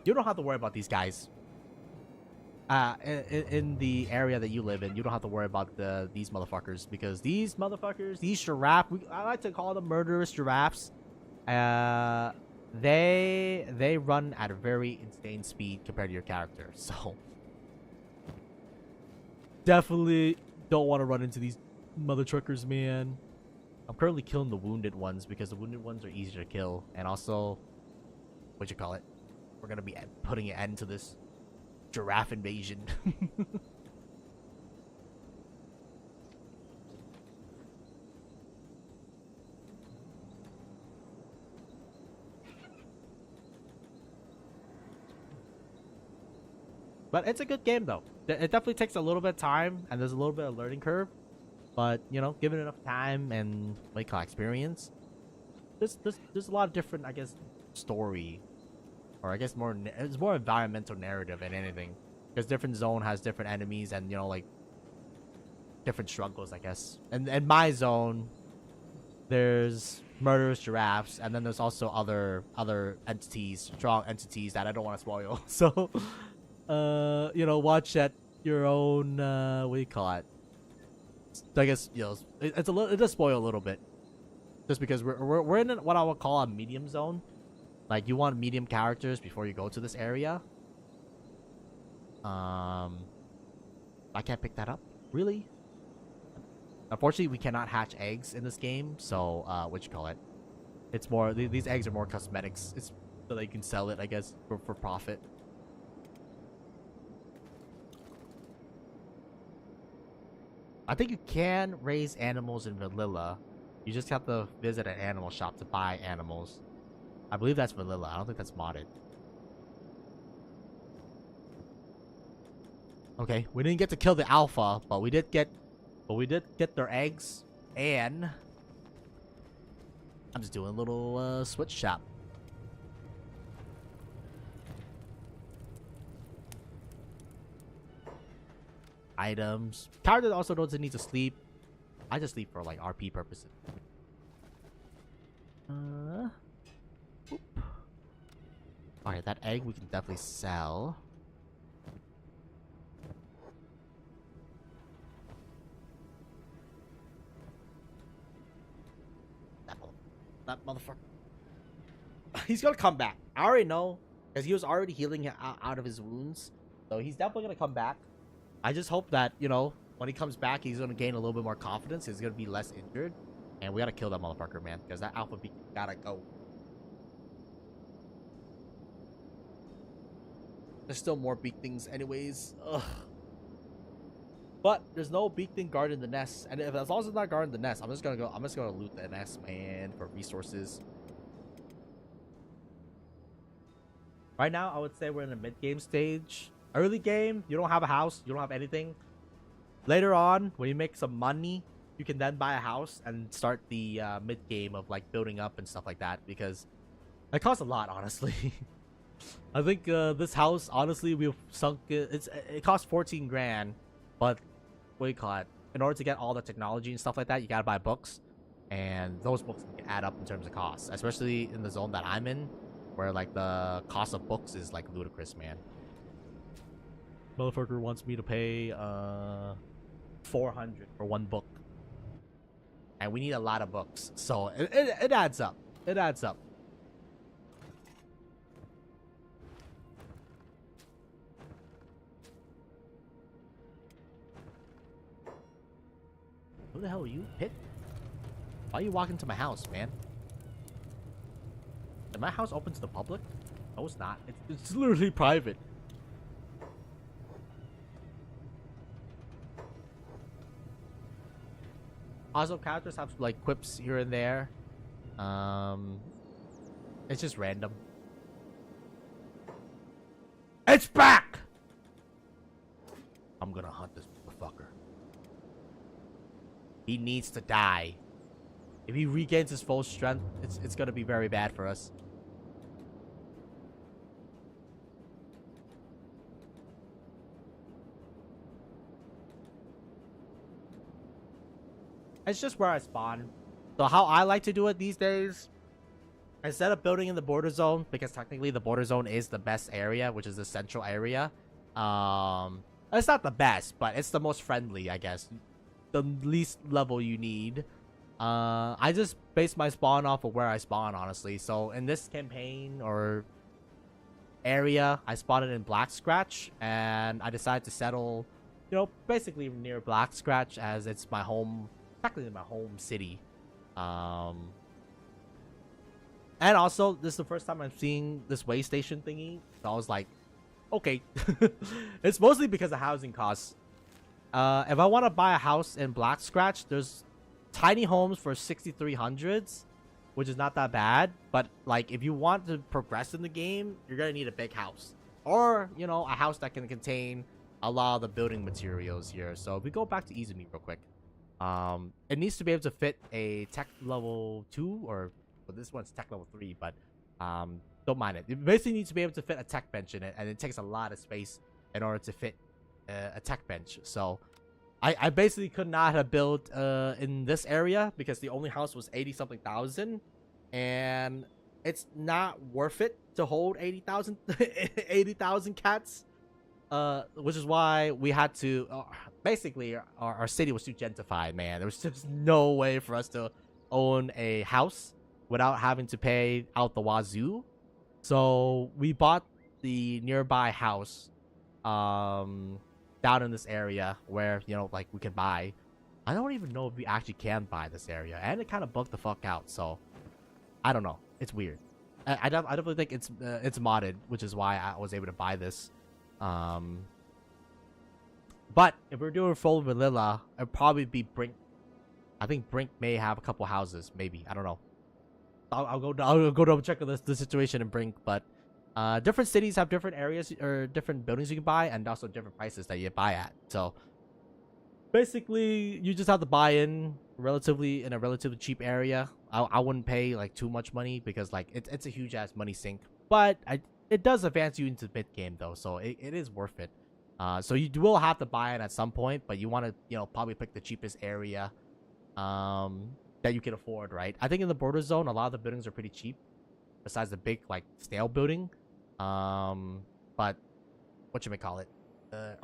you don't have to worry about these guys. In the area that you live in, you don't have to worry about these motherfuckers, because these giraffe, I like to call them murderous giraffes. They run at a very insane speed compared to your character, so definitely don't want to run into these mother truckers, man. I'm currently killing the wounded ones because the wounded ones are easier to kill, and also, what you call it, we're gonna be putting an end to this giraffe invasion. But it's a good game though. It definitely takes a little bit of time, and there's a little bit of learning curve. But, you know, given enough time and what you call experience, there's a lot of different, I guess, story, or I guess it's more environmental narrative than anything, because different zone has different enemies and, you know, like, different struggles, I guess. And in my zone, there's murderous giraffes, and then there's also other entities, strong entities that I don't want to spoil. So you know, watch that your own what do you call it? I guess it's a little, it does spoil a little bit, just because we're in what I would call a medium zone. Like you want medium characters before you go to this area. I can't pick that up, really. Unfortunately, we cannot hatch eggs in this game, so what you call it? It's more these eggs are more cosmetics. It's so they can sell it, I guess, for profit. I think you can raise animals in vanilla. You just have to visit an animal shop to buy animals. I believe that's vanilla. I don't think that's modded. Okay, we didn't get to kill the alpha, but we did get their eggs, and I'm just doing a little Sweatshop. Items. Character also doesn't need to sleep. I just sleep for like RP purposes. Alright, that egg we can definitely sell. That motherfucker. He's gonna come back. I already know, because he was already healing out of his wounds. So he's definitely gonna come back. I just hope that, you know, when he comes back, he's gonna gain a little bit more confidence. He's gonna be less injured. And we gotta kill that motherfucker, man. Because that alpha beacon gotta go. There's still more beak things anyways. Ugh. But there's no beak thing guarding the nest. And as long as it's not guarding the nest, I'm just gonna loot the nest, man, for resources. Right now, I would say we're in the mid-game stage. Early game, you don't have a house, you don't have anything. Later on, when you make some money, you can then buy a house and start the mid-game of like building up and stuff like that, because it costs a lot, honestly. I think this house, honestly, we've sunk it. It costs 14 grand, but what do you call it? In order to get all the technology and stuff like that, you gotta buy books, and those books can add up in terms of costs, especially in the zone that I'm in, where like the cost of books is like ludicrous, man. Motherfucker wants me to pay 400 for one book, and we need a lot of books, so it adds up. It adds up. Who the hell are you, Pit? Why are you walking to my house, man? Is my house open to the public? No, it's not. It's literally private. Also, characters have like quips here and there. It's just random. It's back! I'm gonna hunt this motherfucker. He needs to die. If he regains his full strength, it's gonna be very bad for us. It's just where I spawn. So how I like to do it these days, instead of building in the border zone, because technically the border zone is the best area, which is the central area. It's not the best, but it's the most friendly, I guess. The least level you need. I just base my spawn off of where I spawn, honestly. So in this campaign or area, I spawned in Black Scratch, and I decided to settle, you know, basically near Black Scratch, as it's my home, technically my home city. And also, this is the first time I'm seeing this way station thingy, so I was like, okay. It's mostly because of housing costs. If I want to buy a house in Black Scratch, there's tiny homes for 6,300s, which is not that bad. But like, if you want to progress in the game, you're gonna need a big house, or you know, a house that can contain a lot of the building materials here. So if we go back to Izumi real quick, it needs to be able to fit a tech level 2, or well, this one's tech level 3, but don't mind it. It basically needs to be able to fit a tech bench in it, and it takes a lot of space in order to fit a tech bench. So I basically could not have built in this area, because the only house was 80 something thousand, and it's not worth it to hold 80,000 80,000 cats. Which is why we had to basically our city was too gentrified, man. There was just no way for us to own a house without having to pay out the wazoo. So we bought the nearby house down in this area where, you know, like we can buy. I don't even know if we actually can buy this area, and it kind of bugged the fuck out. So I don't know. It's weird. I definitely think it's modded, which is why I was able to buy this. But if we're doing full vanilla, it'd probably be Brink. I think Brink may have a couple houses, maybe. I don't know. I'll go double check the situation in Brink, but different cities have different areas or different buildings you can buy, and also different prices that you buy at. So basically, you just have to buy in a relatively cheap area. I wouldn't pay like too much money because like it's a huge ass money sink, but it does advance you into mid game though, so it is worth it. So you will have to buy it at some point, but you want to, you know, probably pick the cheapest area that you can afford, right? I think in the border zone, a lot of the buildings are pretty cheap, besides the big like stale building. But what you may call it,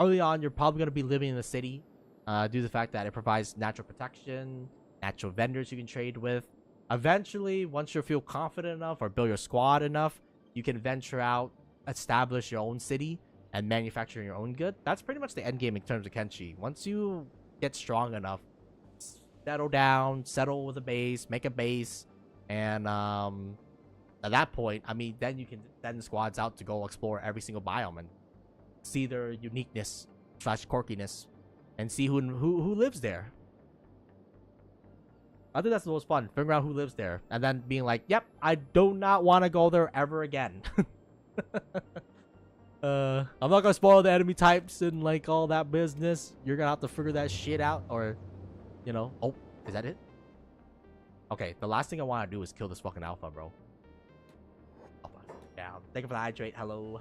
early on, you're probably gonna be living in the city, due to the fact that it provides natural protection, natural vendors you can trade with. Eventually, once you feel confident enough or build your squad enough, you can venture out, establish your own city, and manufacture your own good. That's pretty much the end game in terms of Kenshi. Once you get strong enough, settle down, settle with a base, make a base, and at that point, I mean, then you can send squads out to go explore every single biome and see their uniqueness / quirkiness, and see who lives there. I think that's the most fun, figuring out who lives there, and then being like, yep, I do not want to go there ever again. I'm not gonna spoil the enemy types and like all that business. You're gonna have to figure that shit out, or, you know. Oh, is that it? Okay, the last thing I want to do is kill this fucking alpha, bro. Oh, down. Thank you for the hydrate. Hello.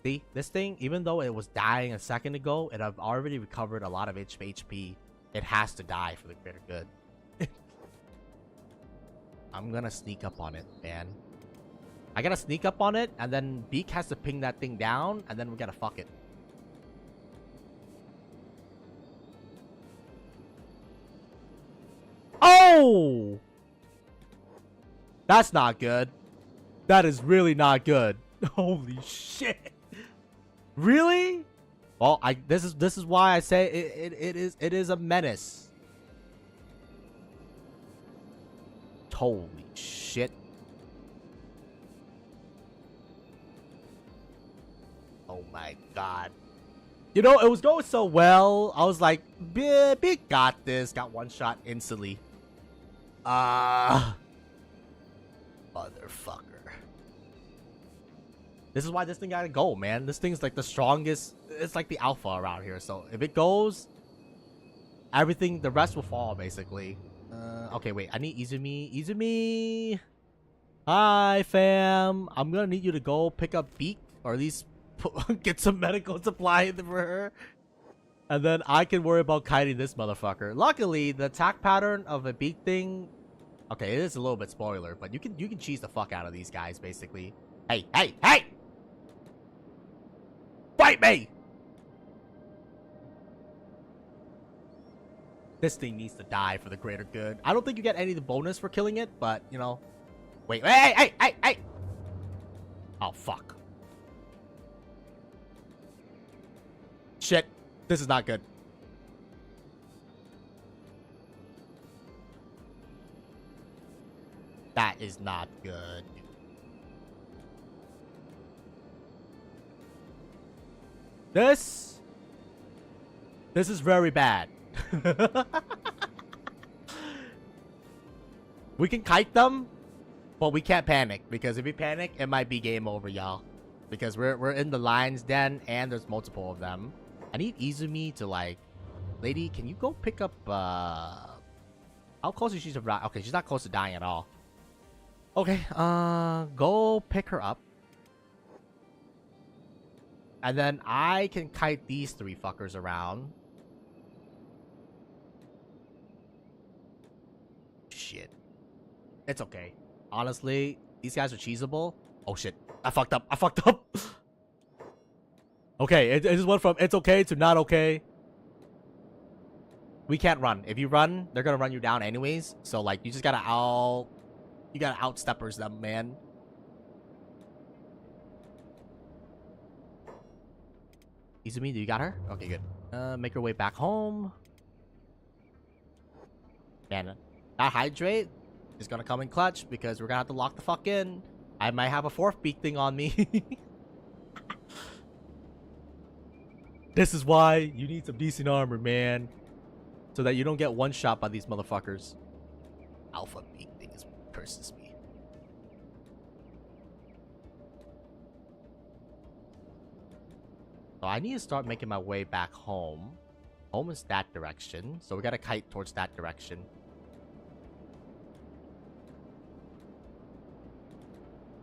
See, this thing, even though it was dying a second ago, it have already recovered a lot of HP. It has to die for the greater good. I'm gonna sneak up on it, man. I gotta sneak up on it, and then Beak has to ping that thing down, and then we gotta fuck it. Oh! That's not good. That is really not good. Holy shit. Really? Well, this is why I say it is a menace. Holy shit. Oh my god. You know, it was going so well. I was like, Big got this. Got one shot instantly. Motherfucker. This is why this thing gotta go, man. This thing's like the strongest. It's like the alpha around here. So if it goes, everything, the rest will fall, basically. Okay, wait. I need Izumi. Izumi! Hi, fam. I'm gonna need you to go pick up Beak, or at least get some medical supply for her. And then I can worry about kiting this motherfucker. Luckily, the attack pattern of a Beak thing... Okay, it is a little bit spoiler, but you can cheese the fuck out of these guys, basically. Hey, hey, hey! Fight me! This thing needs to die for the greater good. I don't think you get any of the bonus for killing it, but, you know. Wait, hey, hey, hey, hey! Oh, fuck. Shit. This is not good. That is not good. This is very bad. We can kite them, but we can't panic, because if we panic, it might be game over, y'all. Because we're in the lion's den and there's multiple of them. I need Izumi to like, lady, can you go pick up how close is she to dying? Okay, she's not close to dying at all. Okay, go pick her up. And then I can kite these three fuckers around. Shit. It's okay. Honestly, these guys are cheesable. Oh shit. I fucked up. I fucked up. Okay, it just went from it's okay to not okay. We can't run. If you run, they're gonna run you down anyways. So like you just gotta outsteppers them, man. Izumi, do you got her? Okay, good. Make her way back home. Man, that hydrate is gonna come in clutch because we're gonna have to lock the fuck in. I might have a fourth beak thing on me. This is why you need some decent armor, man. So that you don't get one shot by these motherfuckers. Alpha beak thing is what curses me. So I need to start making my way back home. Home is that direction. So we gotta kite towards that direction.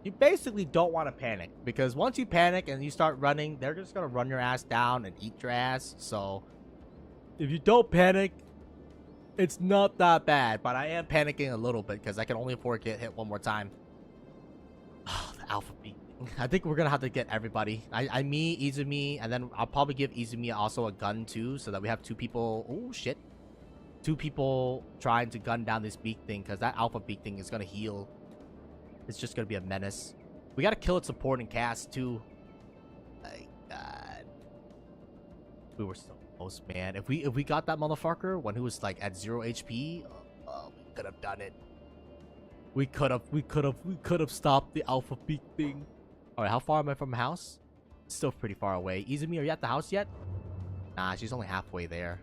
You basically don't want to panic. Because once you panic and you start running, they're just gonna run your ass down and eat your ass. So if you don't panic, it's not that bad. But I am panicking a little bit because I can only afford to get hit one more time. Oh, the alpha beak. I think we're gonna have to get everybody. Me, Izumi, and then I'll probably give Izumi also a gun too, so that we have two people. Oh shit, two people trying to gun down this beak thing, because that alpha beak thing is gonna heal. It's just gonna be a menace. We gotta kill its supporting cast too. My God, we were so close, man. If we got that motherfucker when he was like at 0 HP, oh, we could have done it. We could have stopped the alpha beak thing. Alright, how far am I from the house? Still pretty far away. Izumi, are you at the house yet? Nah, she's only halfway there.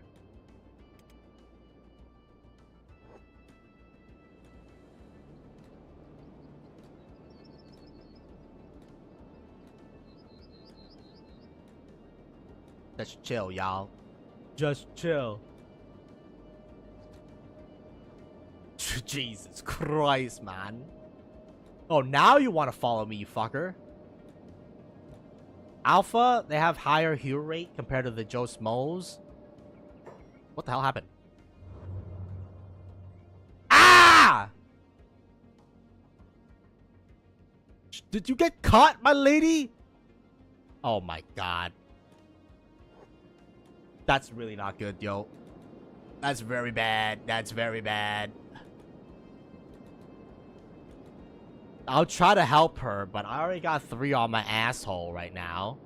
Just chill, y'all. Just chill. Jesus Christ, man. Oh, now you want to follow me, you fucker. Alpha, they have higher heal rate compared to the Joe Smos. What the hell happened? Ah! Did you get caught, my lady? Oh my God. That's really not good, yo. That's very bad. That's very bad. I'll try to help her, but I already got 3 on my asshole right now.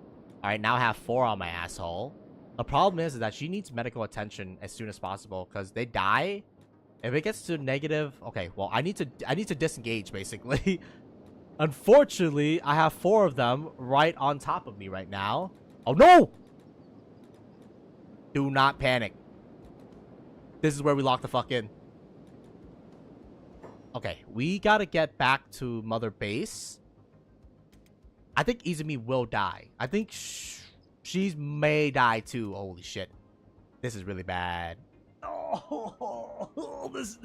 Alright, now I have 4 on my asshole. The problem is that she needs medical attention as soon as possible, because they die. If it gets to negative... Okay, well, I need to disengage, basically. Unfortunately, I have 4 of them right on top of me right now. Oh, no! Do not panic. This is where we lock the fuck in. Okay, we gotta get back to Mother Base. I think Izumi will die. I think she may die too. Holy shit. This is really bad. Oh, this...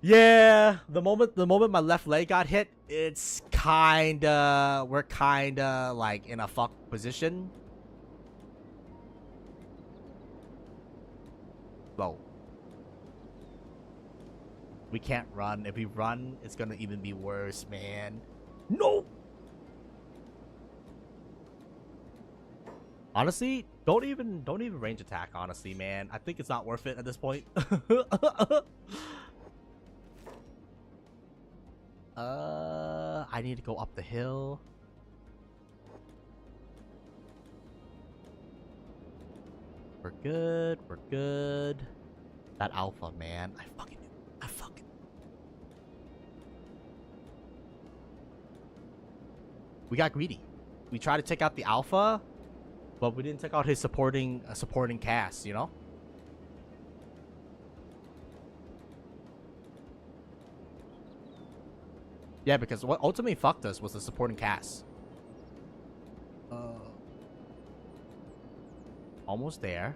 Yeah, the moment my left leg got hit, it's we're kinda like in a fuck position. Whoa. We can't run. If we run, it's gonna even be worse, man. No! Honestly, don't even range attack, honestly, man. I think it's not worth it at this point. I need to go up the hill. We're good. We're good. That alpha, man. I fucking... We got greedy. We tried to take out the alpha, but we didn't take out his supporting cast, you know? Yeah, because what ultimately fucked us was the supporting cast. Almost there.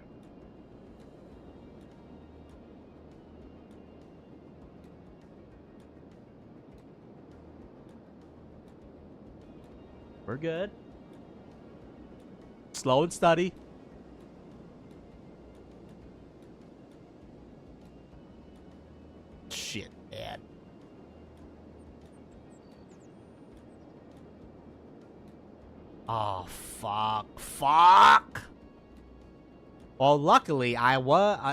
We're good. Slow and steady. Shit, man. Oh, fuck. Fuck! Well, luckily,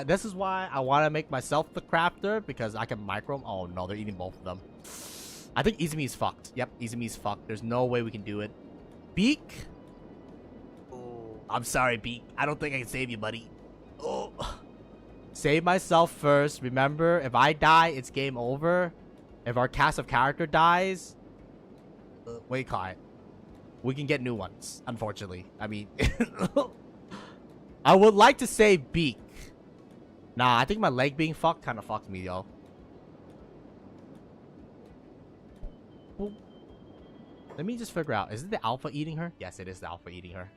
this is why I want to make myself the crafter, because I can micro them. Oh, no, they're eating both of them. I think Izumi's fucked. Yep, Izumi's fucked. There's no way we can do it. Beak? Oh, I'm sorry, Beak. I don't think I can save you, buddy. Oh. Save myself first. Remember, if I die, it's game over. If our cast of character dies, wait, Kai. We can get new ones, unfortunately. I mean, I would like to say Beak. Nah, I think my leg being fucked kind of fucked me, yo. Let me just figure out. Is it the alpha eating her? Yes, it is the alpha eating her.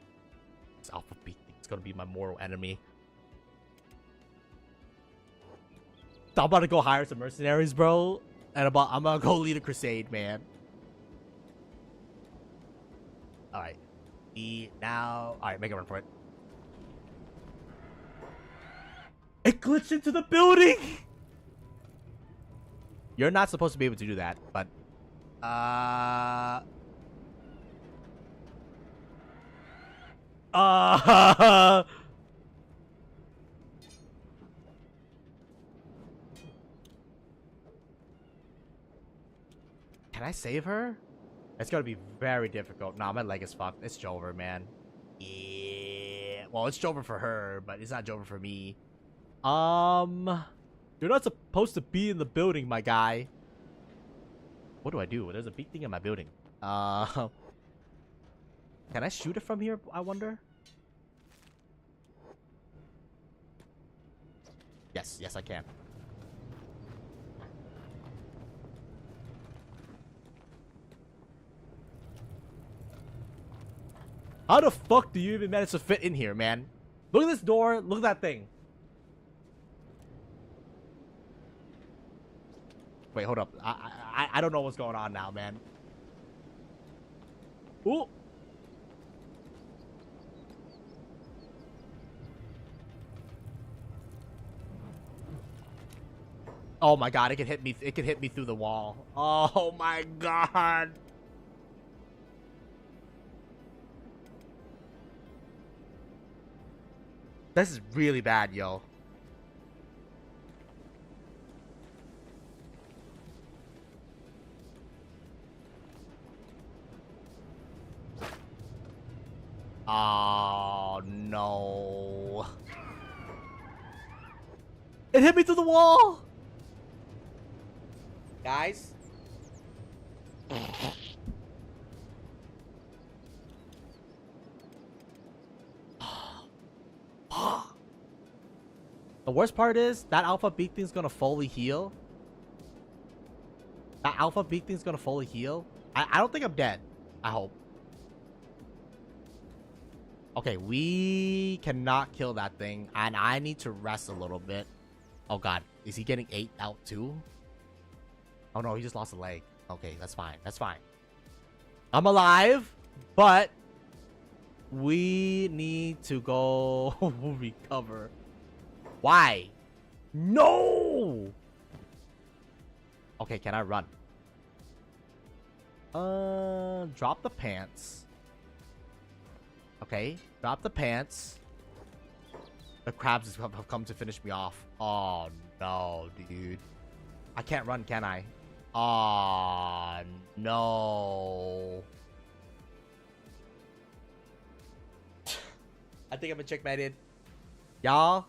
This alpha Beak thing is going to be my mortal enemy. I'm about to go hire some mercenaries, bro. And I'm going to go lead a crusade, man. Alright. Alright, make a run for it. It glitched into the building! You're not supposed to be able to do that, but... Can I save her? It's gonna be very difficult. Nah, my leg is fucked. It's Jover, man. Yeah. Well, it's Jover for her, but it's not Jover for me. You're not supposed to be in the building, my guy. What do I do? There's a big thing in my building. Can I shoot it from here, I wonder? Yes, yes I can. How the fuck do you even manage to fit in here, man? Look at this door. Look at that thing. Wait, hold up. I don't know what's going on now, man. Ooh. Oh my god, it can hit me. It can hit me through the wall. Oh my god. This is really bad, yo. Oh, no. It hit me through the wall. Guys. The worst part is that alpha beak thing's gonna fully heal. That alpha beak thing's gonna fully heal. I don't think I'm dead. I hope. Okay, we cannot kill that thing, and I need to rest a little bit. Oh god, is he getting 8 out too? Oh no, he just lost a leg. Okay, that's fine. That's fine. I'm alive, but we need to go recover. Why? No! Okay, can I run? Drop the pants. Okay, drop the pants. The crabs have come to finish me off. Oh no, dude. I can't run, can I? Oh no. I think I've been checkmated. Y'all.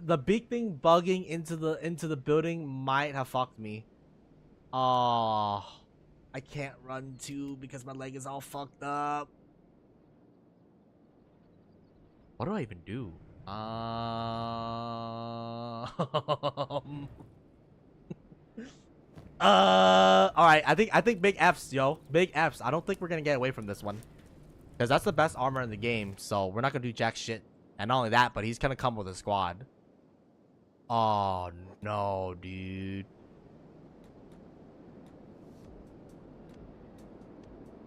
The big thing bugging into the building might have fucked me. Oh, I can't run too because my leg is all fucked up. What do I even do? All right. I think big F's, yo. Big F's. I don't think we're gonna get away from this one, because that's the best armor in the game. So we're not gonna do jack shit. And not only that, but he's gonna come with a squad. Oh no, dude.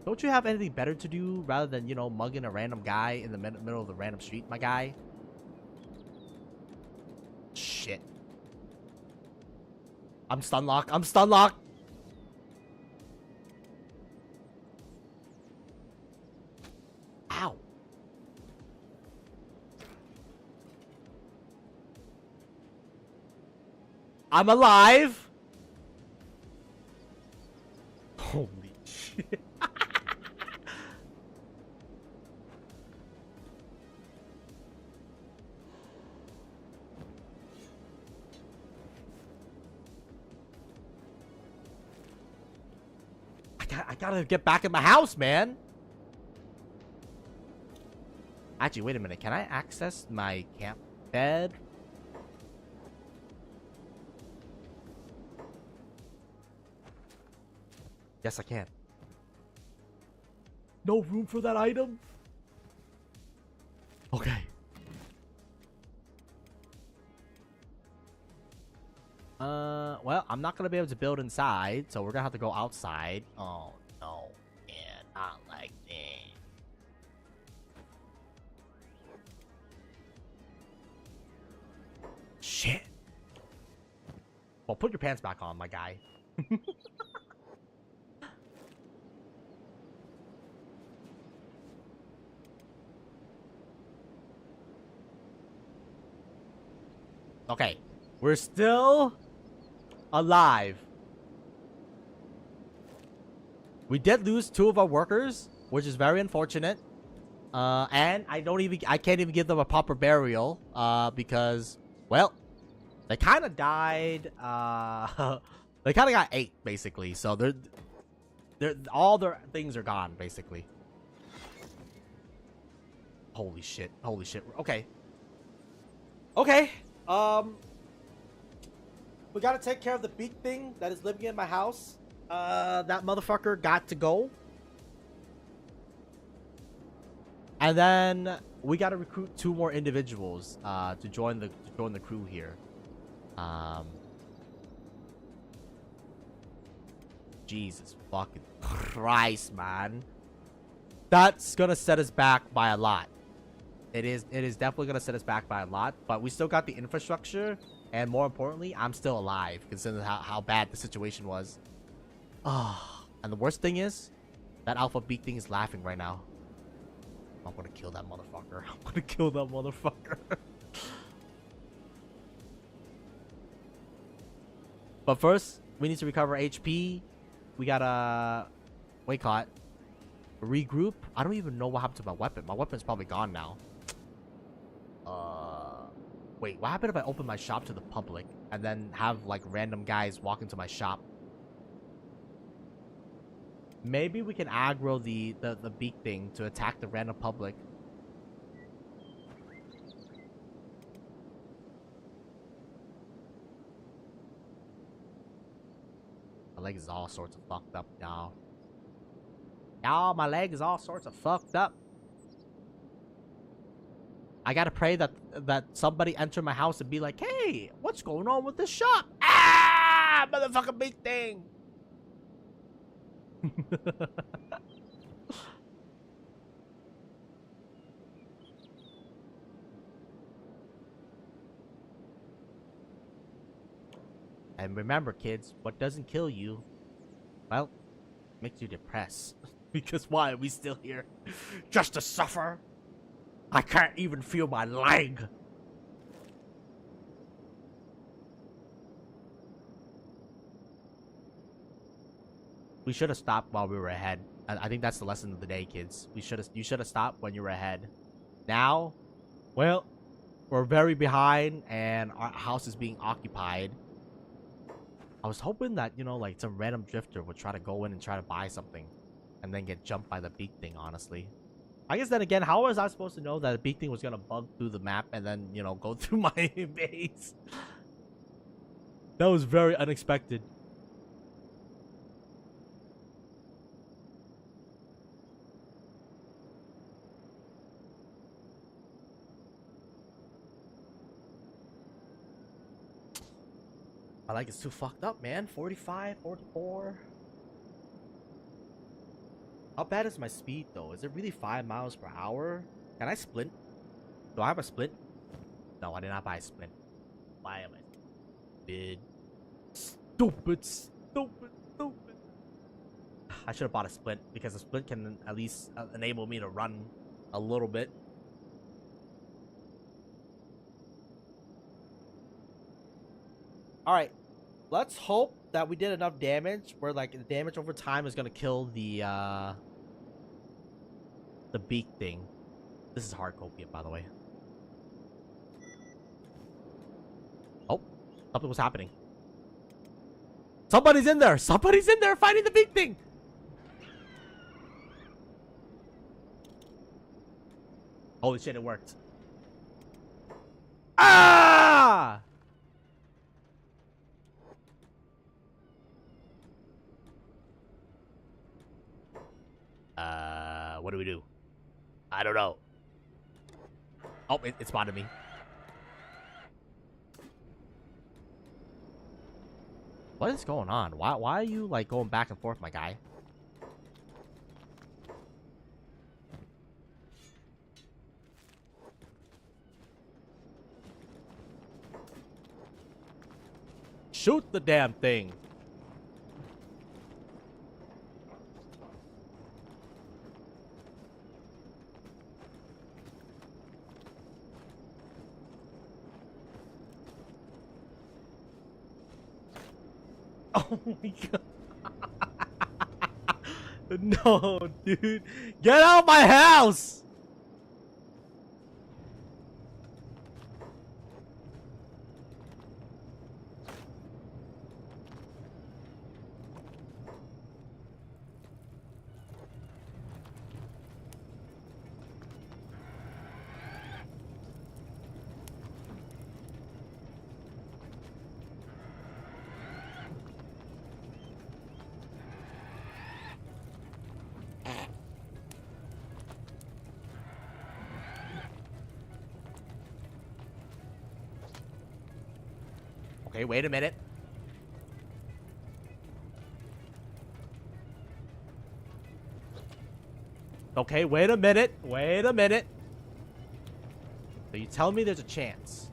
Don't you have anything better to do rather than, you know, mugging a random guy in the middle of the random street, my guy? Shit. I'm stun locked. I'm stun locked. I'm alive. Holy shit. I gotta get back in my house, man. Actually, wait a minute. Can I access my camp bed? Yes, I can. No room for that item? Okay. Well, I'm not gonna be able to build inside, so we're gonna have to go outside. Oh, no. Yeah, not like that. Shit. Well, put your pants back on, my guy. Okay. We're still alive. We did lose 2 of our workers, which is very unfortunate. And I can't even give them a proper burial, because, well, they kind of died, they kind of got ate, basically. So all their things are gone, basically. Holy shit. Holy shit. Okay. Okay. We gotta take care of the beak thing that is living in my house. That motherfucker got to go. And then we gotta recruit 2 more individuals to join the crew here. Jesus fucking Christ, man. That's gonna set us back by a lot. It is definitely gonna set us back by a lot, but we still got the infrastructure, and more importantly, I'm still alive considering how bad the situation was. And the worst thing is, that alpha beak thing is laughing right now. I'm gonna kill that motherfucker. I'm gonna kill that motherfucker. But first, we need to recover HP. We gotta regroup. I don't even know what happened to my weapon. My weapon's probably gone now. Wait, what happened if I open my shop to the public and then have like random guys walk into my shop? Maybe we can aggro the beak thing to attack the random public. My leg is all sorts of fucked up now. Y'all, my leg is all sorts of fucked up. I gotta pray that somebody enter my house and be like, hey, what's going on with this shop? Ah, motherfucking big thing. And remember, kids, what doesn't kill you, well, makes you depressed. Because why are we still here? Just to suffer? I can't even feel my leg. We should have stopped while we were ahead. I think that's the lesson of the day, kids. You should have stopped when you were ahead. Now, well, we're very behind and our house is being occupied. I was hoping that, you know, like some random drifter would try to go in and try to buy something and then get jumped by the beak thing, honestly. I guess then again, how was I supposed to know that the beak thing was gonna bug through the map and then, you know, go through my base? That was very unexpected. My leg is too fucked up, man. 45, 44. How bad is my speed, though? Is it really 5 miles per hour? Can I splint? Do I have a splint? No, I did not buy a splint. Why am I stupid? Stupid, stupid, stupid. I should have bought a splint because a splint can at least enable me to run a little bit. Alright. Let's hope that we did enough damage where like the damage over time is gonna kill the beak thing. This is hard copium, by the way. Oh, something was happening. Somebody's in there! Somebody's in there fighting the beak thing! Holy shit, it worked. Ah! What do we do? I don't know. Oh, it spotted me. What is going on? Why are you like going back and forth, my guy? Shoot the damn thing. Oh my god. No, dude. Get out of my house! Okay, wait a minute. Okay, wait a minute. Wait a minute. So you tell me there's a chance.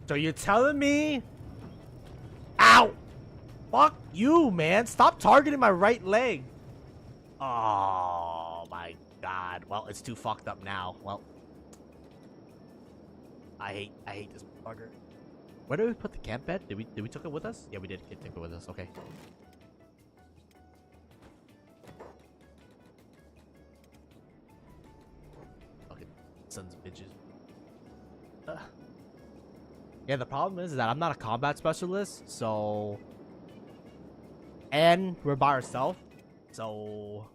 So you're telling me... Ow! Fuck you, man. Stop targeting my right leg. Oh, my God. Well, it's too fucked up now. Well... I hate this bugger. Where did we put the camp bed? Did we took it with us? Yeah, we did take it with us. Okay. Okay, sons of bitches. Yeah, the problem is that I'm not a combat specialist, so... And we're by ourselves, so...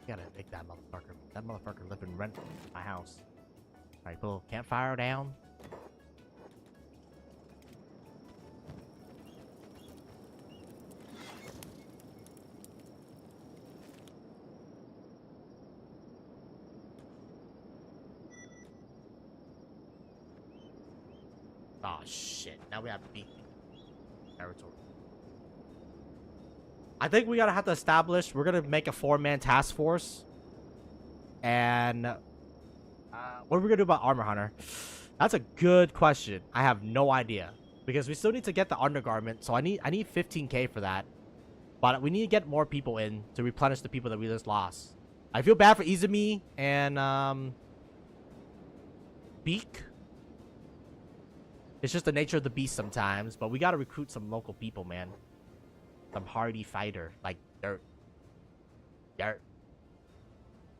Gotta make that motherfucker. That motherfucker living rent in my house. Alright, put a little campfire down. Oh shit. Now we have beak territory. I think we gotta have to establish. We're gonna make a 4-man task force. And what are we gonna do about Armor Hunter? That's a good question. I have no idea because we still need to get the undergarment. So I need 15k for that. But we need to get more people in to replenish the people that we just lost. I feel bad for Izumi and Beak. It's just the nature of the beast sometimes. But we gotta recruit some local people, man. Some hardy fighter like Dirt.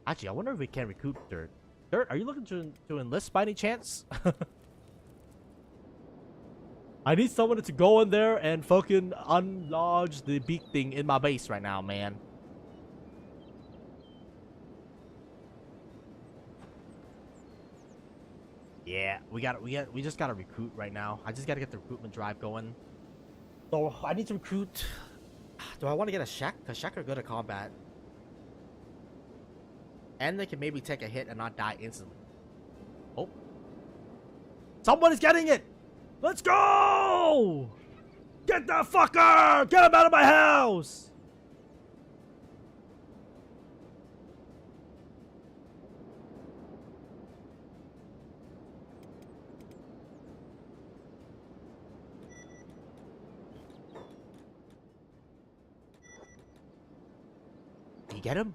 Actually, I wonder if we can recruit Dirt. Dirt, are you looking to enlist by any chance? I need someone to go in there and fucking unlodge the beak thing in my base right now, man. Yeah, we just gotta recruit right now. I just gotta get the recruitment drive going. So I need to recruit. Do I want to get a Shek? Because Shek are good at combat. And they can maybe take a hit and not die instantly. Oh. Someone is getting it! Let's go! Get that fucker! Get him out of my house! Did you get him?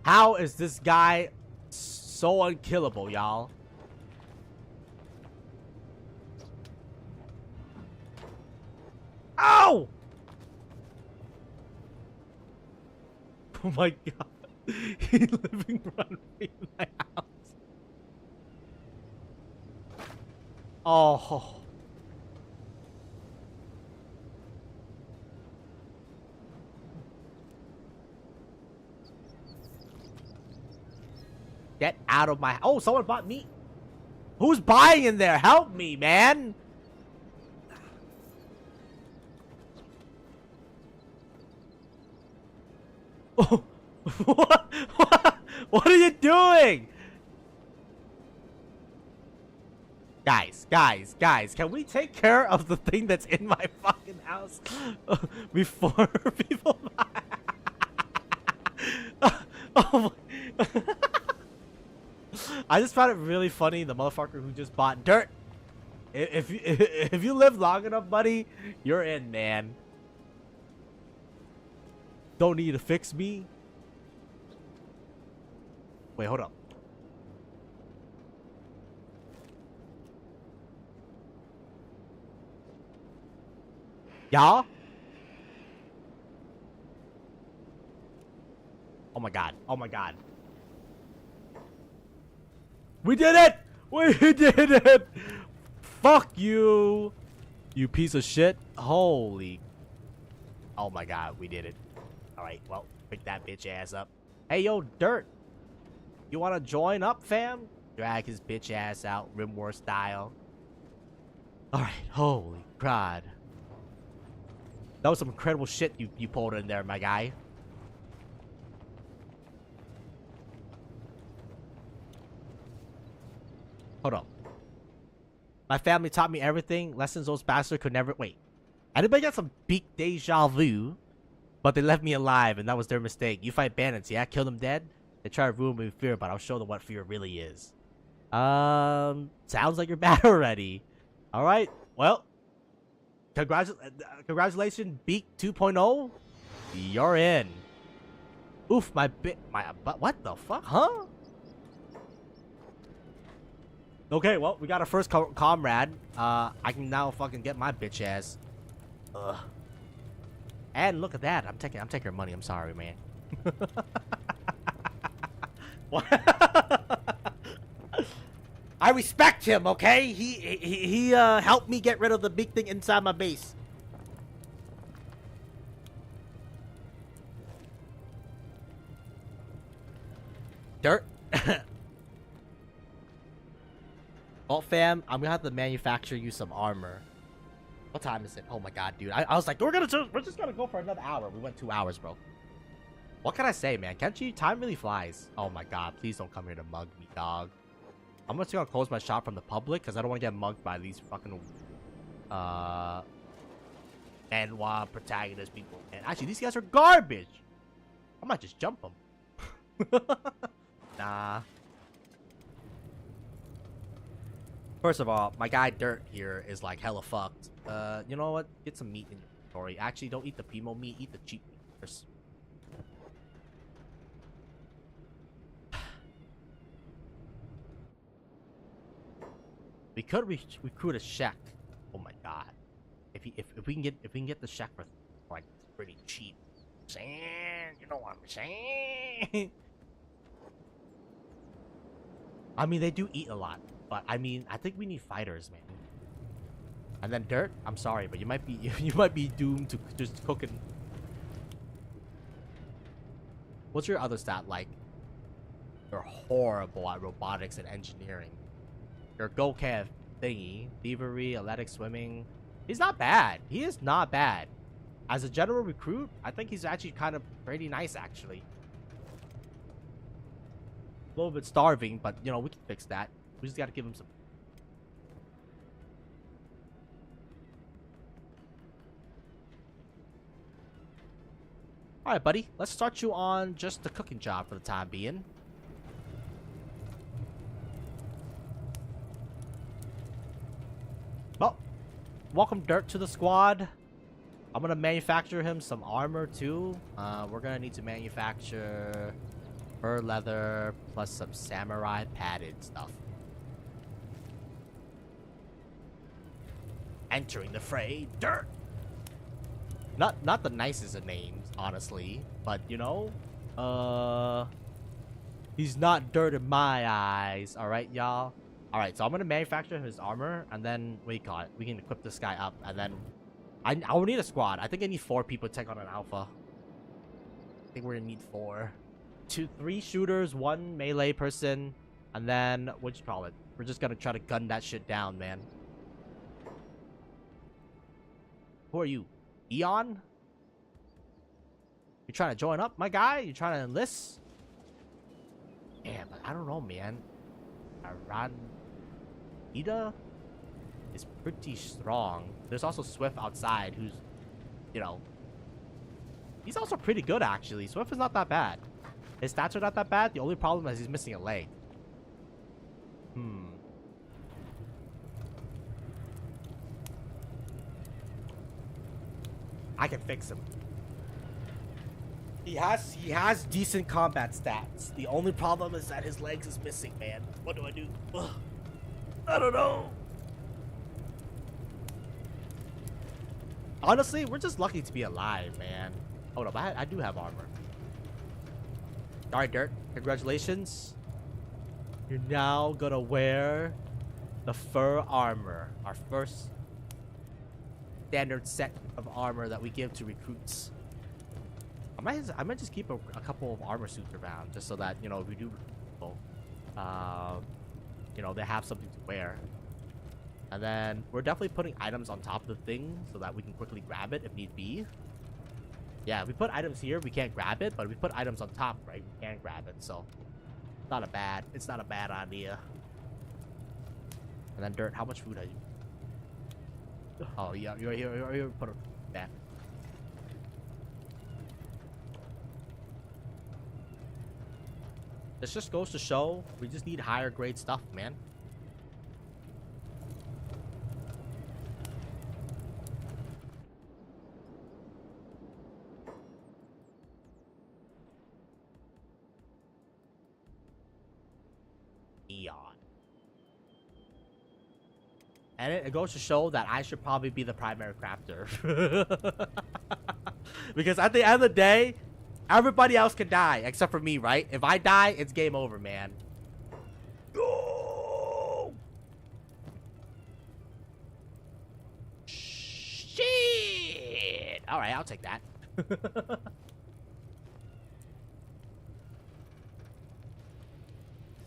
How is this guy so unkillable, y'all? Ow! Oh my god. He's living run in my house. Oh. Get out of my... Oh, someone bought meat. Who's buying in there? Help me, man. Oh, what are you doing? Guys, can we take care of the thing that's in my fucking house before people buy? Oh my. I just found it really funny, the motherfucker who just bought dirt. If you live long enough, buddy, you're in, man. Don't need to fix me. Wait, hold up. Y'all? Oh my god. Oh my god. We did it! We did it! Fuck you! You piece of shit. Holy. Oh my god, we did it. Alright, well, pick that bitch ass up. Hey, yo, Dirt. You wanna join up, fam? Drag his bitch ass out, Rim War style. Alright, holy crud. That was some incredible shit you pulled in there, my guy. Hold on. My family taught me everything. Lessons those bastards could never... Wait. Anybody got some big deja vu? But they left me alive, and that was their mistake. You fight bandits, yeah? Kill them dead? They try to ruin me with fear, but I'll show them what fear really is. Sounds like you're bad already. Alright, well. Congratulations, Beak 2.0. You're in. Oof, what the fuck, huh? Okay, well, we got our first comrade. I can now fucking get my bitch ass. Ugh. And look at that. I'm taking her money. I'm sorry, man. What? I respect him, okay? He helped me get rid of the big thing inside my base. Dirt. Well, fam, I'm gonna have to manufacture you some armor. What time is it? Oh my god, dude. I was like, we're just gonna go for another hour. We went 2 hours, bro. What can I say, man? Kenshi, time really flies. Oh my god, please don't come here to mug me, dog. I'm just gonna close my shop from the public because I don't want to get mugged by these fucking manhwa protagonist people. And actually, these guys are garbage. I might just jump them. Nah. First of all, my guy Dirt here is like hella fucked. You know what? Get some meat in your inventory. Actually, don't eat the Primo meat. Eat the cheap meat first. We could recruit a Shek. Oh my god! If we can get the Shek for like pretty cheap. Saying, you know what I'm saying? I mean, they do eat a lot, but I mean, I think we need fighters, man. And then Dirt, I'm sorry, but you might be doomed to just cooking. What's your other stat like? You're horrible at robotics and engineering. Your Go-Cav thingy, thievery, athletic swimming. He's not bad. He is not bad. As a general recruit, I think he's actually kind of pretty nice, actually. A little bit starving, but you know, we can fix that. We just gotta give him some. Alright, buddy. Let's start you on just the cooking job for the time being. Well, welcome Dirt to the squad. I'm gonna manufacture him some armor too. We're gonna need to manufacture Fur leather plus some samurai padded stuff. Entering the fray, dirt. Not the nicest of names, honestly, but you know, he's not dirt in my eyes. All right, y'all. All right, so I'm gonna manufacture his armor, and then we can equip this guy up, and then I will need a squad. I think I need 4 people to take on an alpha. I think we're gonna need 4. 3 shooters, 1 melee person, and then what you call it? We're just gonna try to gun that shit down, man. Who are you? Eon? You trying to join up, my guy? You trying to enlist? Yeah, but I don't know, man. Ida is pretty strong. There's also Swift outside, who's, you know, he's also pretty good, actually. Swift is not that bad. His stats are not that bad. The only problem is he's missing a leg. I can fix him. He has decent combat stats. The only problem is that his legs is missing, man. What do I do? Ugh. I don't know. Honestly, we're just lucky to be alive, man. Oh no, but I do have armor. Alright, Dirt. Congratulations. You're now gonna wear the fur armor. Our first standard set of armor that we give to recruits. I might just keep a couple of armor suits around, just so that, you know, if we do, you know, they have something to wear. And then we're definitely putting items on top of the thing so that we can quickly grab it if need be. Yeah, if we put items here, we can't grab it, but if we put items on top, right, we can grab it. So it's not a bad idea. And then Dirt, how much food are you? Oh yeah, you're here. Put it back. This just goes to show we just need higher grade stuff, man. Eon. And it goes to show that I should probably be the primary crafter. Because at the end of the day, everybody else can die except for me, right? If I die, it's game over, man. Go! Shit! Alright, I'll take that.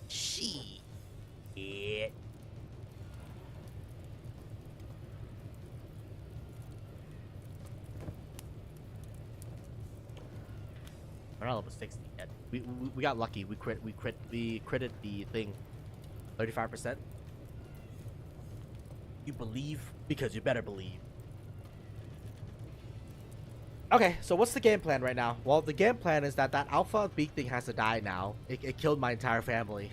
Shit. We're not level 60 yet. We got lucky. We critted the thing. 35%. You believe because you better believe. Okay, so what's the game plan right now? Well, the game plan is that alpha beak thing has to die now. It killed my entire family.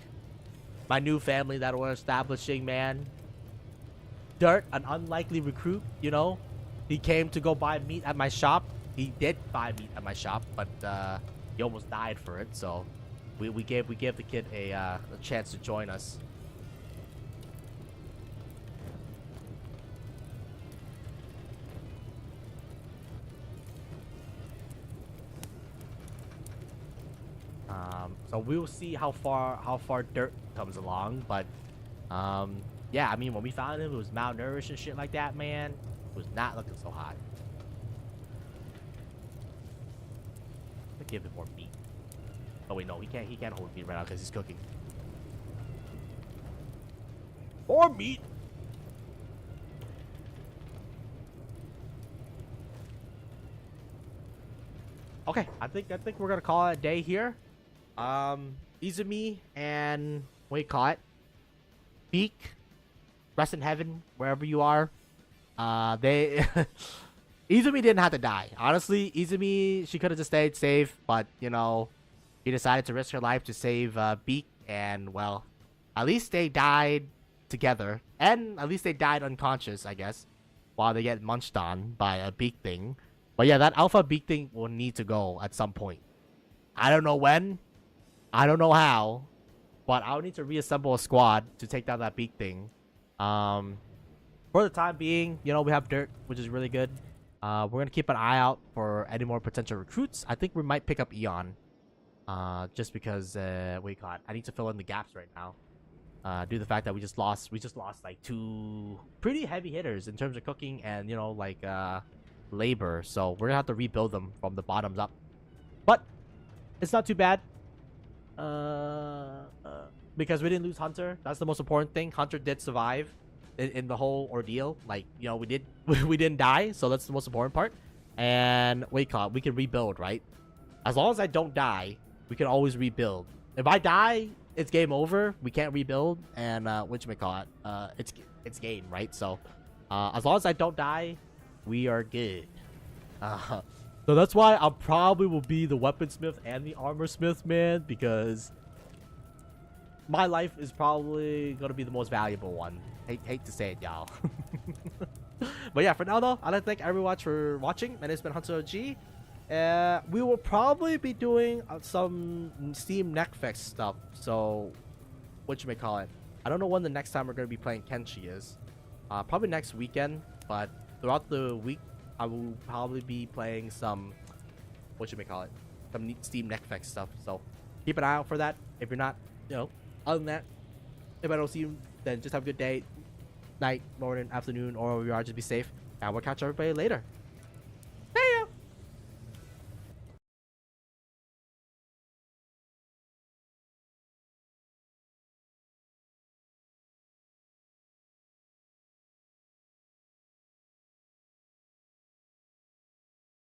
My new family that we're establishing, man. Dirt, an unlikely recruit, you know. He came to go buy meat at my shop. He did buy meat at my shop, but he almost died for it. So we gave the kid a chance to join us. So we will see how far Dirt comes along, but yeah, I mean, when we found him, it was malnourished and shit like that, man. It was not looking so hot. Let's give him more meat. Oh wait, no, he can't hold meat right now because he's cooking. More meat. Okay, I think we're gonna call it a day here. Izumi and what do you call it? Beak, rest in heaven wherever you are. They Izumi didn't have to die. Honestly, Izumi, she could have just stayed safe, but you know, she decided to risk her life to save Beak, and well, at least they died together, and at least they died unconscious, I guess, while they get munched on by a Beak thing. But yeah, that alpha Beak thing will need to go at some point. I don't know when, I don't know how, but I'll need to reassemble a squad to take down that beak thing. For the time being, you know, we have dirt, which is really good. We're gonna keep an eye out for any more potential recruits. I think we might pick up Eon. Just because we got. I need to fill in the gaps right now. Due to the fact that we just lost like 2 pretty heavy hitters in terms of cooking and, you know, like labor. So we're gonna have to rebuild them from the bottoms up. But it's not too bad. Because we didn't lose Hunter. That's the most important thing. Hunter did survive in the whole ordeal. Like, you know, we didn't die, so that's the most important part. And we can rebuild, right? As long as I don't die, we can always rebuild. If I die, it's game over. We can't rebuild, and it's game, right? So as long as I don't die, we are good. So that's why I probably will be the weaponsmith and the armorsmith, man, because my life is probably gonna be the most valuable one. Hate to say it, y'all. But yeah, for now though, I'd like to thank everyone for watching. My name's been Hunter G. We will probably be doing some Steam Netflix stuff. So, what you may call it. I don't know when the next time we're gonna be playing Kenshi is. Probably next weekend. But throughout the week, I will probably be playing some, what you may call it, some Steam Netflix stuff. So keep an eye out for that. If you're not, you know, other than that, if I don't see you, then just have a good day, night, morning, afternoon, or wherever you are. Just be safe, and we'll catch everybody later.